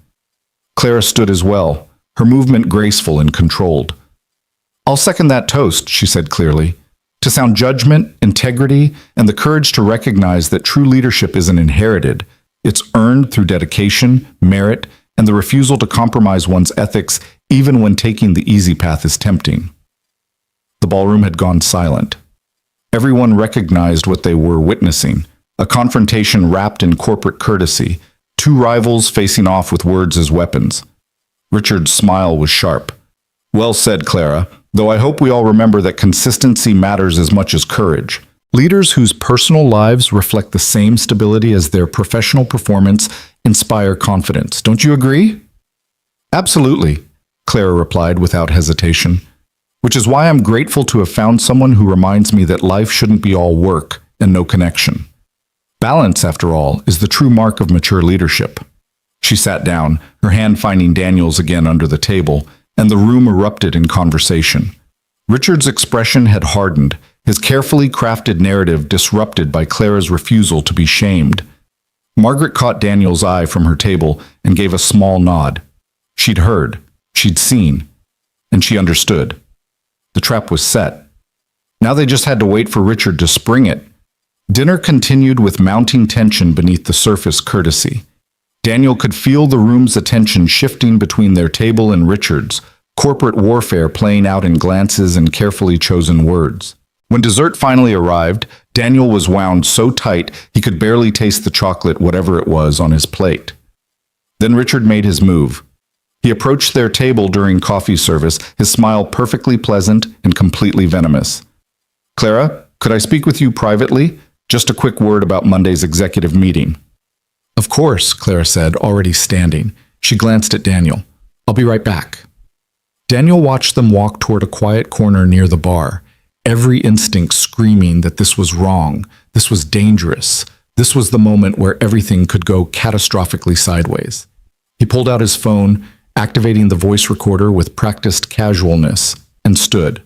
A: Clara stood as well, her movement graceful and controlled. "I'll second that toast," she said clearly. "To sound judgment, integrity, and the courage to recognize that true leadership isn't inherited. It's earned through dedication, merit, and the refusal to compromise one's ethics even when taking the easy path is tempting." The ballroom had gone silent. Everyone recognized what they were witnessing, a confrontation wrapped in corporate courtesy, two rivals facing off with words as weapons. Richard's smile was sharp. "Well said, Clara, though I hope we all remember that consistency matters as much as courage. Leaders whose personal lives reflect the same stability as their professional performance inspire confidence. Don't you agree?" "Absolutely," Clara replied without hesitation, "which is why I'm grateful to have found someone who reminds me that life shouldn't be all work and no connection. Balance, after all, is the true mark of mature leadership." She sat down, her hand finding Daniel's again under the table, and the room erupted in conversation. Richard's expression had hardened, his carefully crafted narrative disrupted by Clara's refusal to be shamed. Margaret caught Daniel's eye from her table and gave a small nod. She'd heard, she'd seen, and she understood. The trap was set. Now they just had to wait for Richard to spring it. Dinner continued with mounting tension beneath the surface courtesy. Daniel could feel the room's attention shifting between their table and Richard's, corporate warfare playing out in glances and carefully chosen words. When dessert finally arrived, Daniel was wound so tight he could barely taste the chocolate, whatever it was, on his plate. Then Richard made his move. He approached their table during coffee service, his smile perfectly pleasant and completely venomous. "Clara, could I speak with you privately? Just a quick word about Monday's executive meeting." "Of course," Clara said, already standing. She glanced at Daniel. "I'll be right back." Daniel watched them walk toward a quiet corner near the bar, every instinct screaming that this was wrong, this was dangerous, this was the moment where everything could go catastrophically sideways. He pulled out his phone, activating the voice recorder with practiced casualness, and stood.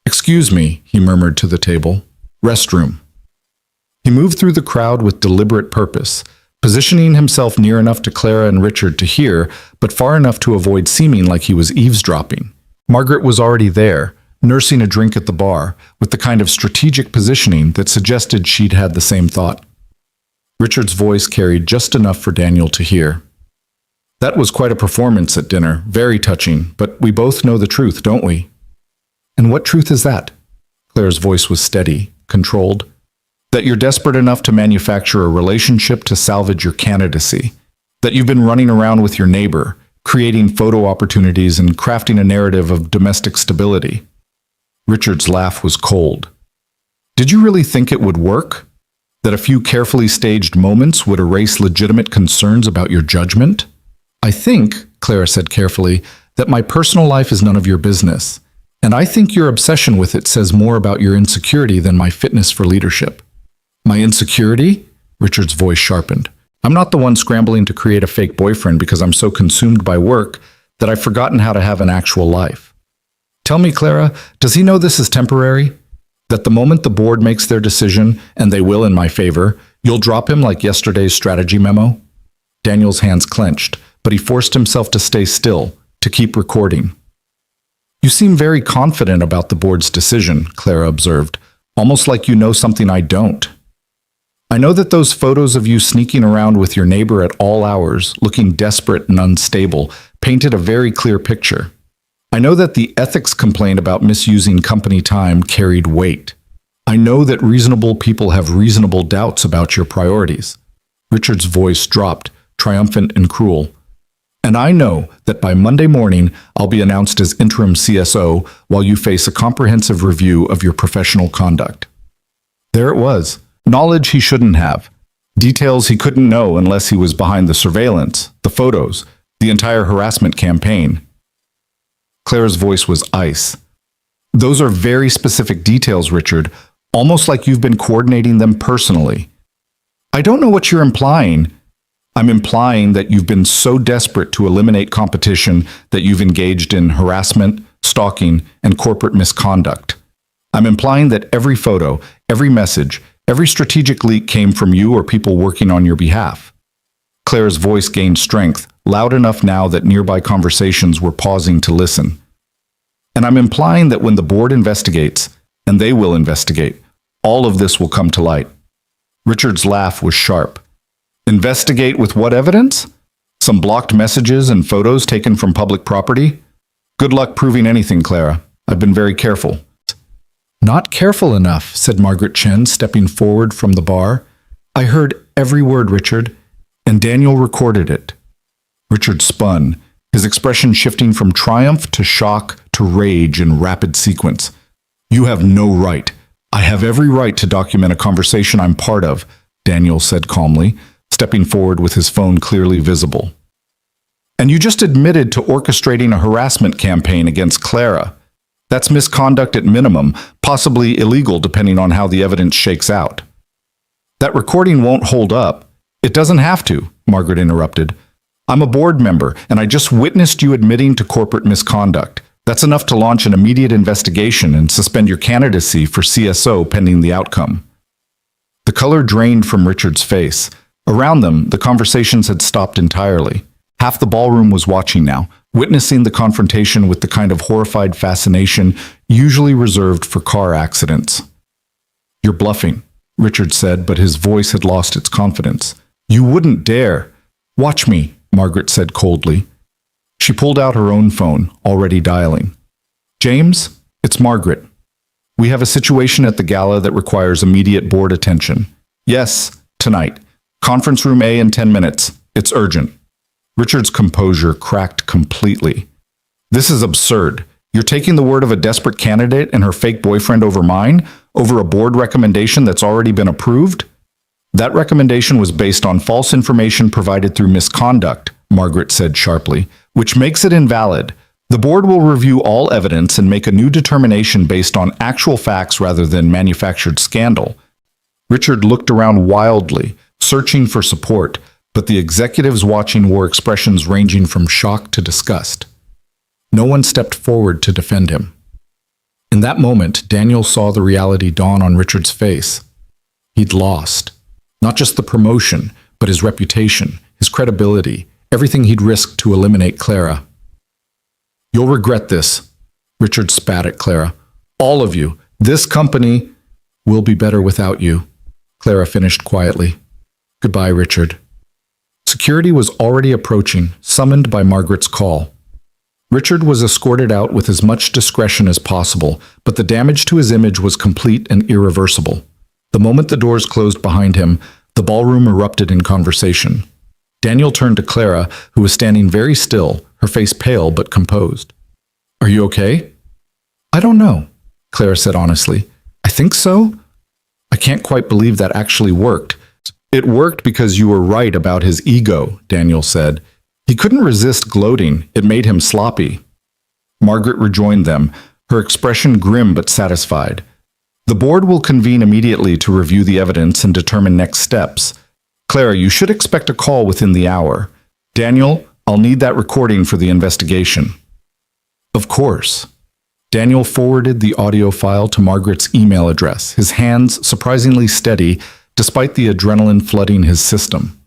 A: "Excuse me," he murmured to the table. "Restroom." He moved through the crowd with deliberate purpose, positioning himself near enough to Clara and Richard to hear, but far enough to avoid seeming like he was eavesdropping. Margaret was already there, nursing a drink at the bar, with the kind of strategic positioning that suggested she'd had the same thought. Richard's voice carried just enough for Daniel to hear. "That was quite a performance at dinner, very touching, but we both know the truth, don't we?" "And what truth is that?" Clara's voice was steady, controlled. "That you're desperate enough to manufacture a relationship to salvage your candidacy. That you've been running around with your neighbor, creating photo opportunities and crafting a narrative of domestic stability." Richard's laugh was cold. "Did you really think it would work? That a few carefully staged moments would erase legitimate concerns about your judgment?" "I think," Clara said carefully, "that my personal life is none of your business. And I think your obsession with it says more about your insecurity than my fitness for leadership." "My insecurity?" Richard's voice sharpened. "I'm not the one scrambling to create a fake boyfriend because I'm so consumed by work that I've forgotten how to have an actual life. Tell me, Clara, does he know this is temporary? That the moment the board makes their decision, and they will in my favor, you'll drop him like yesterday's strategy memo?" Daniel's hands clenched, but he forced himself to stay still, to keep recording. You seem very confident about the board's decision, Clara observed, almost like you know something I don't. I know that those photos of you sneaking around with your neighbor at all hours, looking desperate and unstable, painted a very clear picture. I know that the ethics complaint about misusing company time carried weight. I know that reasonable people have reasonable doubts about your priorities. Richard's voice dropped, triumphant and cruel. And I know that by Monday morning, I'll be announced as interim CSO while you face a comprehensive review of your professional conduct. There it was. Knowledge he shouldn't have. Details he couldn't know unless he was behind the surveillance, the photos, the entire harassment campaign. Clara's voice was ice. Those are very specific details, Richard, almost like you've been coordinating them personally. I don't know what you're implying. I'm implying that you've been so desperate to eliminate competition that you've engaged in harassment, stalking, and corporate misconduct. I'm implying that every photo, every message, every strategic leak came from you or people working on your behalf. Clara's voice gained strength, loud enough now that nearby conversations were pausing to listen. And I'm implying that when the board investigates, and they will investigate, all of this will come to light. Richard's laugh was sharp. Investigate with what evidence? Some blocked messages and photos taken from public property? Good luck proving anything, Clara. I've been very careful. Not careful enough, said Margaret Chen, stepping forward from the bar. I heard every word, Richard, and Daniel recorded it. Richard spun, his expression shifting from triumph to shock to rage in rapid sequence. You have no right. I have every right to document a conversation I'm part of, Daniel said calmly, stepping forward with his phone clearly visible. And you just admitted to orchestrating a harassment campaign against Clara. That's misconduct at minimum, possibly illegal depending on how the evidence shakes out. That recording won't hold up. It doesn't have to, Margaret interrupted. I'm a board member, and I just witnessed you admitting to corporate misconduct. That's enough to launch an immediate investigation and suspend your candidacy for CSO pending the outcome. The color drained from Richard's face. Around them, the conversations had stopped entirely. Half the ballroom was watching now, witnessing the confrontation with the kind of horrified fascination usually reserved for car accidents. You're bluffing, Richard said, but his voice had lost its confidence. You wouldn't dare. Watch me, Margaret said coldly. She pulled out her own phone, already dialing. James, it's Margaret. We have a situation at the gala that requires immediate board attention. Yes, tonight. Conference room A in 10 minutes. It's urgent. Richard's composure cracked completely. This is absurd. You're taking the word of a desperate candidate and her fake boyfriend over mine? Over a board recommendation that's already been approved? That recommendation was based on false information provided through misconduct, Margaret said sharply, which makes it invalid. The board will review all evidence and make a new determination based on actual facts rather than manufactured scandal. Richard looked around wildly, searching for support, but the executives watching wore expressions ranging from shock to disgust. No one stepped forward to defend him. In that moment, Daniel saw the reality dawn on Richard's face. He'd lost. Not just the promotion, but his reputation, his credibility, everything he'd risked to eliminate Clara. You'll regret this, Richard spat at Clara. All of you. This company will be better without you, Clara finished quietly. Goodbye, Richard. Security was already approaching, summoned by Margaret's call. Richard was escorted out with as much discretion as possible, but the damage to his image was complete and irreversible. The moment the doors closed behind him, the ballroom erupted in conversation. Daniel turned to Clara, who was standing very still, her face pale but composed. Are you okay? I don't know, Clara said honestly. I think so. I can't quite believe that actually worked. It worked because you were right about his ego, Daniel said. He couldn't resist gloating. It made him sloppy. Margaret rejoined them, her expression grim but satisfied. The board will convene immediately to review the evidence and determine next steps. Clara, you should expect a call within the hour. Daniel, I'll need that recording for the investigation. Of course. Daniel forwarded the audio file to Margaret's email address, his hands surprisingly steady despite the adrenaline flooding his system.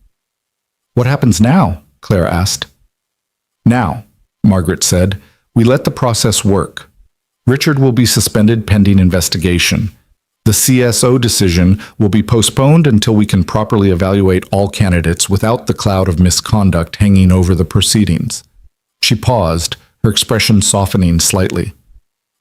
A: What happens now? Claire asked. Now, Margaret said, We let the process work. Richard will be suspended pending investigation. The CSO decision will be postponed until we can properly evaluate all candidates without the cloud of misconduct hanging over the proceedings. She paused, her expression softening slightly.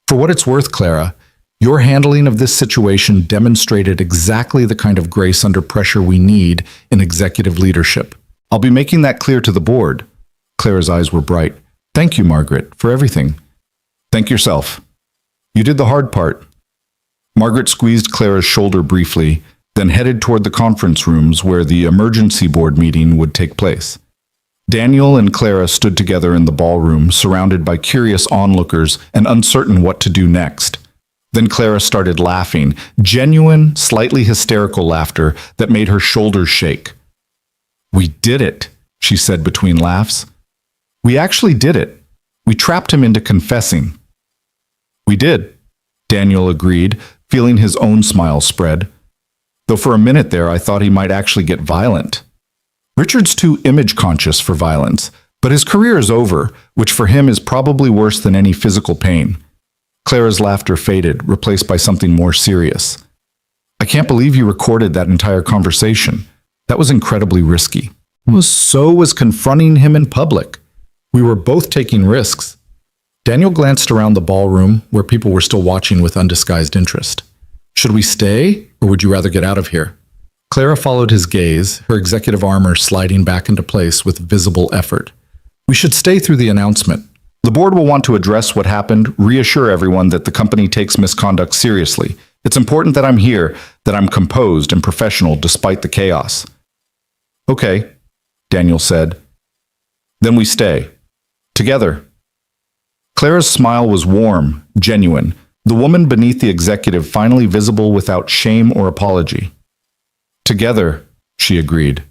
A: For what it's worth, Clara, your handling of this situation demonstrated exactly the kind of grace under pressure we need in executive leadership. I'll be making that clear to the board. Clara's eyes were bright. Thank you, Margaret, for everything. Thank yourself. You did the hard part. Margaret squeezed Clara's shoulder briefly, then headed toward the conference rooms where the emergency board meeting would take place. Daniel and Clara stood together in the ballroom, surrounded by curious onlookers and uncertain what to do next. Then Clara started laughing, genuine, slightly hysterical laughter that made her shoulders shake. We did it, she said between laughs. We actually did it. We trapped him into confessing. We did, Daniel agreed, feeling his own smile spread. Though for a minute there I thought he might actually get violent. Richard's too image-conscious for violence, but his career is over, which for him is probably worse than any physical pain. Clara's laughter faded, replaced by something more serious. I can't believe you recorded that entire conversation. That was incredibly risky. So was confronting him in public. We were both taking risks. Daniel glanced around the ballroom, where people were still watching with undisguised interest. Should we stay, or would you rather get out of here? Clara followed his gaze, her executive armor sliding back into place with visible effort. We should stay through the announcement. The board will want to address what happened, reassure everyone that the company takes misconduct seriously. It's important that I'm here, that I'm composed and professional despite the chaos. Okay, Daniel said. Then we stay. Together. Clara's smile was warm, genuine, the woman beneath the executive finally visible without shame or apology. Together, she agreed.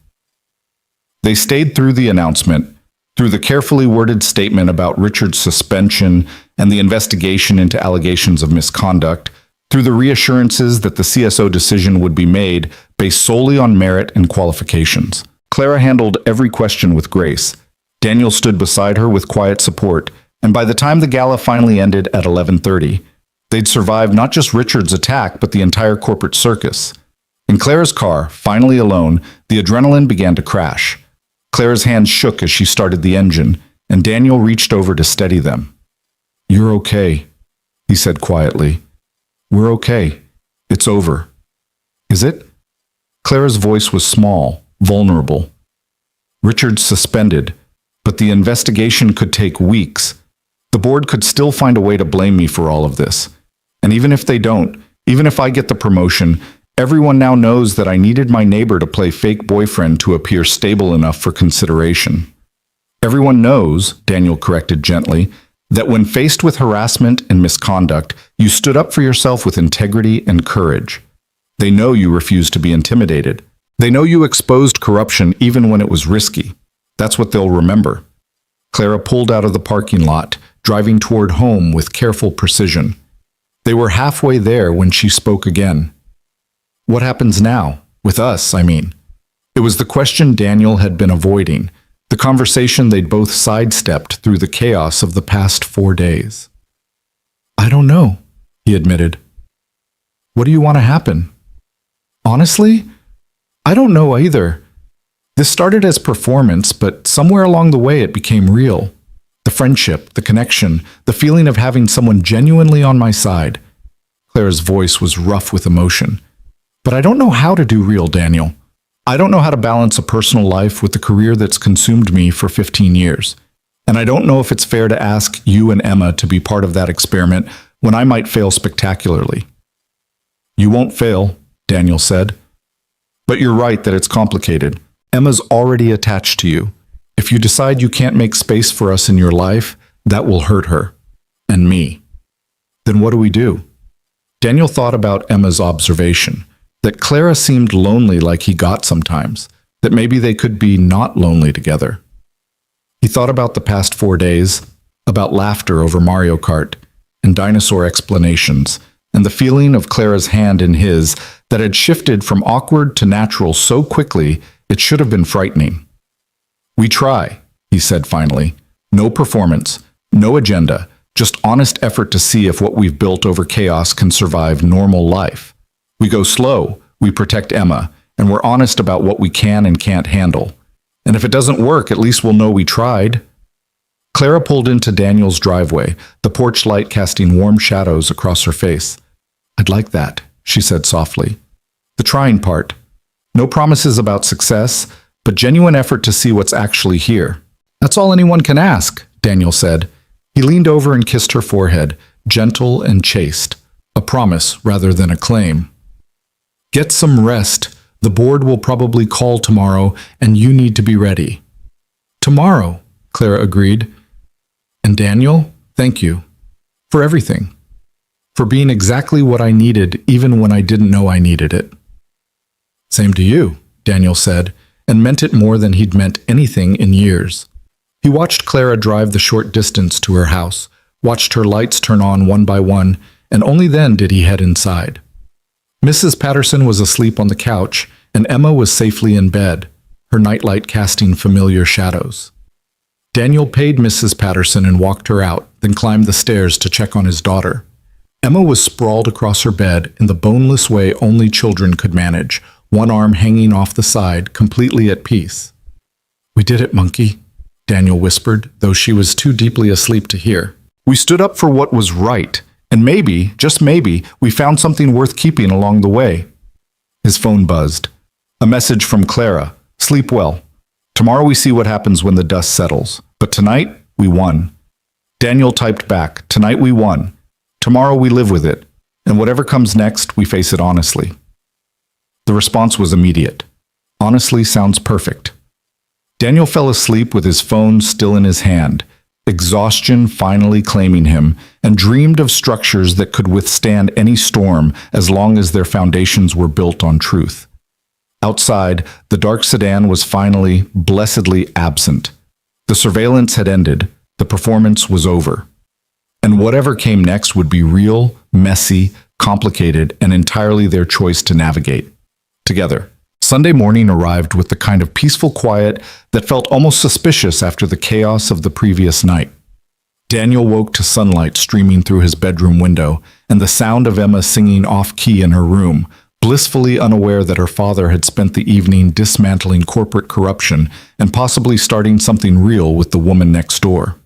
A: They stayed through the announcement, through the carefully worded statement about Richard's suspension and the investigation into allegations of misconduct, through the reassurances that the CSO decision would be made based solely on merit and qualifications. Clara handled every question with grace. Daniel stood beside her with quiet support, and by the time the gala finally ended at 11:30, they'd survived not just Richard's attack, but the entire corporate circus. In Clara's car, finally alone, the adrenaline began to crash. Clara's hands shook as she started the engine, and Daniel reached over to steady them. You're okay, he said quietly. We're okay. It's over. Is it? Clara's voice was small, vulnerable. Richard's suspended, but the investigation could take weeks. The board could still find a way to blame me for all of this. And even if they don't, even if I get the promotion, everyone now knows that I needed my neighbor to play fake boyfriend to appear stable enough for consideration. Everyone knows, Daniel corrected gently, that when faced with harassment and misconduct, you stood up for yourself with integrity and courage. They know you refused to be intimidated. They know you exposed corruption even when it was risky. That's what they'll remember. Clara pulled out of the parking lot, driving toward home with careful precision. They were halfway there when she spoke again. What happens now? With us, I mean. It was the question Daniel had been avoiding, the conversation they'd both sidestepped through the chaos of the past 4 days. I don't know, he admitted. What do you want to happen? Honestly, I don't know either. This started as performance, but somewhere along the way it became real. The friendship, the connection, the feeling of having someone genuinely on my side. Clara's voice was rough with emotion. But I don't know how to do real, Daniel. I don't know how to balance a personal life with the career that's consumed me for 15 years. And I don't know if it's fair to ask you and Emma to be part of that experiment when I might fail spectacularly. You won't fail, Daniel said. But you're right that it's complicated. Emma's already attached to you. If you decide you can't make space for us in your life, that will hurt her. And me. Then what do we do? Daniel thought about Emma's observation, that Clara seemed lonely like he got sometimes, that maybe they could be not lonely together. He thought about the past 4 days, about laughter over Mario Kart, and dinosaur explanations, and the feeling of Clara's hand in his that had shifted from awkward to natural so quickly it should have been frightening. We try, he said finally. No performance, No agenda, just honest effort to see if what we've built over chaos can survive normal life. We go slow, we protect Emma, and we're honest about what we can and can't handle. And if it doesn't work, at least we'll know we tried. Clara pulled into Daniel's driveway, the porch light casting warm shadows across her face. "I'd like that," she said softly. "The trying part. No promises about success, but genuine effort to see what's actually here." "That's all anyone can ask," Daniel said. He leaned over and kissed her forehead, gentle and chaste, a promise rather than a claim. "Get some rest. The board will probably call tomorrow, and you need to be ready." "Tomorrow," Clara agreed. "And Daniel, thank you. For everything. For being exactly what I needed even when I didn't know I needed it." "Same to you," Daniel said, and meant it more than he'd meant anything in years. He watched Clara drive the short distance to her house, watched her lights turn on one by one, and only then did he head inside. Mrs. Patterson was asleep on the couch, and Emma was safely in bed, her nightlight casting familiar shadows. Daniel paid Mrs. Patterson and walked her out, then climbed the stairs to check on his daughter. Emma was sprawled across her bed in the boneless way only children could manage, one arm hanging off the side, completely at peace. "We did it, monkey," Daniel whispered, though she was too deeply asleep to hear. "We stood up for what was right, and maybe, just maybe, we found something worth keeping along the way." His phone buzzed. A message from Clara. "Sleep well. Tomorrow we see what happens when the dust settles. But tonight, we won." Daniel typed back, "Tonight we won. Tomorrow we live with it. And whatever comes next, we face it honestly." The response was immediate. "Honestly sounds perfect." Daniel fell asleep with his phone still in his hand, exhaustion finally claiming him, and dreamed of structures that could withstand any storm as long as their foundations were built on truth. Outside, the dark sedan was finally, blessedly absent. The surveillance had ended, the performance was over. And whatever came next would be real, messy, complicated, and entirely their choice to navigate. Together. Sunday morning arrived with the kind of peaceful quiet that felt almost suspicious after the chaos of the previous night. Daniel woke to sunlight streaming through his bedroom window and the sound of Emma singing off-key in her room, blissfully unaware that her father had spent the evening dismantling corporate corruption and possibly starting something real with the woman next door.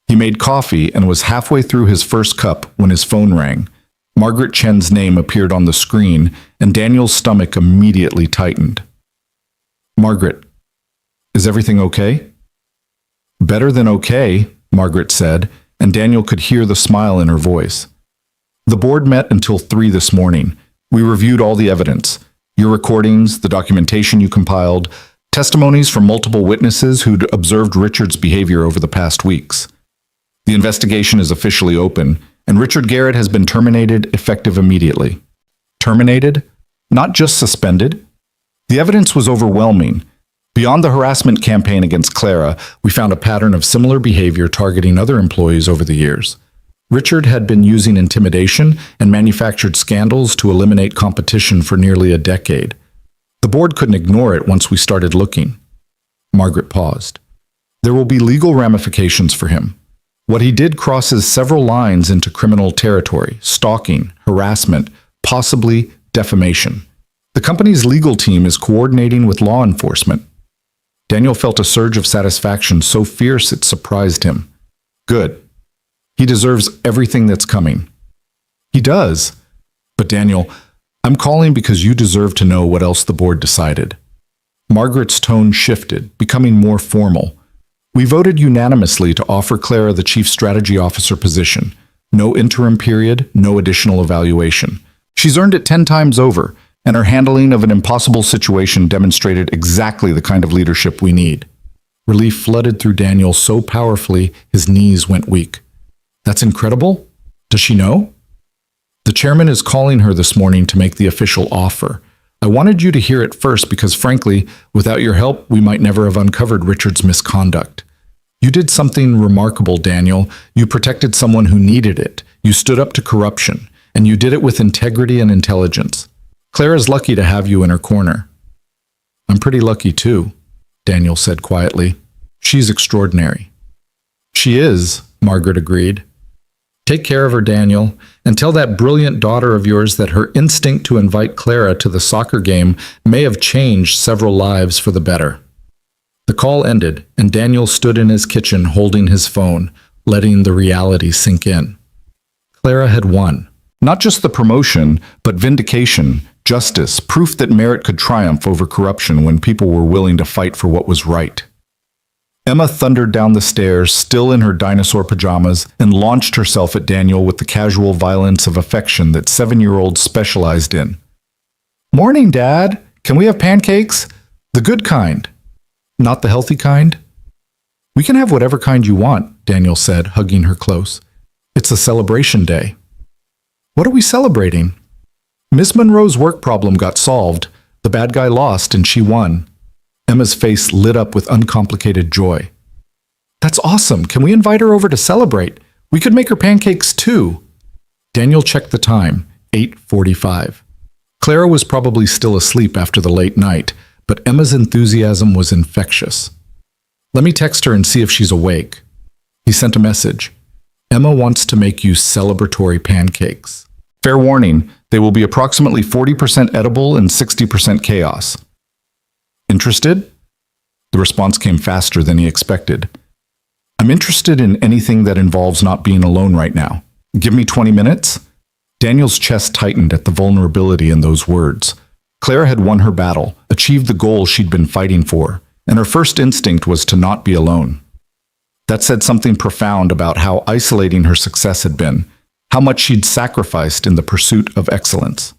A: He made coffee and was halfway through his first cup when his phone rang. Margaret Chen's name appeared on the screen, and Daniel's stomach immediately tightened. "Margaret, is everything okay?" "Better than okay," Margaret said, and Daniel could hear the smile in her voice. "The board met until 3 this morning. We reviewed all the evidence, your recordings, the documentation you compiled, testimonies from multiple witnesses who'd observed Richard's behavior over the past weeks. The investigation is officially open, and Richard Garrett has been terminated effective immediately." Terminated? Not just suspended? The evidence was overwhelming. Beyond the harassment campaign against Clara, we found a pattern of similar behavior targeting other employees over the years. Richard had been using intimidation and manufactured scandals to eliminate competition for nearly a decade. The board couldn't ignore it once we started looking. Margaret paused. "There will be legal ramifications for him. What he did crosses several lines into criminal territory: stalking, harassment, possibly defamation. The company's legal team is coordinating with law enforcement." Daniel felt a surge of satisfaction so fierce it surprised him. "Good. He deserves everything that's coming." "He does. But Daniel, I'm calling because you deserve to know what else the board decided." Margaret's tone shifted, becoming more formal. "We voted unanimously to offer Clara the Chief Strategy Officer position. No interim period, no additional evaluation. She's earned it 10 times over, and her handling of an impossible situation demonstrated exactly the kind of leadership we need." Relief flooded through Daniel so powerfully his knees went weak. "That's incredible? Does she know?" "The chairman is calling her this morning to make the official offer. I wanted you to hear it first because, frankly, without your help, we might never have uncovered Richard's misconduct. You did something remarkable, Daniel. You protected someone who needed it. You stood up to corruption, and you did it with integrity and intelligence. Clara's lucky to have you in her corner." "I'm pretty lucky too," Daniel said quietly. "She's extraordinary." "She is," Margaret agreed. Take care of her, Daniel, and tell that brilliant daughter of yours that her instinct to invite Clara to the soccer game may have changed several lives for the better. The call ended, and Daniel stood in his kitchen holding his phone, letting the reality sink in. Clara had won. Not just the promotion, but vindication, justice, proof that merit could triumph over corruption when people were willing to fight for what was right. Emma thundered down the stairs, still in her dinosaur pajamas, and launched herself at Daniel with the casual violence of affection that 7-year-olds specialized in. "Morning, Dad! Can we have pancakes? The good kind. Not the healthy kind?" "We can have whatever kind you want," Daniel said, hugging her close. "It's a celebration day." "What are we celebrating?" "Miss Monroe's work problem got solved. The bad guy lost and she won." Emma's face lit up with uncomplicated joy. "That's awesome. Can we invite her over to celebrate? We could make her pancakes too." Daniel checked the time, 8:45. Clara was probably still asleep after the late night, but Emma's enthusiasm was infectious. "Let me text her and see if she's awake." He sent a message. "Emma wants to make you celebratory pancakes. Fair warning, they will be approximately 40% edible and 60% chaos. Interested?" The response came faster than he expected. "I'm interested in anything that involves not being alone right now. Give me 20 minutes?" Daniel's chest tightened at the vulnerability in those words. Clara had won her battle, achieved the goal she'd been fighting for, and her first instinct was to not be alone. That said something profound about how isolating her success had been, how much she'd sacrificed in the pursuit of excellence.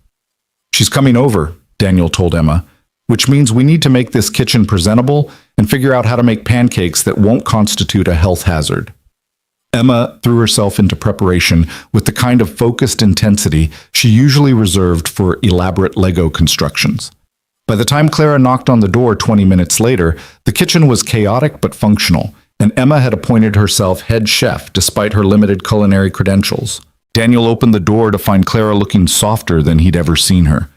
A: "She's coming over," Daniel told Emma, "which means we need to make this kitchen presentable and figure out how to make pancakes that won't constitute a health hazard." Emma threw herself into preparation with the kind of focused intensity she usually reserved for elaborate Lego constructions. By the time Clara knocked on the door 20 minutes later, the kitchen was chaotic but functional, and Emma had appointed herself head chef despite her limited culinary credentials. Daniel opened the door to find Clara looking softer than he'd ever seen her.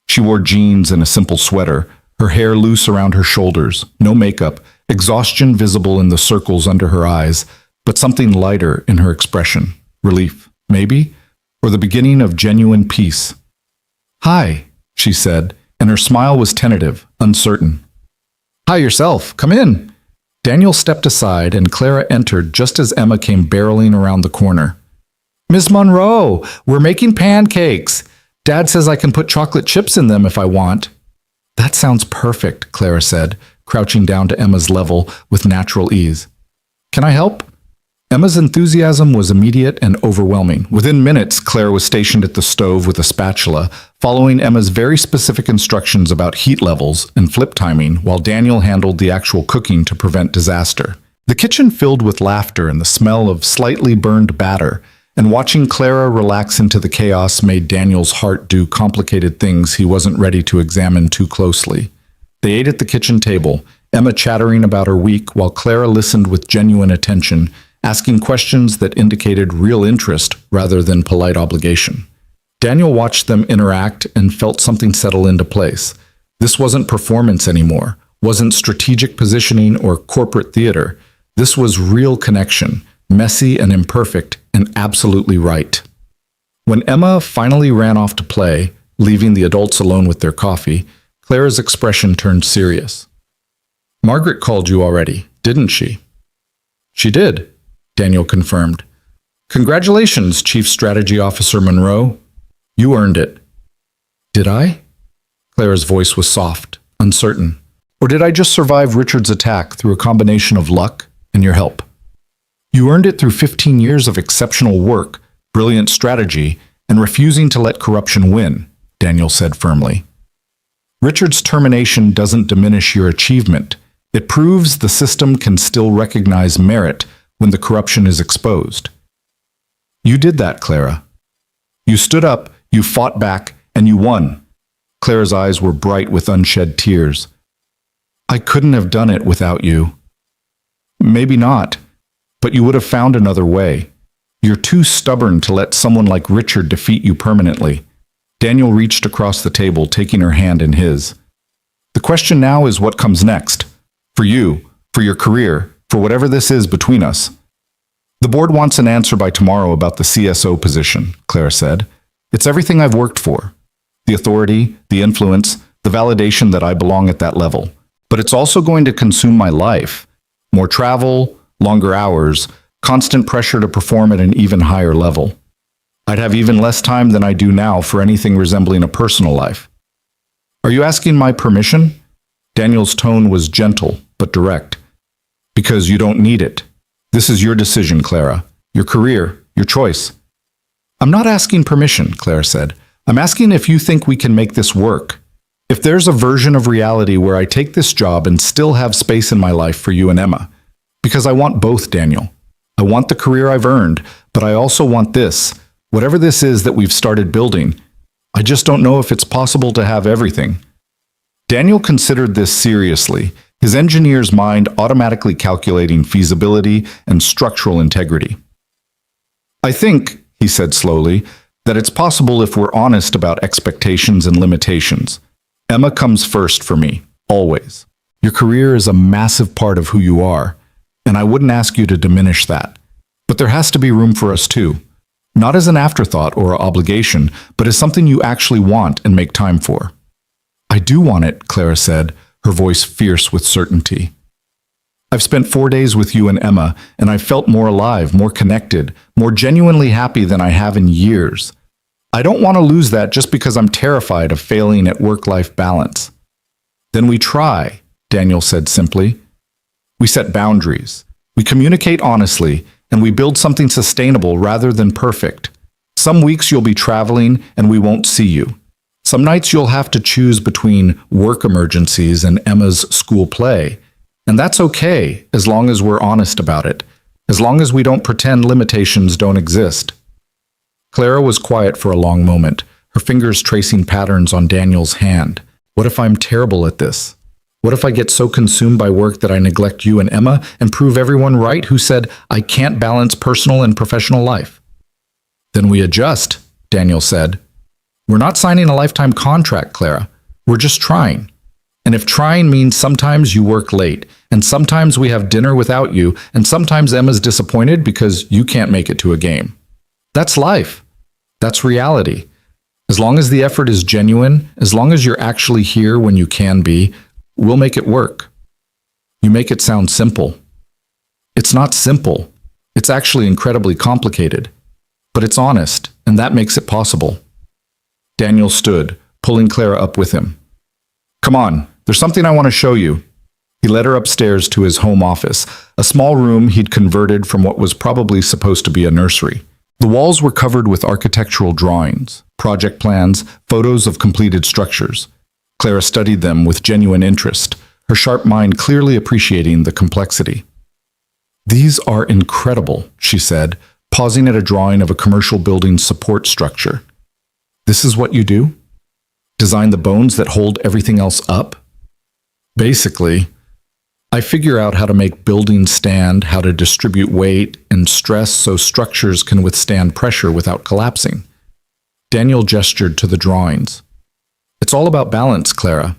A: She wore jeans and a simple sweater, her hair loose around her shoulders, no makeup, exhaustion visible in the circles under her eyes, but something lighter in her expression. Relief, maybe? Or the beginning of genuine peace. "Hi," she said, and her smile was tentative, uncertain. "Hi yourself, come in." Daniel stepped aside and Clara entered just as Emma came barreling around the corner. "Miss Monroe, we're making pancakes. Dad says I can put chocolate chips in them if I want." "That sounds perfect," Clara said, crouching down to Emma's level with natural ease. "Can I help?" Emma's enthusiasm was immediate and overwhelming. Within minutes, Clara was stationed at the stove with a spatula, following Emma's very specific instructions about heat levels and flip timing, while Daniel handled the actual cooking to prevent disaster. The kitchen filled with laughter and the smell of slightly burned batter, and watching Clara relax into the chaos made Daniel's heart do complicated things he wasn't ready to examine too closely. They ate at the kitchen table, Emma chattering about her week while Clara listened with genuine attention, asking questions that indicated real interest rather than polite obligation. Daniel watched them interact and felt something settle into place. This wasn't performance anymore, wasn't strategic positioning or corporate theater. This was real connection, messy and imperfect, and absolutely right. When Emma finally ran off to play, leaving the adults alone with their coffee, Clara's expression turned serious. "Margaret called you already, didn't she?" "She did," Daniel confirmed. "Congratulations, Chief Strategy Officer Monroe. You earned it." "Did I?" Clara's voice was soft, uncertain. "Or did I just survive Richard's attack through a combination of luck and your help?" "You earned it through 15 years of exceptional work, brilliant strategy, and refusing to let corruption win," Daniel said firmly. "Richard's termination doesn't diminish your achievement. It proves the system can still recognize merit when the corruption is exposed. You did that, Clara. You stood up, you fought back, and you won." Clara's eyes were bright with unshed tears. "I couldn't have done it without you." "Maybe not. But you would have found another way. You're too stubborn to let someone like Richard defeat you permanently." Daniel reached across the table, taking her hand in his. "The question now is what comes next? For you, for your career, for whatever this is between us." The board wants an answer by tomorrow about the CSO position, Clara said. It's everything I've worked for. The authority, the influence, the validation that I belong at that level. But it's also going to consume my life. More travel, longer hours, constant pressure to perform at an even higher level. I'd have even less time than I do now for anything resembling a personal life. Are you asking my permission? Daniel's tone was gentle, but direct. Because you don't need it. This is your decision, Clara. Your career, your choice. I'm not asking permission, Clara said. I'm asking if you think we can make this work. If there's a version of reality where I take this job and still have space in my life for you and Emma. Because I want both, Daniel. I want the career I've earned, but I also want this. Whatever this is that we've started building, I just don't know if it's possible to have everything. Daniel considered this seriously, his engineer's mind automatically calculating feasibility and structural integrity. I think, he said slowly, that it's possible if we're honest about expectations and limitations. Emma comes first for me, always. Your career is a massive part of who you are, and I wouldn't ask you to diminish that. But there has to be room for us too. Not as an afterthought or obligation, but as something you actually want and make time for. I do want it, Clara said, her voice fierce with certainty. I've spent 4 days with you and Emma, and I've felt more alive, more connected, more genuinely happy than I have in years. I don't want to lose that just because I'm terrified of failing at work-life balance. Then we try, Daniel said simply. We set boundaries. We communicate honestly, and we build something sustainable rather than perfect. Some weeks you'll be traveling and we won't see you. Some nights you'll have to choose between work emergencies and Emma's school play. And that's okay, as long as we're honest about it, as long as we don't pretend limitations don't exist. Clara was quiet for a long moment, her fingers tracing patterns on Daniel's hand. What if I'm terrible at this? What if I get so consumed by work that I neglect you and Emma and prove everyone right who said I can't balance personal and professional life? Then we adjust, Daniel said. We're not signing a lifetime contract, Clara. We're just trying. And if trying means sometimes you work late, and sometimes we have dinner without you, and sometimes Emma's disappointed because you can't make it to a game. That's life. That's reality. As long as the effort is genuine, as long as you're actually here when you can be, we'll make it work. You make it sound simple. It's not simple. It's actually incredibly complicated. But it's honest, and that makes it possible. Daniel stood, pulling Clara up with him. Come on, there's something I want to show you. He led her upstairs to his home office, a small room he'd converted from what was probably supposed to be a nursery. The walls were covered with architectural drawings, project plans, photos of completed structures. Clara studied them with genuine interest, her sharp mind clearly appreciating the complexity. These are incredible, she said, pausing at a drawing of a commercial building support structure. This is what you do? Design the bones that hold everything else up? Basically, I figure out how to make buildings stand, how to distribute weight and stress so structures can withstand pressure without collapsing. Daniel gestured to the drawings. It's all about balance, Clara.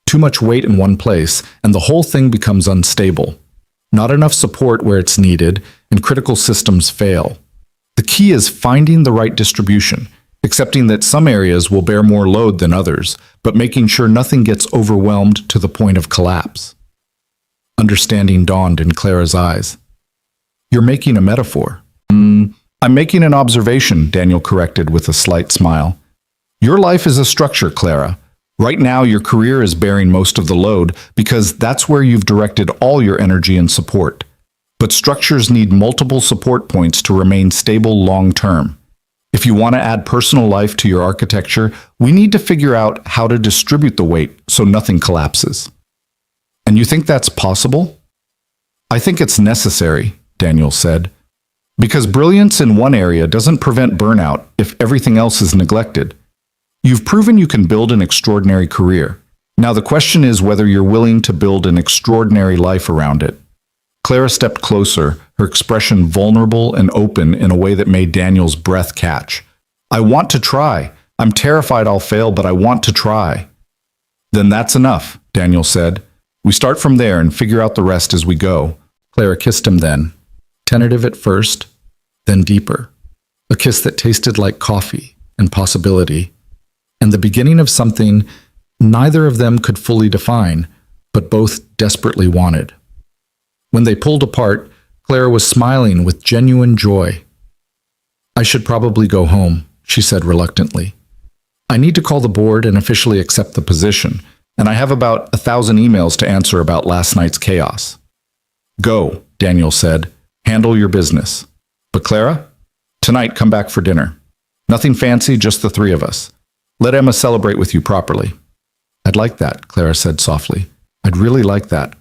A: Too much weight in one place, and the whole thing becomes unstable. Not enough support where it's needed, and critical systems fail. The key is finding the right distribution, accepting that some areas will bear more load than others, but making sure nothing gets overwhelmed to the point of collapse. Understanding dawned in Clara's eyes. You're making a metaphor. I'm making an observation, Daniel corrected with a slight smile. Your life is a structure, Clara. Right now, your career is bearing most of the load because that's where you've directed all your energy and support. But structures need multiple support points to remain stable long-term. If you want to add personal life to your architecture, we need to figure out how to distribute the weight so nothing collapses. And you think that's possible? I think it's necessary, Daniel said. Because brilliance in one area doesn't prevent burnout if everything else is neglected. You've proven you can build an extraordinary career. Now the question is whether you're willing to build an extraordinary life around it. Clara stepped closer, her expression vulnerable and open in a way that made Daniel's breath catch. I want to try. I'm terrified I'll fail, but I want to try. Then that's enough, Daniel said. We start from there and figure out the rest as we go. Clara kissed him then. Tentative at first, then deeper. A kiss that tasted like coffee and possibility, and the beginning of something neither of them could fully define, but both desperately wanted. When they pulled apart, Clara was smiling with genuine joy. "I should probably go home," she said reluctantly. "I need to call the board and officially accept the position, and I have about 1,000 emails to answer about last night's chaos." "Go," Daniel said. "Handle your business. But Clara, tonight come back for dinner. Nothing fancy, just the three of us. Let Emma celebrate with you properly." "I'd like that," Clara said softly. "I'd really like that."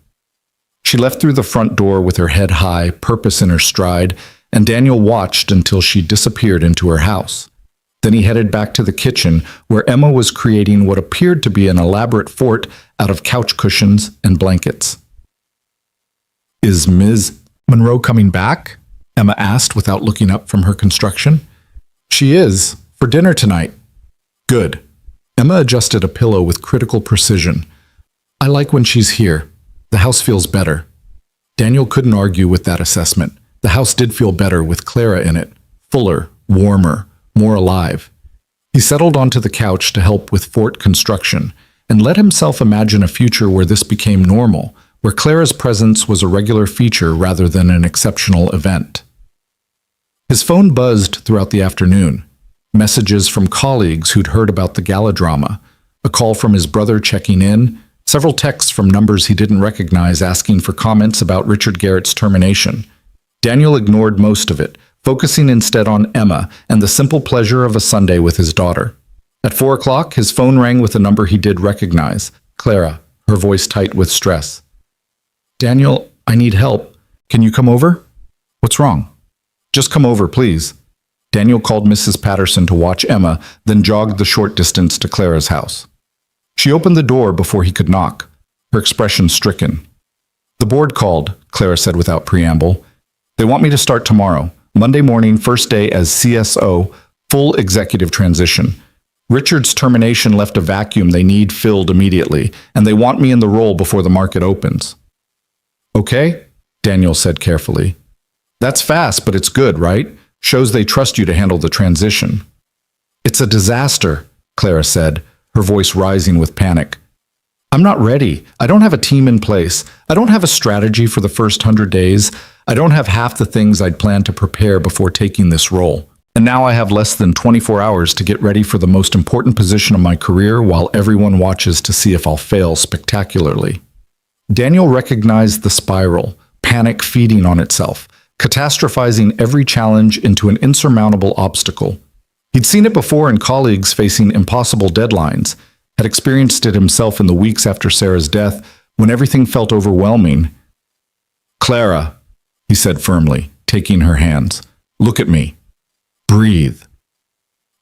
A: She left through the front door with her head high, purpose in her stride, and Daniel watched until she disappeared into her house. Then he headed back to the kitchen, where Emma was creating what appeared to be an elaborate fort out of couch cushions and blankets. "Is Ms. Monroe coming back?" Emma asked without looking up from her construction. "She is, for dinner tonight." "Good." Emma adjusted a pillow with critical precision. "I like when she's here. The house feels better." Daniel couldn't argue with that assessment. The house did feel better with Clara in it, fuller, warmer, more alive. He settled onto the couch to help with fort construction and let himself imagine a future where this became normal, where Clara's presence was a regular feature rather than an exceptional event. His phone buzzed throughout the afternoon. Messages from colleagues who'd heard about the gala drama, a call from his brother checking in, several texts from numbers he didn't recognize asking for comments about Richard Garrett's termination. Daniel ignored most of it, focusing instead on Emma and the simple pleasure of a Sunday with his daughter. At 4 o'clock, his phone rang with a number he did recognize. Clara, her voice tight with stress. "Daniel, I need help. Can you come over?" "What's wrong?" "Just come over, please." Daniel called Mrs. Patterson to watch Emma, then jogged the short distance to Clara's house. She opened the door before he could knock, her expression stricken. "The board called," Clara said without preamble. "They want me to start tomorrow, Monday morning, first day as CSO, full executive transition. Richard's termination left a vacuum they need filled immediately, and they want me in the role before the market opens." "Okay," Daniel said carefully. "That's fast, but it's good, right? Shows they trust you to handle the transition." "It's a disaster," Clara said, her voice rising with panic. "I'm not ready. I don't have a team in place. I don't have a strategy for the first 100 days. I don't have half the things I'd planned to prepare before taking this role. And now I have less than 24 hours to get ready for the most important position of my career while everyone watches to see if I'll fail spectacularly." Daniel recognized the spiral, panic feeding on itself, catastrophizing every challenge into an insurmountable obstacle. He'd seen it before in colleagues facing impossible deadlines, had experienced it himself in the weeks after Sarah's death when everything felt overwhelming. "Clara," he said firmly, taking her hands, "look at me. Breathe."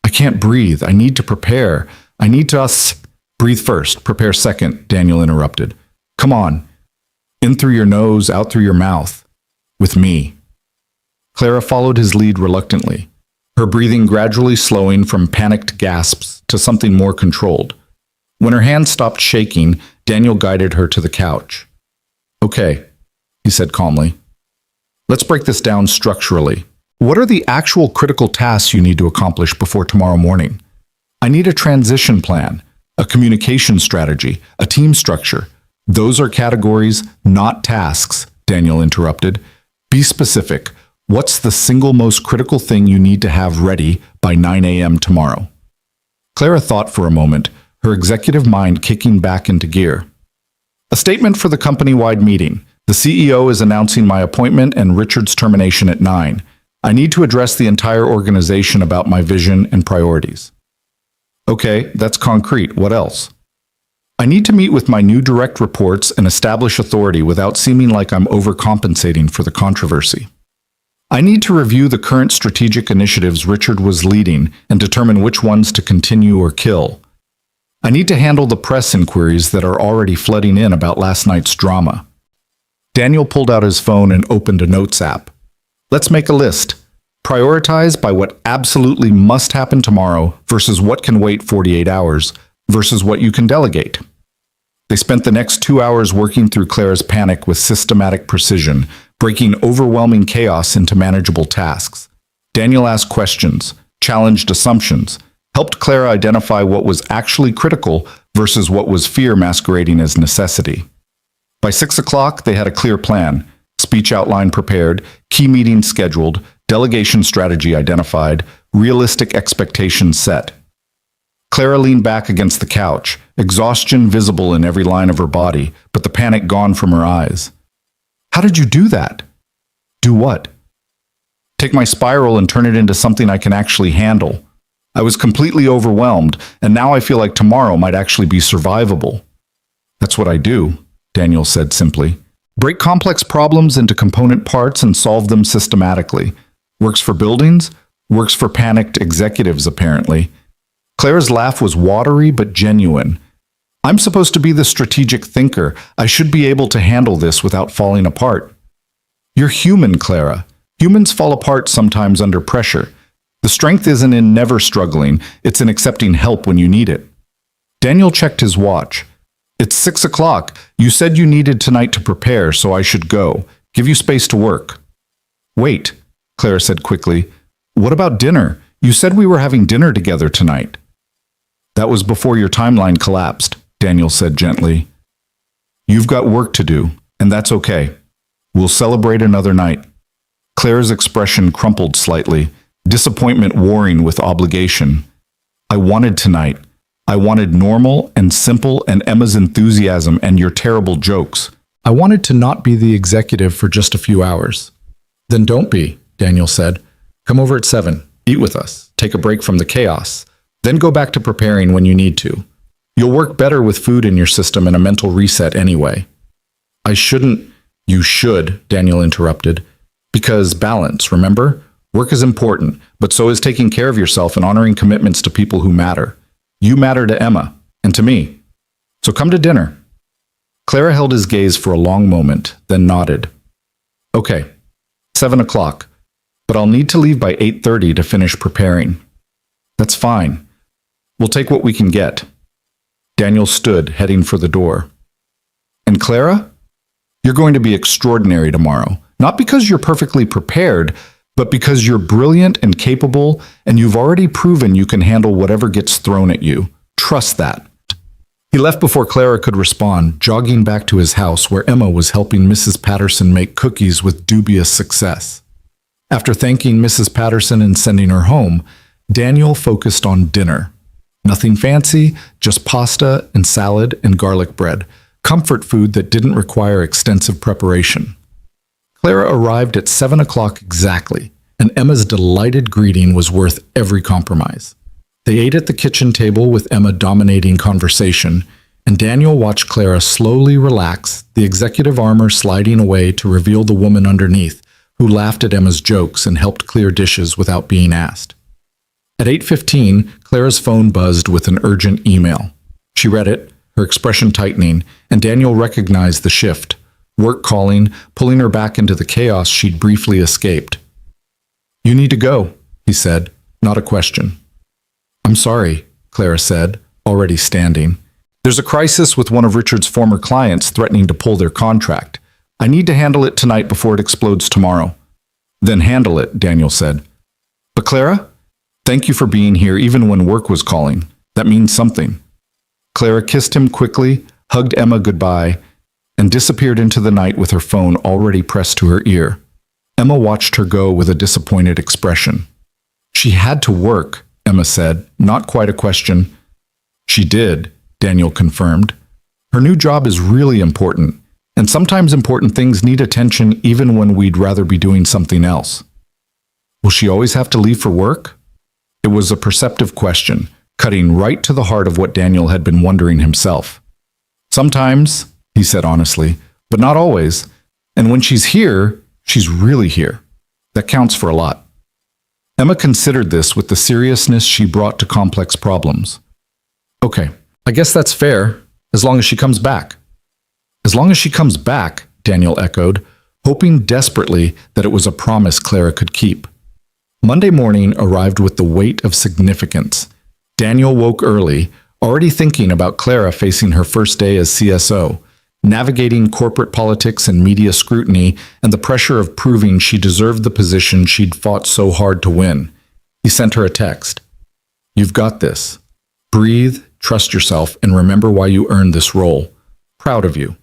A: "I can't breathe. I need to prepare. I need to "Breathe first, prepare second," Daniel interrupted. "Come on. In through your nose, out through your mouth. With me." Clara followed his lead reluctantly, her breathing gradually slowing from panicked gasps to something more controlled. When her hand stopped shaking, Daniel guided her to the couch. "Okay," he said calmly. "Let's break this down structurally. What are the actual critical tasks you need to accomplish before tomorrow morning? I need a transition plan, a communication strategy, a team structure. Those are categories, not tasks," Daniel interrupted. "Be specific. What's the single most critical thing you need to have ready by 9 a.m. tomorrow?" Clara thought for a moment, her executive mind kicking back into gear. "A statement for the company-wide meeting. The CEO is announcing my appointment and Richard's termination at 9. I need to address the entire organization about my vision and priorities." "Okay, that's concrete. What else?" "I need to meet with my new direct reports and establish authority without seeming like I'm overcompensating for the controversy. I need to review the current strategic initiatives Richard was leading and determine which ones to continue or kill. I need to handle the press inquiries that are already flooding in about last night's drama." Daniel pulled out his phone and opened a notes app. "Let's make a list. Prioritize by what absolutely must happen tomorrow versus what can wait 48 hours versus what you can delegate." They spent the next 2 hours working through Clara's panic with systematic precision, breaking overwhelming chaos into manageable tasks. Daniel asked questions, challenged assumptions, helped Clara identify what was actually critical versus what was fear masquerading as necessity. By 6 o'clock, they had a clear plan, speech outline prepared, key meetings scheduled, delegation strategy identified, realistic expectations set. Clara leaned back against the couch, exhaustion visible in every line of her body, but the panic gone from her eyes. How did you do that? Do what? Take my spiral and turn it into something I can actually handle. I was completely overwhelmed, and now I feel like tomorrow might actually be survivable. That's what I do, Daniel said simply. Break complex problems into component parts and solve them systematically. Works for buildings, works for panicked executives, apparently. Clara's laugh was watery but genuine. I'm supposed to be the strategic thinker. I should be able to handle this without falling apart. You're human, Clara. Humans fall apart sometimes under pressure. The strength isn't in never struggling, it's in accepting help when you need it. Daniel checked his watch. It's 6 o'clock. You said you needed tonight to prepare, so I should go. Give you space to work. Wait, Clara said quickly. What about dinner? You said we were having dinner together tonight. That was before your timeline collapsed, Daniel said gently. You've got work to do, and that's okay. We'll celebrate another night. Clara's expression crumpled slightly, disappointment warring with obligation. I wanted tonight. I wanted normal and simple and Emma's enthusiasm and your terrible jokes. I wanted to not be the executive for just a few hours. Then don't be, Daniel said. Come over at 7. Eat with us. Take a break from the chaos. Then go back to preparing when you need to. You'll work better with food in your system and a mental reset anyway. I shouldn't. You should, Daniel interrupted. Because balance, remember? Work is important, but so is taking care of yourself and honoring commitments to people who matter. You matter to Emma, and to me. So come to dinner. Clara held his gaze for a long moment, then nodded. Okay, 7 o'clock, but I'll need to leave by 8:30 to finish preparing. That's fine. We'll take what we can get. Daniel stood, heading for the door. And Clara? You're going to be extraordinary tomorrow. Not because you're perfectly prepared, but because you're brilliant and capable, and you've already proven you can handle whatever gets thrown at you. Trust that. He left before Clara could respond, jogging back to his house where Emma was helping Mrs. Patterson make cookies with dubious success. After thanking Mrs. Patterson and sending her home, Daniel focused on dinner. Nothing fancy, just pasta and salad and garlic bread, comfort food that didn't require extensive preparation. Clara arrived at 7 o'clock exactly, and Emma's delighted greeting was worth every compromise. They ate at the kitchen table with Emma dominating conversation, and Daniel watched Clara slowly relax, the executive armor sliding away to reveal the woman underneath, who laughed at Emma's jokes and helped clear dishes without being asked. At 8:15, Clara's phone buzzed with an urgent email. She read it, her expression tightening, and Daniel recognized the shift. Work calling, pulling her back into the chaos she'd briefly escaped. You need to go, he said, not a question. I'm sorry, Clara said, already standing. There's a crisis with one of Richard's former clients threatening to pull their contract. I need to handle it tonight before it explodes tomorrow. Then handle it, Daniel said. But Clara, thank you for being here even when work was calling. That means something. Clara kissed him quickly, hugged Emma goodbye, and disappeared into the night with her phone already pressed to her ear. Emma watched her go with a disappointed expression. She had to work, Emma said, not quite a question. She did, Daniel confirmed. Her new job is really important, and sometimes important things need attention even when we'd rather be doing something else. Will she always have to leave for work? It was a perceptive question, cutting right to the heart of what Daniel had been wondering himself. Sometimes, he said honestly, but not always. And when she's here, she's really here. That counts for a lot. Emma considered this with the seriousness she brought to complex problems. Okay, I guess that's fair, as long as she comes back. As long as she comes back, Daniel echoed, hoping desperately that it was a promise Clara could keep. Monday morning arrived with the weight of significance. Daniel woke early, already thinking about Clara facing her first day as CSO. navigating corporate politics and media scrutiny and the pressure of proving she deserved the position she'd fought so hard to win. He sent her a text. "You've got this. Breathe, trust yourself, and remember why you earned this role. Proud of you."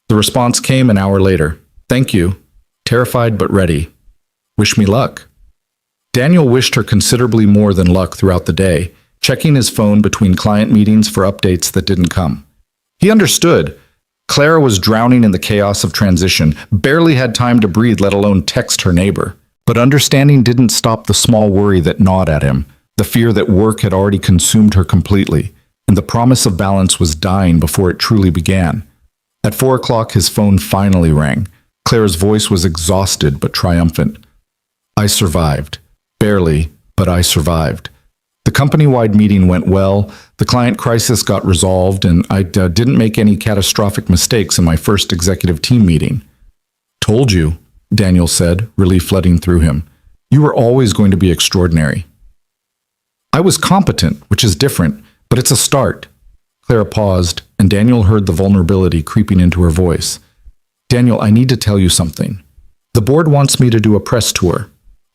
A: The response came an hour later. "Thank you. Terrified but ready. Wish me luck." Daniel wished her considerably more than luck throughout the day, checking his phone between client meetings for updates that didn't come. He understood. Clara was drowning in the chaos of transition, barely had time to breathe, let alone text her neighbor. But understanding didn't stop the small worry that gnawed at him, the fear that work had already consumed her completely, and the promise of balance was dying before it truly began. At 4 o'clock, his phone finally rang. Clara's voice was exhausted but triumphant. "I survived. Barely, but I survived. The company-wide meeting went well, the client crisis got resolved, and I didn't make any catastrophic mistakes in my first executive team meeting." "Told you," Daniel said, relief flooding through him. "You were always going to be extraordinary." "I was competent, which is different, but it's a start." Clara paused, and Daniel heard the vulnerability creeping into her voice. "Daniel, I need to tell you something. The board wants me to do a press tour.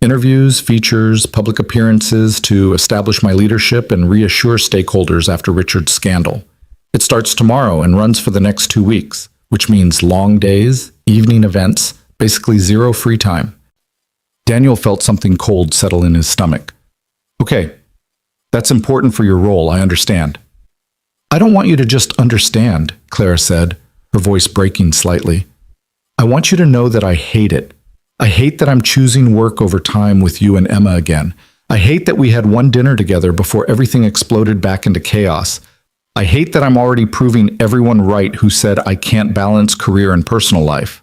A: Interviews, features, public appearances to establish my leadership and reassure stakeholders after Richard's scandal. It starts tomorrow and runs for the next 2 weeks, which means long days, evening events, basically zero free time." Daniel felt something cold settle in his stomach. "Okay, that's important for your role, I understand." "I don't want you to just understand," Clara said, her voice breaking slightly. "I want you to know that I hate it. I hate that I'm choosing work over time with you and Emma again. I hate that we had one dinner together before everything exploded back into chaos. I hate that I'm already proving everyone right who said I can't balance career and personal life."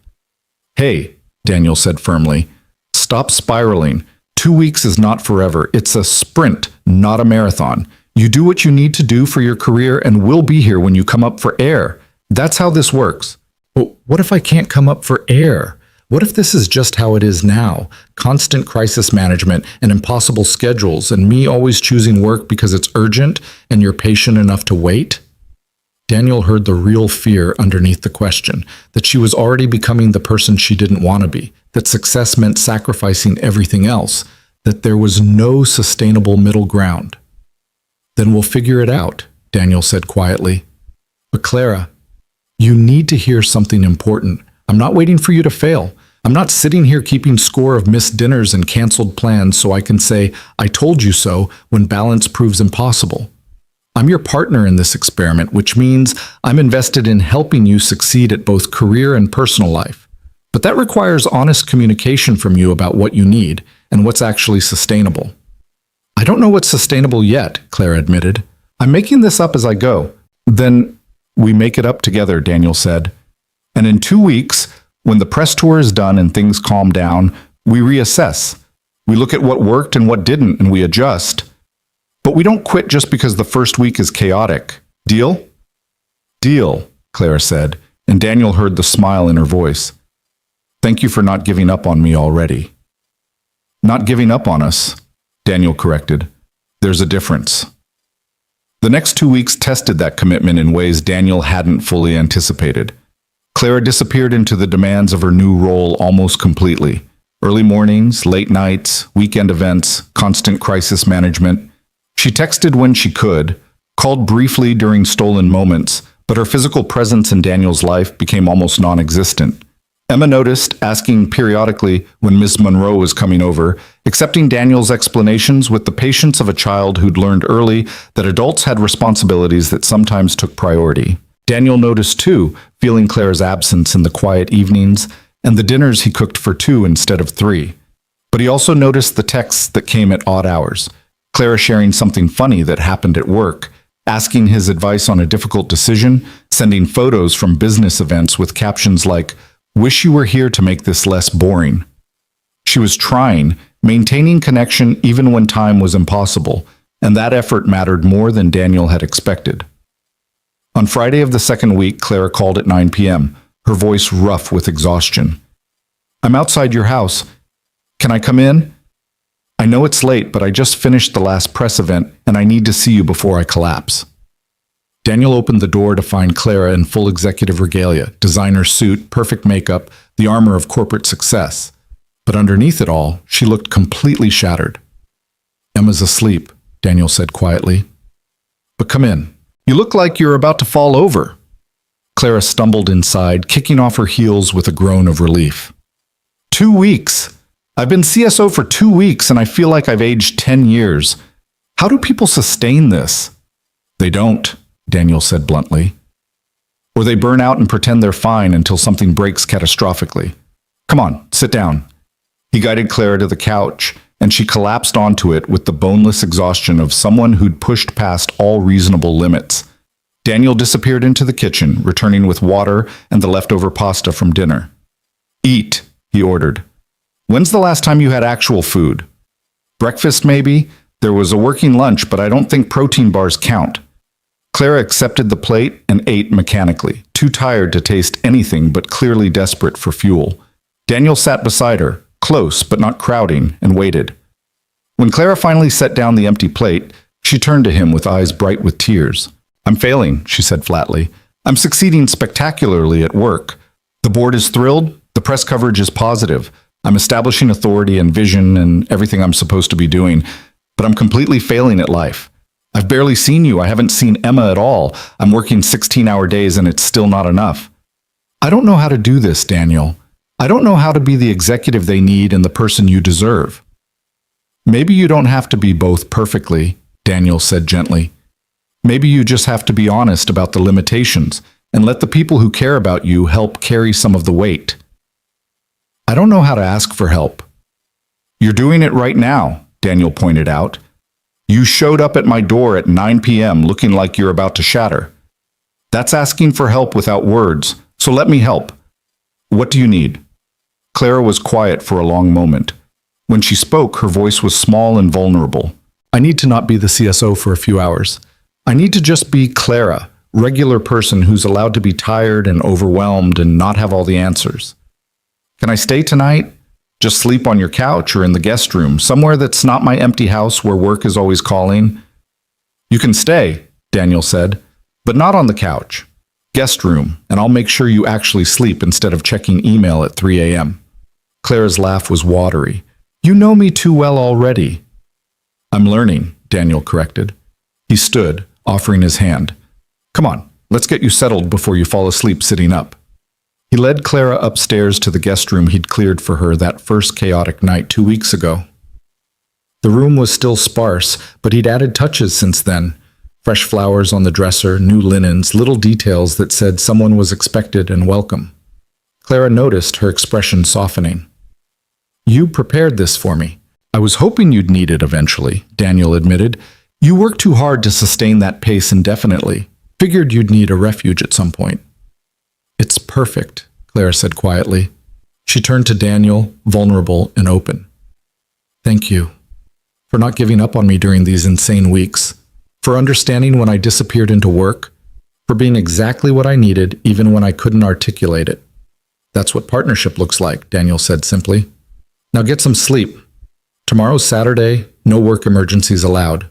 A: "Hey," Daniel said firmly, "stop spiraling. 2 weeks is not forever. It's a sprint, not a marathon. You do what you need to do for your career and we'll be here when you come up for air. That's how this works." "But what if I can't come up for air? What if this is just how it is now? Constant crisis management and impossible schedules and me always choosing work because it's urgent and you're patient enough to wait?" Daniel heard the real fear underneath the question, that she was already becoming the person she didn't want to be, that success meant sacrificing everything else, that there was no sustainable middle ground. "Then we'll figure it out," Daniel said quietly. "But Clara, you need to hear something important. I'm not waiting for you to fail. I'm not sitting here keeping score of missed dinners and canceled plans so I can say, 'I told you so,' when balance proves impossible. I'm your partner in this experiment, which means I'm invested in helping you succeed at both career and personal life. But that requires honest communication from you about what you need and what's actually sustainable." "I don't know what's sustainable yet," Clara admitted. "I'm making this up as I go." "Then we make it up together," Daniel said. "And in 2 weeks, when the press tour is done and things calm down, we reassess. We look at what worked and what didn't, and we adjust. But we don't quit just because the first week is chaotic. Deal?" "Deal," Clara said, and Daniel heard the smile in her voice. "Thank you for not giving up on me already." "Not giving up on us," Daniel corrected. "There's a difference." The next 2 weeks tested that commitment in ways Daniel hadn't fully anticipated. Clara disappeared into the demands of her new role almost completely. Early mornings, late nights, weekend events, constant crisis management. She texted when she could, called briefly during stolen moments, but her physical presence in Daniel's life became almost non-existent. Emma noticed, asking periodically when Miss Monroe was coming over, accepting Daniel's explanations with the patience of a child who'd learned early that adults had responsibilities that sometimes took priority. Daniel noticed, too, feeling Clara's absence in the quiet evenings and the dinners he cooked for 2 instead of 3. But he also noticed the texts that came at odd hours, Clara sharing something funny that happened at work, asking his advice on a difficult decision, sending photos from business events with captions like, "Wish you were here to make this less boring." She was trying, maintaining connection even when time was impossible, and that effort mattered more than Daniel had expected. On Friday of the second week, Clara called at 9 p.m., her voice rough with exhaustion. "I'm outside your house. Can I come in? I know it's late, but I just finished the last press event, and I need to see you before I collapse." Daniel opened the door to find Clara in full executive regalia, designer suit, perfect makeup, the armor of corporate success. But underneath it all, she looked completely shattered. "Emma's asleep," Daniel said quietly. "But come in. You look like you're about to fall over." Clara stumbled inside, kicking off her heels with a groan of relief. 2 weeks! I've been CSO for 2 weeks and I feel like I've aged 10 years. How do people sustain this? "They don't," Daniel said bluntly. "Or they burn out and pretend they're fine until something breaks catastrophically. Come on, sit down." He guided Clara to the couch, and she collapsed onto it with the boneless exhaustion of someone who'd pushed past all reasonable limits. Daniel disappeared into the kitchen, returning with water and the leftover pasta from dinner. "Eat," he ordered. "When's the last time you had actual food?" "Breakfast, maybe? There was a working lunch, but I don't think protein bars count." Clara accepted the plate and ate mechanically, too tired to taste anything but clearly desperate for fuel. Daniel sat beside her, close but not crowding, and waited. When Clara finally set down the empty plate, she turned to him with eyes bright with tears. "I'm failing," she said flatly. "I'm succeeding spectacularly at work. The board is thrilled, the press coverage is positive. I'm establishing authority and vision and everything I'm supposed to be doing, but I'm completely failing at life. I've barely seen you. I haven't seen Emma at all. I'm working 16-hour days and it's still not enough. I don't know how to do this, Daniel. I don't know how to be the executive they need and the person you deserve." "Maybe you don't have to be both perfectly," Daniel said gently. "Maybe you just have to be honest about the limitations and let the people who care about you help carry some of the weight." "I don't know how to ask for help." "You're doing it right now," Daniel pointed out. "You showed up at my door at 9 p.m. looking like you're about to shatter. That's asking for help without words, so let me help. What do you need?" Clara was quiet for a long moment. When she spoke, her voice was small and vulnerable. "I need to not be the CSO for a few hours. I need to just be Clara, regular person who's allowed to be tired and overwhelmed and not have all the answers. Can I stay tonight? Just sleep on your couch or in the guest room, somewhere that's not my empty house where work is always calling?" "You can stay," Daniel said, "but not on the couch. Guest room, and I'll make sure you actually sleep instead of checking email at 3 a.m. Clara's laugh was watery. "You know me too well already." "I'm learning," Daniel corrected. He stood, offering his hand. "Come on, let's get you settled before you fall asleep sitting up." He led Clara upstairs to the guest room he'd cleared for her that first chaotic night 2 weeks ago. The room was still sparse, but he'd added touches since then. Fresh flowers on the dresser, new linens, little details that said someone was expected and welcome. Clara noticed her expression softening. "You prepared this for me. I was hoping you'd need it eventually," Daniel admitted. "You work too hard to sustain that pace indefinitely. Figured you'd need a refuge at some point." "It's perfect," Clara said quietly. She turned to Daniel, vulnerable and open. "Thank you for not giving up on me during these insane weeks, for understanding when I disappeared into work, for being exactly what I needed even when I couldn't articulate it. That's what partnership looks like," Daniel said simply. "Now get some sleep. Tomorrow's Saturday, no work emergencies allowed.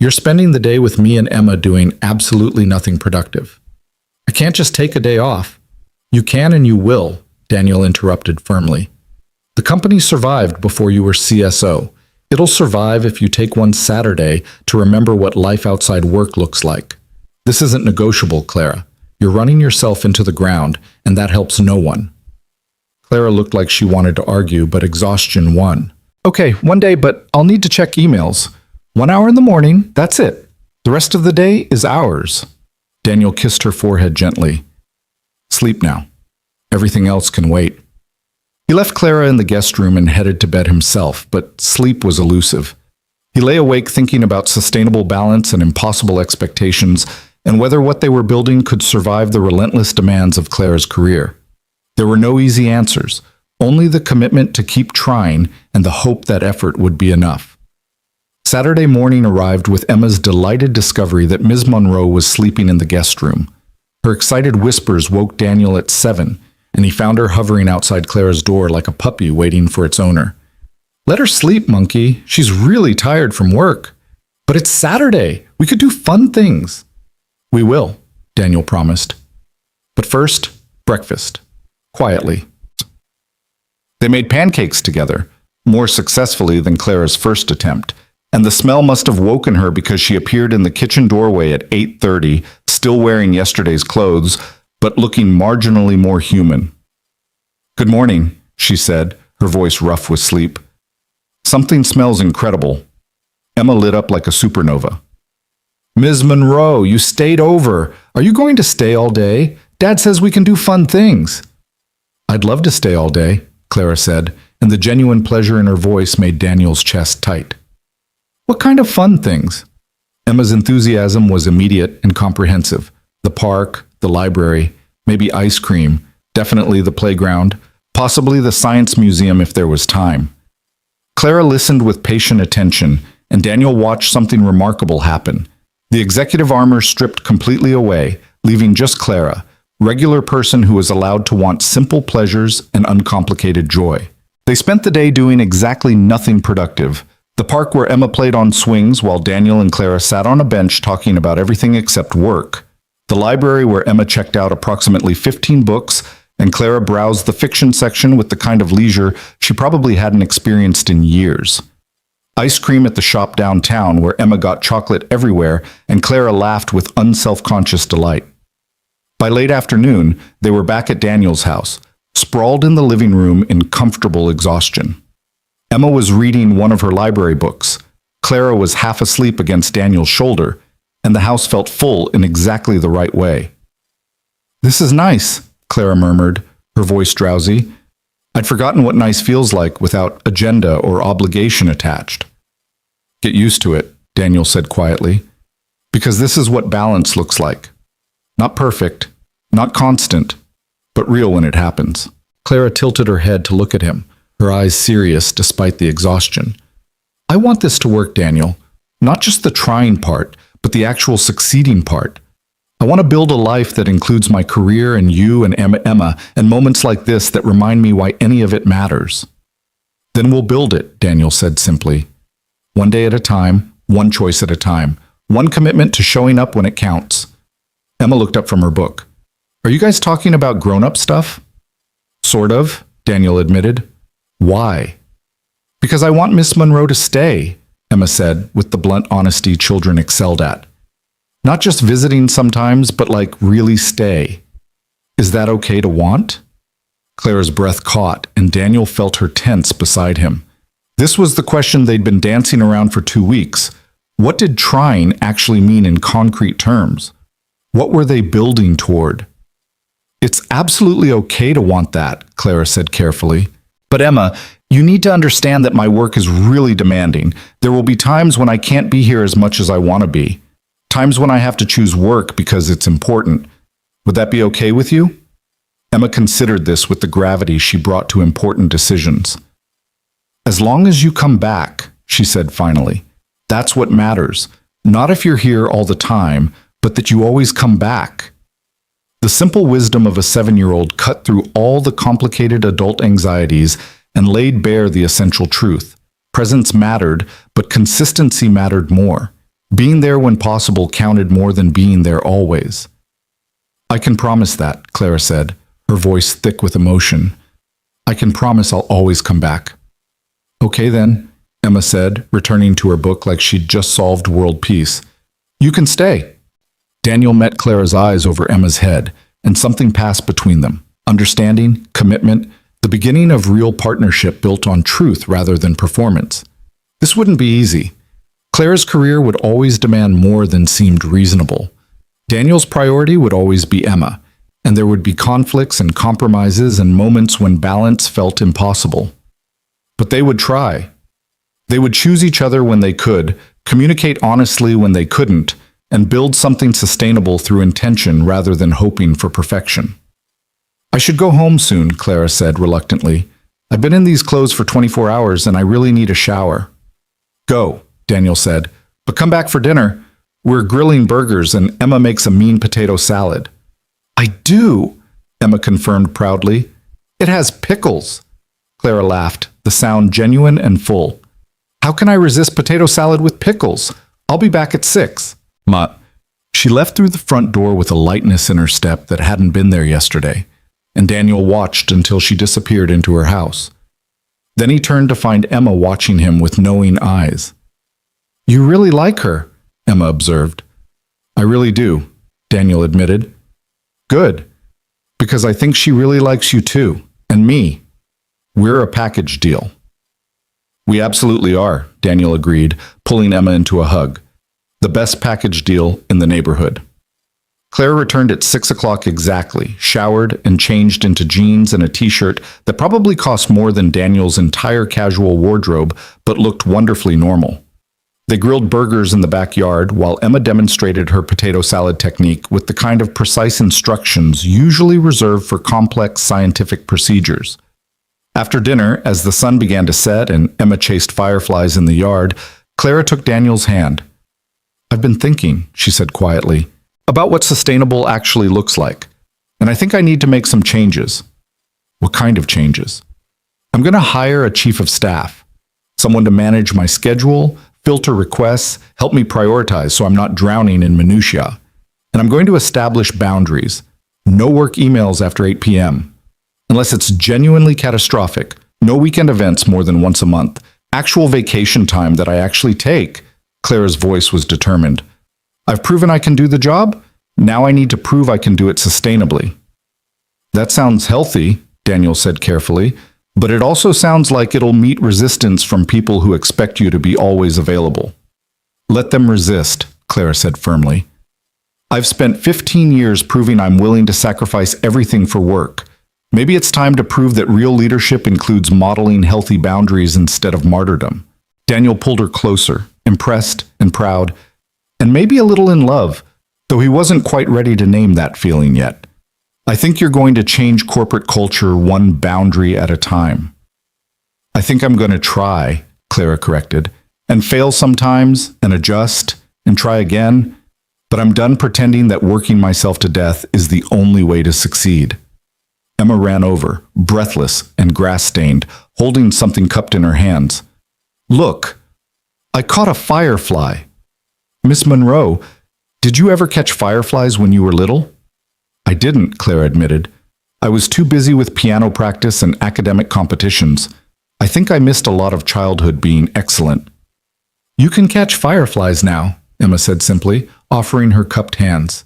A: You're spending the day with me and Emma doing absolutely nothing productive." "I can't just take a day off." "You can and you will," Daniel interrupted firmly. "The company survived before you were CSO. It'll survive if you take one Saturday to remember what life outside work looks like. This isn't negotiable, Clara. You're running yourself into the ground, and that helps no one." Clara looked like she wanted to argue, but exhaustion won. "Okay, one day, but I'll need to check emails. 1 hour in the morning, that's it. The rest of the day is ours." Daniel kissed her forehead gently. "Sleep now. Everything else can wait." He left Clara in the guest room and headed to bed himself, but sleep was elusive. He lay awake thinking about sustainable balance and impossible expectations, and whether what they were building could survive the relentless demands of Clara's career. There were no easy answers, only the commitment to keep trying and the hope that effort would be enough. Saturday morning arrived with Emma's delighted discovery that Ms. Monroe was sleeping in the guest room. Her excited whispers woke Daniel at 7, and he found her hovering outside Clara's door like a puppy waiting for its owner. "Let her sleep, monkey. She's really tired from work." "But it's Saturday. We could do fun things." We will, Daniel promised. But first, breakfast. Quietly. They made pancakes together, more successfully than Clara's first attempt, and the smell must have woken her because she appeared in the kitchen doorway at 8:30, still wearing yesterday's clothes, but looking marginally more human. "Good morning," she said, her voice rough with sleep. "Something smells incredible." Emma lit up like a supernova. "Ms. Monroe, you stayed over. Are you going to stay all day? Dad says we can do fun things." "I'd love to stay all day," Clara said, and the genuine pleasure in her voice made Daniel's chest tight. "What kind of fun things?" Emma's enthusiasm was immediate and comprehensive. The park, the library, maybe ice cream, definitely the playground, possibly the science museum if there was time. Clara listened with patient attention, and Daniel watched something remarkable happen. The executive armor stripped completely away, leaving just Clara, regular person who was allowed to want simple pleasures and uncomplicated joy. They spent the day doing exactly nothing productive. The park where Emma played on swings while Daniel and Clara sat on a bench talking about everything except work. The library where Emma checked out approximately 15 books and Clara browsed the fiction section with the kind of leisure she probably hadn't experienced in years. Ice cream at the shop downtown where Emma got chocolate everywhere and Clara laughed with unself-conscious delight. By late afternoon, they were back at Daniel's house, sprawled in the living room in comfortable exhaustion. Emma was reading one of her library books. Clara was half asleep against Daniel's shoulder, and the house felt full in exactly the right way. "This is nice," Clara murmured, her voice drowsy. "I'd forgotten what nice feels like without agenda or obligation attached." "Get used to it," Daniel said quietly, "because this is what balance looks like. Not perfect, not constant, but real when it happens." Clara tilted her head to look at him, her eyes serious despite the exhaustion. "I want this to work, Daniel. Not just the trying part, but the actual succeeding part. I want to build a life that includes my career and you and Emma and moments like this that remind me why any of it matters." "Then we'll build it," Daniel said simply. "One day at a time, one choice at a time, one commitment to showing up when it counts." Emma looked up from her book. "Are you guys talking about grown-up stuff?" "Sort of," Daniel admitted. "Why?" "Because I want Miss Monroe to stay," Emma said, with the blunt honesty children excelled at. "Not just visiting sometimes, but like really stay. Is that okay to want?" Clara's breath caught, and Daniel felt her tense beside him. This was the question they'd been dancing around for 2 weeks. What did trying actually mean in concrete terms? What were they building toward? "It's absolutely okay to want that," Clara said carefully. "But Emma, you need to understand that my work is really demanding. There will be times when I can't be here as much as I want to be. Times when I have to choose work because it's important. Would that be okay with you?" Emma considered this with the gravity she brought to important decisions. "As long as you come back," she said finally. "That's what matters. Not if you're here all the time, but that you always come back." The simple wisdom of a 7-year-old cut through all the complicated adult anxieties and laid bare the essential truth. Presence mattered, but consistency mattered more. Being there when possible counted more than being there always. "I can promise that," Clara said, her voice thick with emotion. "I can promise I'll always come back." "Okay then," Emma said, returning to her book like she'd just solved world peace. "You can stay." Daniel met Clara's eyes over Emma's head, and something passed between them. Understanding, commitment, the beginning of real partnership built on truth rather than performance. This wouldn't be easy. Clara's career would always demand more than seemed reasonable. Daniel's priority would always be Emma, and there would be conflicts and compromises and moments when balance felt impossible. But they would try. They would choose each other when they could, communicate honestly when they couldn't, and build something sustainable through intention rather than hoping for perfection. "I should go home soon," Clara said reluctantly. "I've been in these clothes for 24 hours and I really need a shower." "Go," Daniel said, "but come back for dinner. We're grilling burgers and Emma makes a mean potato salad." "I do," Emma confirmed proudly. "It has pickles." Clara laughed, the sound genuine and full. "How can I resist potato salad with pickles? I'll be back at 6. Ma. She left through the front door with a lightness in her step that hadn't been there yesterday, and Daniel watched until she disappeared into her house. Then he turned to find Emma watching him with knowing eyes. "You really like her," Emma observed. "I really do," Daniel admitted. "Good, because I think she really likes you too, and me. We're a package deal." "We absolutely are," Daniel agreed, pulling Emma into a hug. "The best package deal in the neighborhood." Claire returned at 6 o'clock exactly, showered and changed into jeans and a t-shirt that probably cost more than Daniel's entire casual wardrobe, but looked wonderfully normal. They grilled burgers in the backyard while Emma demonstrated her potato salad technique with the kind of precise instructions usually reserved for complex scientific procedures. After dinner, as the sun began to set and Emma chased fireflies in the yard, Clara took Daniel's hand. "I've been thinking," she said quietly, "about what sustainable actually looks like, and I think I need to make some changes." "What kind of changes?" "I'm going to hire a chief of staff, someone to manage my schedule, filter requests, help me prioritize so I'm not drowning in minutiae. And I'm going to establish boundaries. No work emails after 8 p.m. Unless it's genuinely catastrophic. No weekend events more than once a month. Actual vacation time that I actually take." Clara's voice was determined. "I've proven I can do the job. Now I need to prove I can do it sustainably." "That sounds healthy," Daniel said carefully, "but it also sounds like it'll meet resistance from people who expect you to be always available." "Let them resist," Clara said firmly. "I've spent 15 years proving I'm willing to sacrifice everything for work. Maybe it's time to prove that real leadership includes modeling healthy boundaries instead of martyrdom." Daniel pulled her closer, impressed and proud, and maybe a little in love, though he wasn't quite ready to name that feeling yet. "I think you're going to change corporate culture one boundary at a time." "I think I'm going to try," Clara corrected, "and fail sometimes, and adjust, and try again, but I'm done pretending that working myself to death is the only way to succeed." Emma ran over, breathless and grass-stained, holding something cupped in her hands. "Look, I caught a firefly." "Miss Monroe, did you ever catch fireflies when you were little?" "I didn't," Clara admitted. "I was too busy with piano practice and academic competitions. I think I missed a lot of childhood being excellent." "You can catch fireflies now," Emma said simply, offering her cupped hands.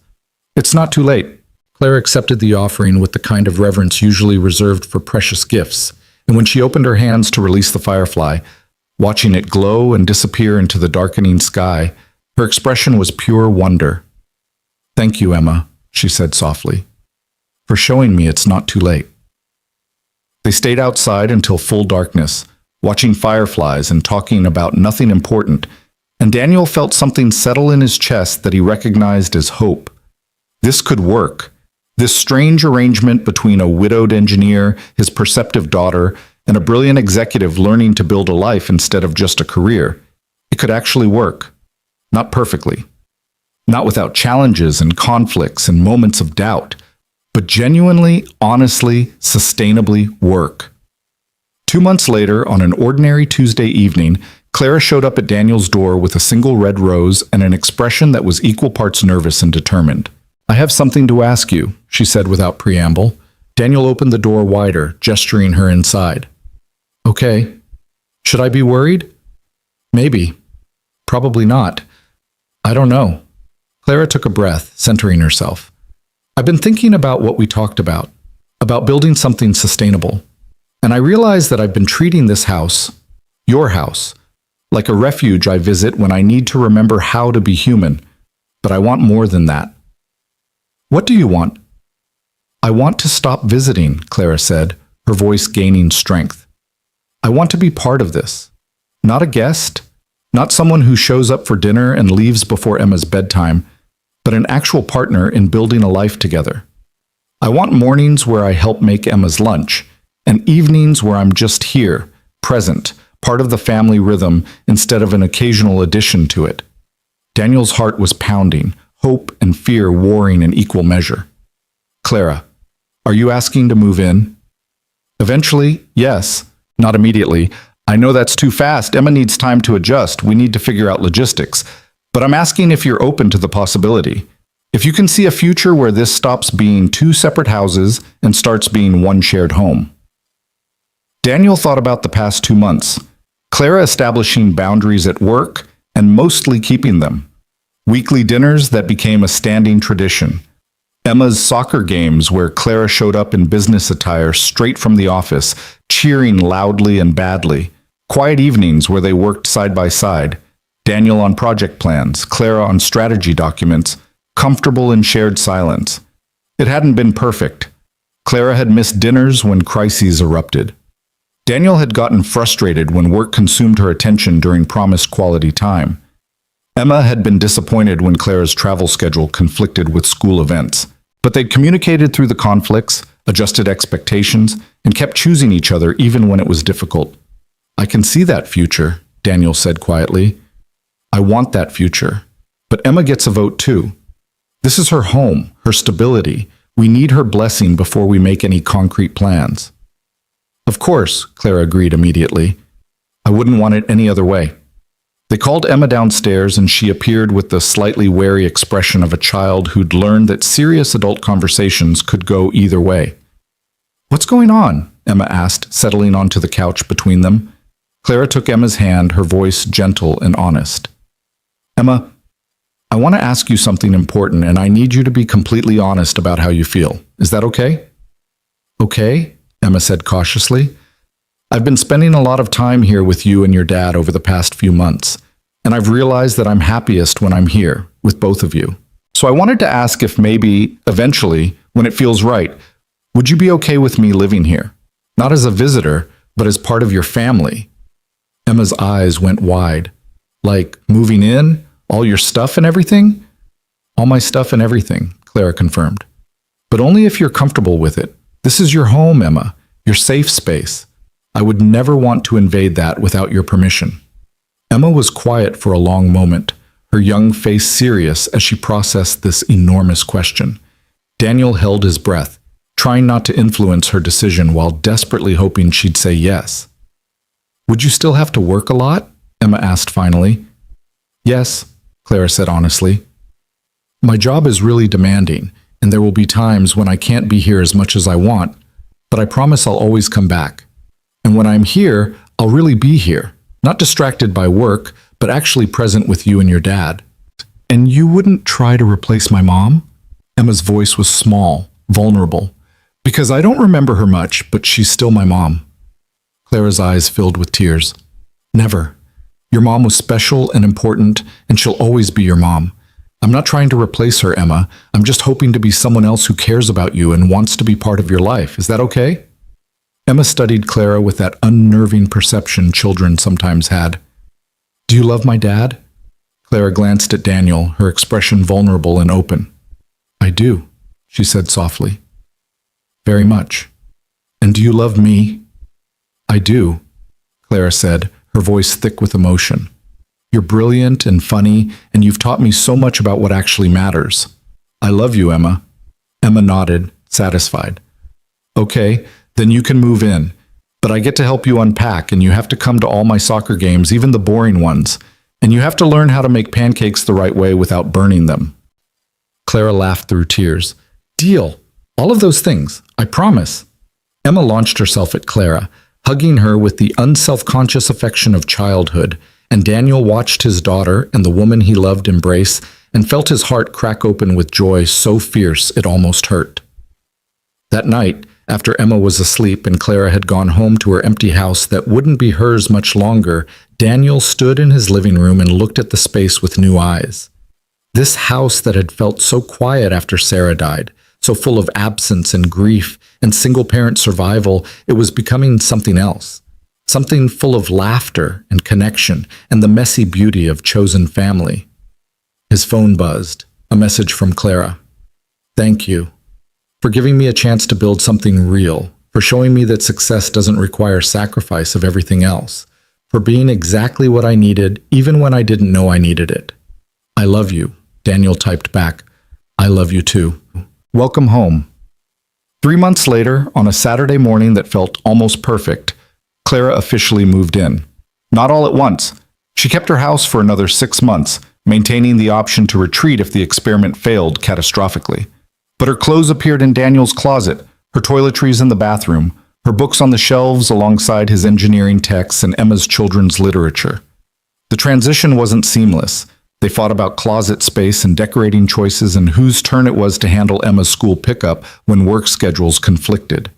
A: "It's not too late." Clara accepted the offering with the kind of reverence usually reserved for precious gifts, and when she opened her hands to release the firefly, watching it glow and disappear into the darkening sky, her expression was pure wonder. "Thank you, Emma," she said softly, "for showing me it's not too late." They stayed outside until full darkness, watching fireflies and talking about nothing important, and Daniel felt something settle in his chest that he recognized as hope. This could work. This strange arrangement between a widowed engineer, his perceptive daughter, and a brilliant executive learning to build a life instead of just a career. It could actually work. Not perfectly. Not without challenges and conflicts and moments of doubt, but genuinely, honestly, sustainably work. 2 months later, on an ordinary Tuesday evening, Clara showed up at Daniel's door with a single red rose and an expression that was equal parts nervous and determined. "I have something to ask you," she said without preamble. Daniel opened the door wider, gesturing her inside. "Okay. Should I be worried?" "Maybe. Probably not. I don't know." Clara took a breath, centering herself. "I've been thinking about what we talked about building something sustainable. And I realize that I've been treating this house, your house, like a refuge I visit when I need to remember how to be human. But I want more than that." "What do you want?" "I want to stop visiting," Clara said, her voice gaining strength. "I want to be part of this. Not a guest, not someone who shows up for dinner and leaves before Emma's bedtime, but an actual partner in building a life together. I want mornings where I help make Emma's lunch, and evenings where I'm just here, present, part of the family rhythm instead of an occasional addition to it." Daniel's heart was pounding, hope and fear warring in equal measure. "Clara, are you asking to move in?" "Eventually, yes. Not immediately. I know that's too fast. Emma needs time to adjust. We need to figure out logistics. But I'm asking if you're open to the possibility. If you can see a future where this stops being two separate houses and starts being one shared home. Daniel thought about the past 2 months, Clara establishing boundaries at work and mostly keeping them. Weekly dinners that became a standing tradition. Emma's soccer games where Clara showed up in business attire straight from the office, cheering loudly and badly. Quiet evenings where they worked side by side. Daniel on project plans, Clara on strategy documents, comfortable in shared silence. It hadn't been perfect. Clara had missed dinners when crises erupted. Daniel had gotten frustrated when work consumed her attention during promised quality time. Emma had been disappointed when Clara's travel schedule conflicted with school events, but they'd communicated through the conflicts, adjusted expectations, and kept choosing each other even when it was difficult. "I can see that future," Daniel said quietly. "I want that future. But Emma gets a vote too. This is her home, her stability. We need her blessing before we make any concrete plans." "Of course," Clara agreed immediately. "I wouldn't want it any other way." They called Emma downstairs and she appeared with the slightly wary expression of a child who'd learned that serious adult conversations could go either way. "What's going on?" Emma asked, settling onto the couch between them. Clara took Emma's hand, her voice gentle and honest. "Emma, I want to ask you something important and I need you to be completely honest about how you feel. Is that okay?" "Okay," Emma said cautiously. "I've been spending a lot of time here with you and your dad over the past few months, and I've realized that I'm happiest when I'm here, with both of you. So I wanted to ask if maybe, eventually, when it feels right, would you be okay with me living here? Not as a visitor, but as part of your family." Emma's eyes went wide. "Like, moving in? All your stuff and everything?" "All my stuff and everything," Clara confirmed. "But only if you're comfortable with it. This is your home, Emma, your safe space. I would never want to invade that without your permission." Emma was quiet for a long moment, her young face serious as she processed this enormous question. Daniel held his breath, trying not to influence her decision while desperately hoping she'd say yes. "Would you still have to work a lot?" Emma asked finally. "Yes," Clara said honestly. "My job is really demanding, and there will be times when I can't be here as much as I want, but I promise I'll always come back. And when I'm here, I'll really be here, not distracted by work, but actually present with you and your dad." "And you wouldn't try to replace my mom?" Emma's voice was small, vulnerable. "Because I don't remember her much, but she's still my mom." Clara's eyes filled with tears. "Never. Your mom was special and important, and she'll always be your mom. I'm not trying to replace her, Emma. I'm just hoping to be someone else who cares about you and wants to be part of your life. Is that okay?" Emma studied Clara with that unnerving perception children sometimes had. "Do you love my dad?" Clara glanced at Daniel, her expression vulnerable and open. "I do," she said softly. "Very much. And do you love me?" "I do," Clara said, her voice thick with emotion. "You're brilliant and funny, and you've taught me so much about what actually matters. I love you, Emma." Emma nodded, satisfied. "Okay, then you can move in. But I get to help you unpack, and you have to come to all my soccer games, even the boring ones. And you have to learn how to make pancakes the right way without burning them." Clara laughed through tears. "Deal. All of those things. I promise." Emma launched herself at Clara, hugging her with the unself-conscious affection of childhood, and Daniel watched his daughter and the woman he loved embrace and felt his heart crack open with joy so fierce it almost hurt. That night, after Emma was asleep and Clara had gone home to her empty house that wouldn't be hers much longer, Daniel stood in his living room and looked at the space with new eyes. This house that had felt so quiet after Sarah died, so full of absence and grief and single-parent survival, it was becoming something else. Something full of laughter and connection and the messy beauty of chosen family. His phone buzzed, a message from Clara. "Thank you for giving me a chance to build something real, for showing me that success doesn't require sacrifice of everything else, for being exactly what I needed even when I didn't know I needed it. I love you," Daniel typed back. "I love you too. Welcome home." 3 months later, on a Saturday morning that felt almost perfect, Clara officially moved in. Not all at once. She kept her house for another 6 months, maintaining the option to retreat if the experiment failed catastrophically. But her clothes appeared in Daniel's closet, her toiletries in the bathroom, her books on the shelves alongside his engineering texts and Emma's children's literature. The transition wasn't seamless. They fought about closet space and decorating choices and whose turn it was to handle Emma's school pickup when work schedules conflicted.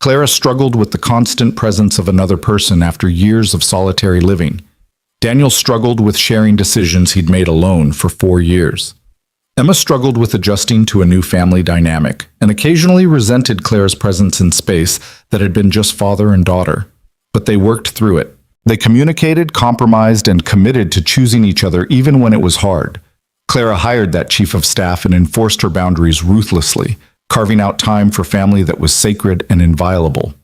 A: Clara struggled with the constant presence of another person after years of solitary living. Daniel struggled with sharing decisions he'd made alone for 4 years. Emma struggled with adjusting to a new family dynamic and occasionally resented Clara's presence in space that had been just father and daughter. But they worked through it. They communicated, compromised, and committed to choosing each other even when it was hard. Clara hired that chief of staff and enforced her boundaries ruthlessly, carving out time for family that was sacred and inviolable.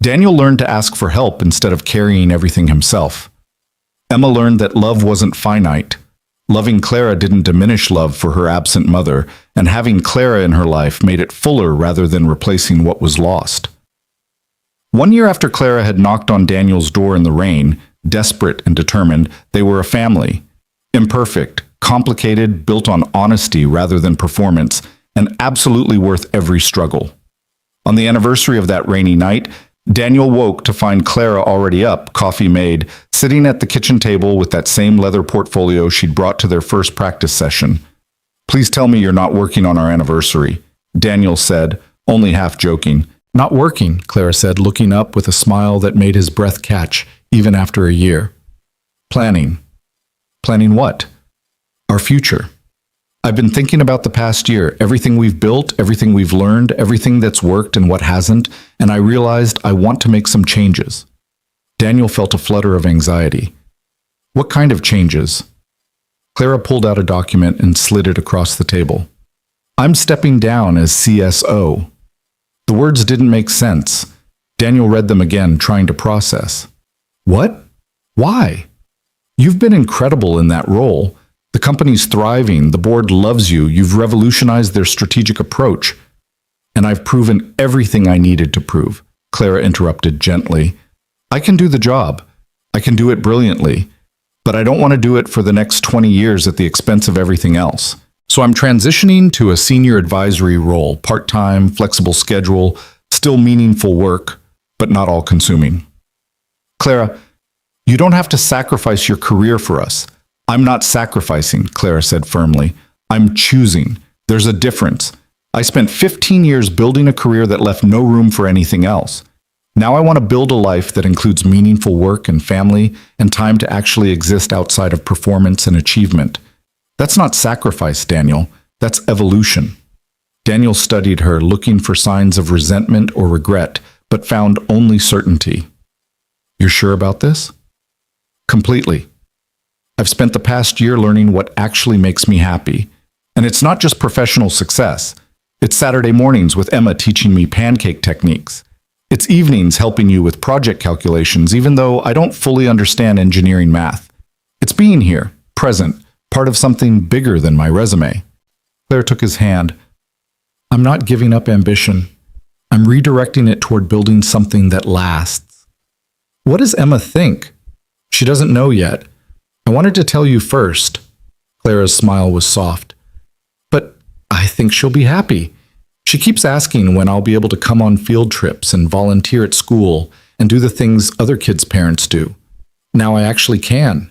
A: Daniel learned to ask for help instead of carrying everything himself. Emma learned that love wasn't finite. Loving Clara didn't diminish love for her absent mother, and having Clara in her life made it fuller rather than replacing what was lost. 1 year after Clara had knocked on Daniel's door in the rain, desperate and determined, they were a family. Imperfect, complicated, built on honesty rather than performance, and absolutely worth every struggle. On the anniversary of that rainy night, Daniel woke to find Clara already up, coffee made, sitting at the kitchen table with that same leather portfolio she'd brought to their first practice session. "Please tell me you're not working on our anniversary," Daniel said, only half joking. "Not working," Clara said, looking up with a smile that made his breath catch, even after a year. "Planning." "Planning what?" "Our future. I've been thinking about the past year, everything we've built, everything we've learned, everything that's worked and what hasn't, and I realized I want to make some changes." Daniel felt a flutter of anxiety. "What kind of changes?" Clara pulled out a document and slid it across the table. "I'm stepping down as CSO." The words didn't make sense. Daniel read them again, trying to process. "What? Why? You've been incredible in that role. The company's thriving, the board loves you, you've revolutionized their strategic approach." "And I've proven everything I needed to prove," Clara interrupted gently. "I can do the job. I can do it brilliantly. But I don't want to do it for the next 20 years at the expense of everything else. So I'm transitioning to a senior advisory role, part-time, flexible schedule, still meaningful work, but not all-consuming." "Clara, you don't have to sacrifice your career for us." "I'm not sacrificing," Clara said firmly. "I'm choosing. There's a difference. I spent 15 years building a career that left no room for anything else. Now I want to build a life that includes meaningful work and family and time to actually exist outside of performance and achievement. That's not sacrifice, Daniel. That's evolution." Daniel studied her, looking for signs of resentment or regret, but found only certainty. "You're sure about this?" "Completely. I've spent the past year learning what actually makes me happy. And it's not just professional success. It's Saturday mornings with Emma teaching me pancake techniques. It's evenings helping you with project calculations, even though I don't fully understand engineering math. It's being here, present, part of something bigger than my resume." Claire took his hand. "I'm not giving up ambition. I'm redirecting it toward building something that lasts." "What does Emma think?" "She doesn't know yet. I wanted to tell you first." Clara's smile was soft. "But I think she'll be happy. She keeps asking when I'll be able to come on field trips and volunteer at school and do the things other kids' parents do. Now I actually can."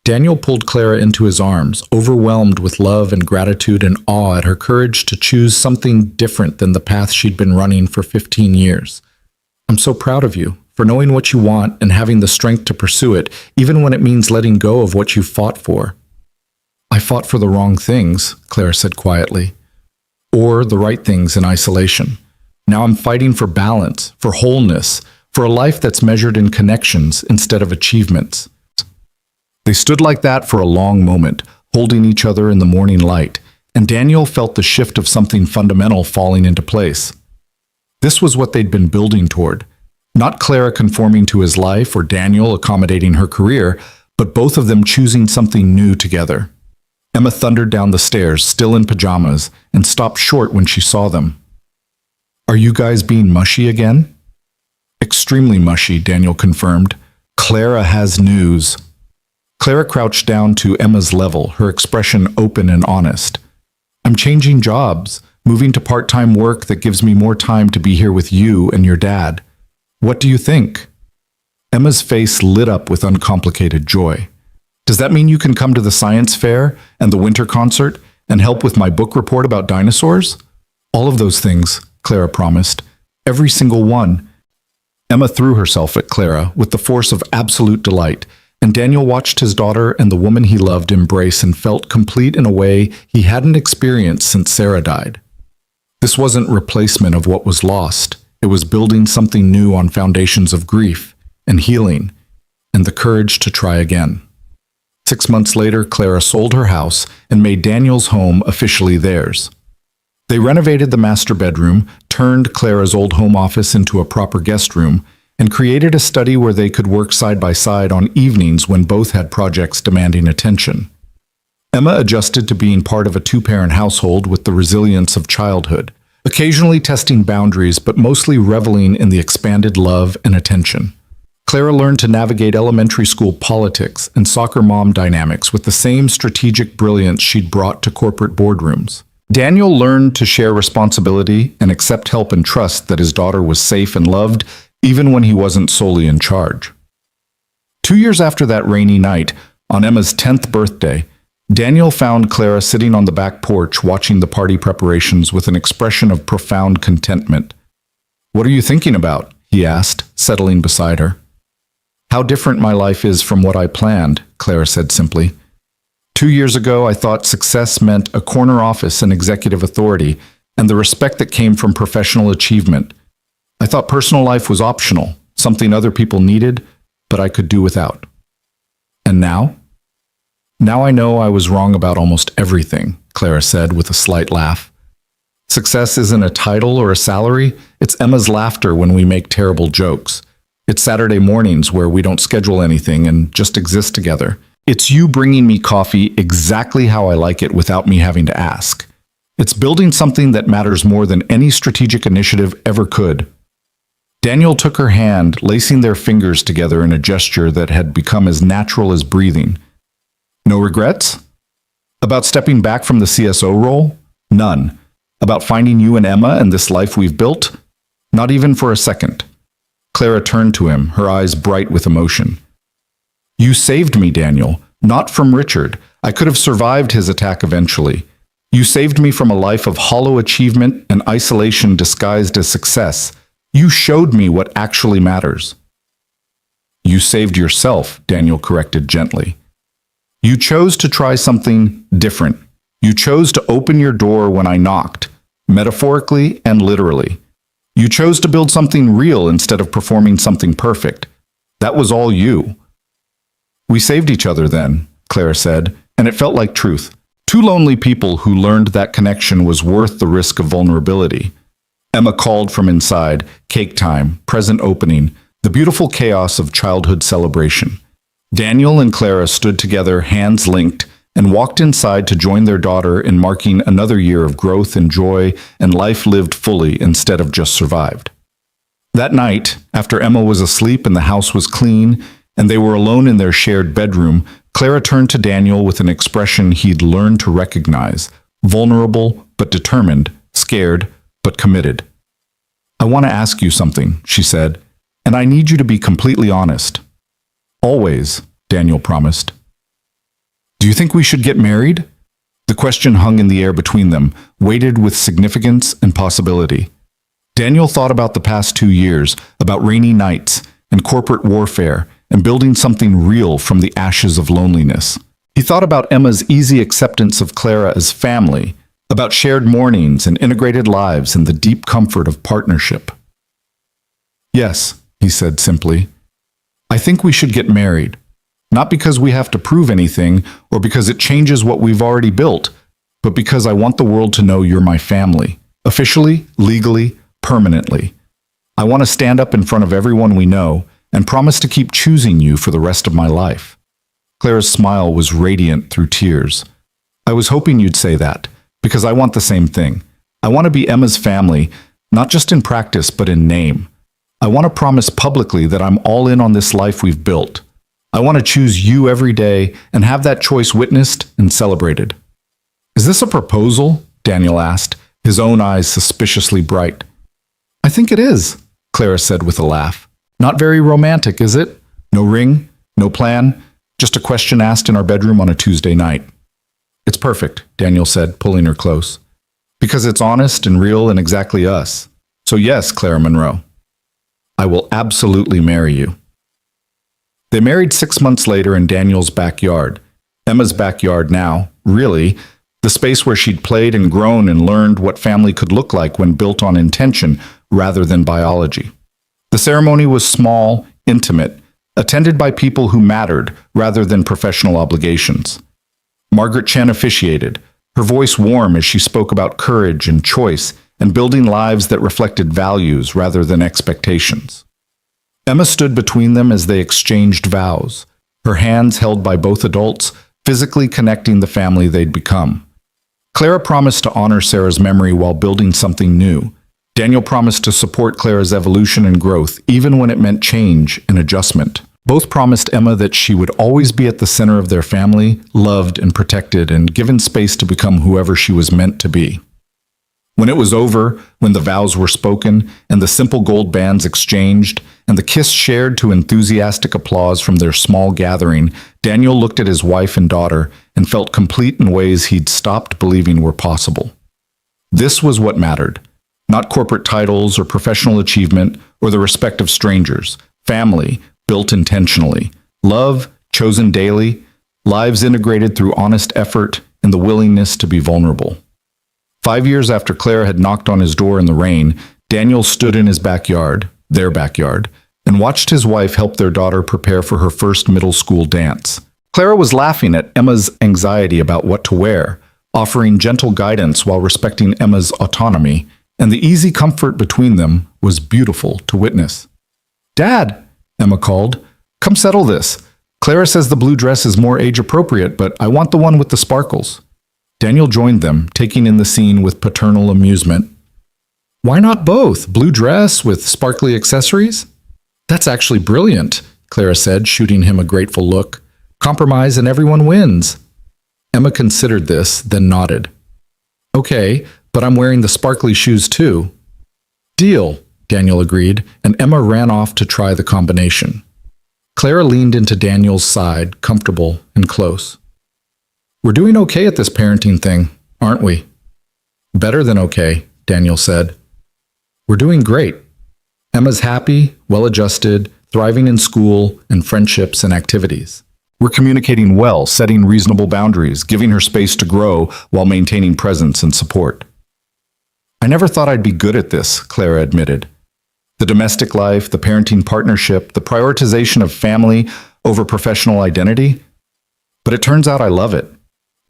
A: Daniel pulled Clara into his arms, overwhelmed with love and gratitude and awe at her courage to choose something different than the path she'd been running for 15 years. "I'm so proud of you for knowing what you want and having the strength to pursue it, even when it means letting go of what you fought for." "I fought for the wrong things," Clara said quietly, "or the right things in isolation. Now I'm fighting for balance, for wholeness, for a life that's measured in connections instead of achievements." They stood like that for a long moment, holding each other in the morning light, and Daniel felt the shift of something fundamental falling into place. This was what they'd been building toward. Not Clara conforming to his life or Daniel accommodating her career, but both of them choosing something new together. Emma thundered down the stairs, still in pajamas, and stopped short when she saw them. "Are you guys being mushy again?" "Extremely mushy," Daniel confirmed. "Clara has news." Clara crouched down to Emma's level, her expression open and honest. I'm changing jobs, moving to part-time work that gives me more time to be here with you and your dad. What do you think? Emma's face lit up with uncomplicated joy. Does that mean you can come to the science fair and the winter concert and help with my book report about dinosaurs? All of those things, Clara promised. Every single one. Emma threw herself at Clara with the force of absolute delight, and Daniel watched his daughter and the woman he loved embrace and felt complete in a way he hadn't experienced since Sarah died. This wasn't replacement of what was lost. It was building something new on foundations of grief and healing and the courage to try again. 6 months later, Clara sold her house and made Daniel's home officially theirs. They renovated the master bedroom, turned Clara's old home office into a proper guest room, and created a study where they could work side by side on evenings when both had projects demanding attention. Emma adjusted to being part of a two-parent household with the resilience of childhood, occasionally testing boundaries but mostly reveling in the expanded love and attention. Clara learned to navigate elementary school politics and soccer mom dynamics with the same strategic brilliance she'd brought to corporate boardrooms. Daniel learned to share responsibility and accept help and trust that his daughter was safe and loved, even when he wasn't solely in charge. 2 years after that rainy night, on Emma's 10th birthday, Daniel found Clara sitting on the back porch watching the party preparations with an expression of profound contentment. "What are you thinking about?" he asked, settling beside her. "How different my life is from what I planned," Clara said simply. 2 years ago, I thought success meant a corner office and executive authority, and the respect that came from professional achievement. I thought personal life was optional, something other people needed, but I could do without. And now? Now I know I was wrong about almost everything, Clara said with a slight laugh. Success isn't a title or a salary, it's Emma's laughter when we make terrible jokes. It's Saturday mornings where we don't schedule anything and just exist together. It's you bringing me coffee exactly how I like it without me having to ask. It's building something that matters more than any strategic initiative ever could. Daniel took her hand, lacing their fingers together in a gesture that had become as natural as breathing. No regrets? About stepping back from the CSO role? None. About finding you and Emma and this life we've built? Not even for a second. Clara turned to him, her eyes bright with emotion. You saved me, Daniel, not from Richard. I could have survived his attack eventually. You saved me from a life of hollow achievement and isolation disguised as success. You showed me what actually matters. You saved yourself, Daniel corrected gently. You chose to try something different. You chose to open your door when I knocked, metaphorically and literally. You chose to build something real instead of performing something perfect. That was all you. We saved each other then, Clara said, and it felt like truth. Two lonely people who learned that connection was worth the risk of vulnerability. Emma called from inside, cake time, present opening, the beautiful chaos of childhood celebration. Daniel and Clara stood together, hands linked, and walked inside to join their daughter in marking another year of growth and joy and life lived fully instead of just survived. That night, after Emma was asleep and the house was clean, and they were alone in their shared bedroom, Clara turned to Daniel with an expression he'd learned to recognize, vulnerable but determined, scared but committed. I want to ask you something, she said, and I need you to be completely honest. Always, Daniel promised. Do you think we should get married? The question hung in the air between them, weighted with significance and possibility. Daniel thought about the past 2 years, about rainy nights and corporate warfare, and building something real from the ashes of loneliness. He thought about Emma's easy acceptance of Clara as family, about shared mornings and integrated lives and the deep comfort of partnership. Yes, he said simply. I think we should get married. Not because we have to prove anything or because it changes what we've already built, but because I want the world to know you're my family, officially, legally, permanently. I want to stand up in front of everyone we know and promise to keep choosing you for the rest of my life. Clara's smile was radiant through tears. I was hoping you'd say that, because I want the same thing. I want to be Emma's family, not just in practice, but in name. I want to promise publicly that I'm all in on this life we've built. I want to choose you every day and have that choice witnessed and celebrated." "Is this a proposal?" Daniel asked, his own eyes suspiciously bright. "I think it is," Clara said with a laugh. "Not very romantic, is it? No ring, no plan, just a question asked in our bedroom on a Tuesday night." "It's perfect," Daniel said, pulling her close. "Because it's honest and real and exactly us. So yes, Clara Monroe, I will absolutely marry you." They married 6 months later in Daniel's backyard. Emma's backyard now, really, the space where she'd played and grown and learned what family could look like when built on intention rather than biology. The ceremony was small, intimate, attended by people who mattered rather than professional obligations. Margaret Chen officiated, her voice warm as she spoke about courage and choice and building lives that reflected values rather than expectations. Emma stood between them as they exchanged vows, her hands held by both adults, physically connecting the family they'd become. Clara promised to honor Sarah's memory while building something new. Daniel promised to support Clara's evolution and growth, even when it meant change and adjustment. Both promised Emma that she would always be at the center of their family, loved and protected, and given space to become whoever she was meant to be. When it was over, when the vows were spoken, and the simple gold bands exchanged, and the kiss shared to enthusiastic applause from their small gathering, Daniel looked at his wife and daughter and felt complete in ways he'd stopped believing were possible. This was what mattered. Not corporate titles or professional achievement or the respect of strangers. Family, built intentionally. Love, chosen daily. Lives integrated through honest effort and the willingness to be vulnerable. 5 years after Clara had knocked on his door in the rain, Daniel stood in his backyard, their backyard, and watched his wife help their daughter prepare for her first middle school dance. Clara was laughing at Emma's anxiety about what to wear, offering gentle guidance while respecting Emma's autonomy, and the easy comfort between them was beautiful to witness. "Dad," Emma called, "come settle this. Clara says the blue dress is more age-appropriate, but I want the one with the sparkles." Daniel joined them, taking in the scene with paternal amusement. "Why not both? Blue dress with sparkly accessories?" "That's actually brilliant," Clara said, shooting him a grateful look. "Compromise and everyone wins." Emma considered this, then nodded. "Okay, but I'm wearing the sparkly shoes too." "Deal," Daniel agreed, and Emma ran off to try the combination. Clara leaned into Daniel's side, comfortable and close. "We're doing okay at this parenting thing, aren't we?" "Better than okay," Daniel said. "We're doing great. Emma's happy, well-adjusted, thriving in school and friendships and activities. We're communicating well, setting reasonable boundaries, giving her space to grow while maintaining presence and support." "I never thought I'd be good at this," Clara admitted. "The domestic life, the parenting partnership, the prioritization of family over professional identity. But it turns out I love it.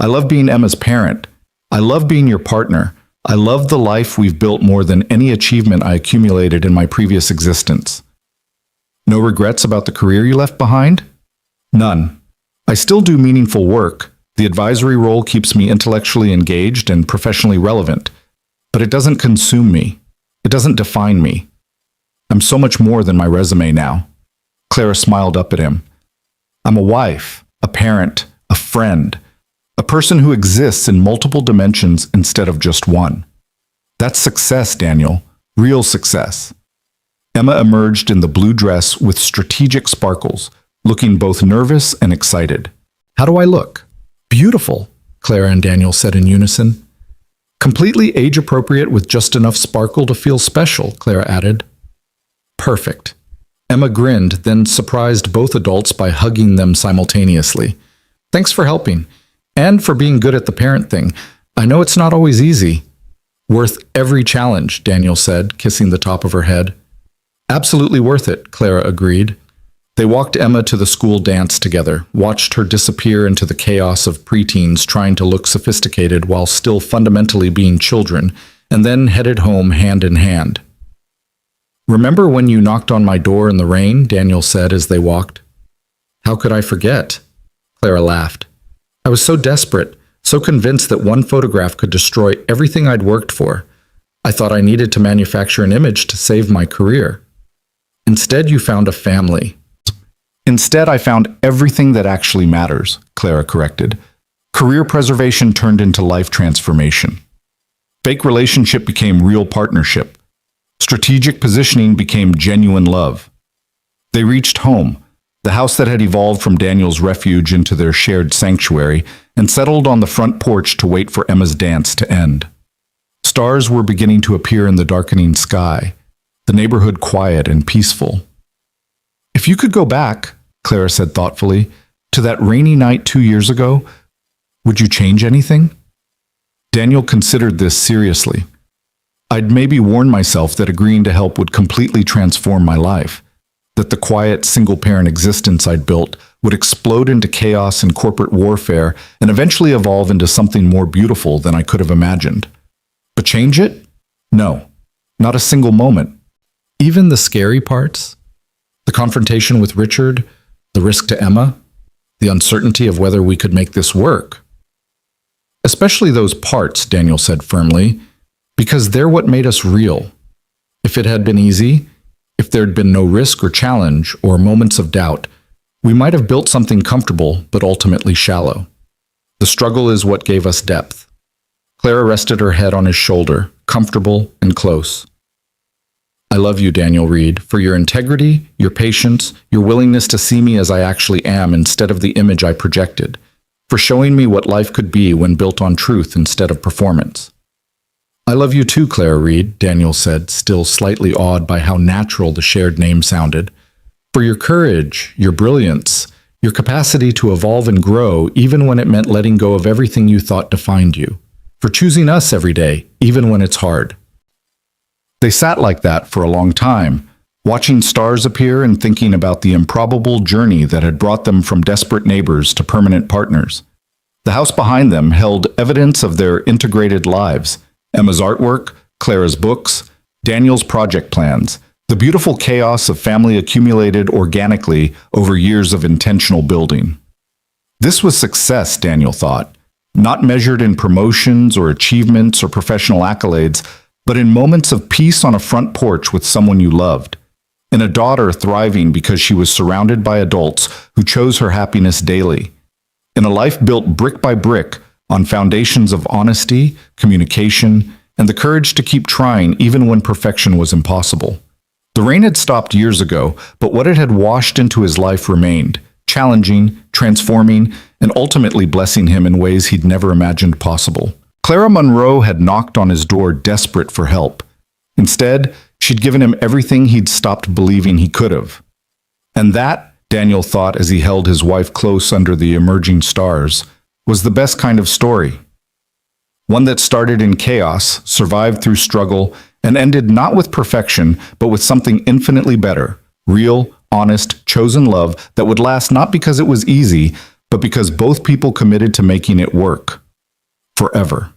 A: I love being Emma's parent. I love being your partner. I love the life we've built more than any achievement I accumulated in my previous existence." "No regrets about the career you left behind?" "None. I still do meaningful work. The advisory role keeps me intellectually engaged and professionally relevant. But it doesn't consume me. It doesn't define me. I'm so much more than my resume now." Clara smiled up at him. "I'm a wife, a parent, a friend, a person who exists in multiple dimensions instead of just one. That's success, Daniel. Real success." Emma emerged in the blue dress with strategic sparkles, looking both nervous and excited. "How do I look?" "Beautiful," Clara and Daniel said in unison. "Completely age-appropriate with just enough sparkle to feel special," Clara added. "Perfect." Emma grinned, then surprised both adults by hugging them simultaneously. "Thanks for helping. And for being good at the parent thing. I know it's not always easy." "Worth every challenge," Daniel said, kissing the top of her head. "Absolutely worth it," Clara agreed. They walked Emma to the school dance together, watched her disappear into the chaos of preteens trying to look sophisticated while still fundamentally being children, and then headed home hand in hand. "Remember when you knocked on my door in the rain?" Daniel said as they walked. "How could I forget?" Clara laughed. "I was so desperate, so convinced that one photograph could destroy everything I'd worked for. I thought I needed to manufacture an image to save my career. Instead, you found a family. Instead, I found everything that actually matters, Clara corrected. Career preservation turned into life transformation. Fake relationship became real partnership. Strategic positioning became genuine love. They reached home, the house that had evolved from Daniel's refuge into their shared sanctuary, and settled on the front porch to wait for Emma's dance to end. Stars were beginning to appear in the darkening sky, the neighborhood quiet and peaceful. If you could go back, Clara said thoughtfully, to that rainy night 2 years ago, would you change anything? Daniel considered this seriously. I'd maybe warn myself that agreeing to help would completely transform my life, that the quiet, single-parent existence I'd built would explode into chaos and corporate warfare and eventually evolve into something more beautiful than I could have imagined. But change it? No, not a single moment. Even the scary parts? The confrontation with Richard, the risk to Emma, the uncertainty of whether we could make this work. Especially those parts, Daniel said firmly, because they're what made us real. If it had been easy, if there'd been no risk or challenge or moments of doubt, we might have built something comfortable but ultimately shallow. The struggle is what gave us depth. Clara rested her head on his shoulder, comfortable and close. I love you, Daniel Reed, for your integrity, your patience, your willingness to see me as I actually am instead of the image I projected, for showing me what life could be when built on truth instead of performance. I love you too, Clara Reed, Daniel said, still slightly awed by how natural the shared name sounded, for your courage, your brilliance, your capacity to evolve and grow even when it meant letting go of everything you thought defined you, for choosing us every day, even when it's hard. They sat like that for a long time, watching stars appear and thinking about the improbable journey that had brought them from desperate neighbors to permanent partners. The house behind them held evidence of their integrated lives, Emma's artwork, Clara's books, Daniel's project plans, the beautiful chaos of family accumulated organically over years of intentional building. This was success, Daniel thought, not measured in promotions or achievements or professional accolades, but in moments of peace on a front porch with someone you loved, in a daughter thriving because she was surrounded by adults who chose her happiness daily, in a life built brick by brick on foundations of honesty, communication, and the courage to keep trying even when perfection was impossible. The rain had stopped years ago, but what it had washed into his life remained, challenging, transforming, and ultimately blessing him in ways he'd never imagined possible. Clara Monroe had knocked on his door desperate for help. Instead, she'd given him everything he'd stopped believing he could have. And that, Daniel thought as he held his wife close under the emerging stars, was the best kind of story. One that started in chaos, survived through struggle, and ended not with perfection, but with something infinitely better, real, honest, chosen love that would last not because it was easy, but because both people committed to making it work. Forever.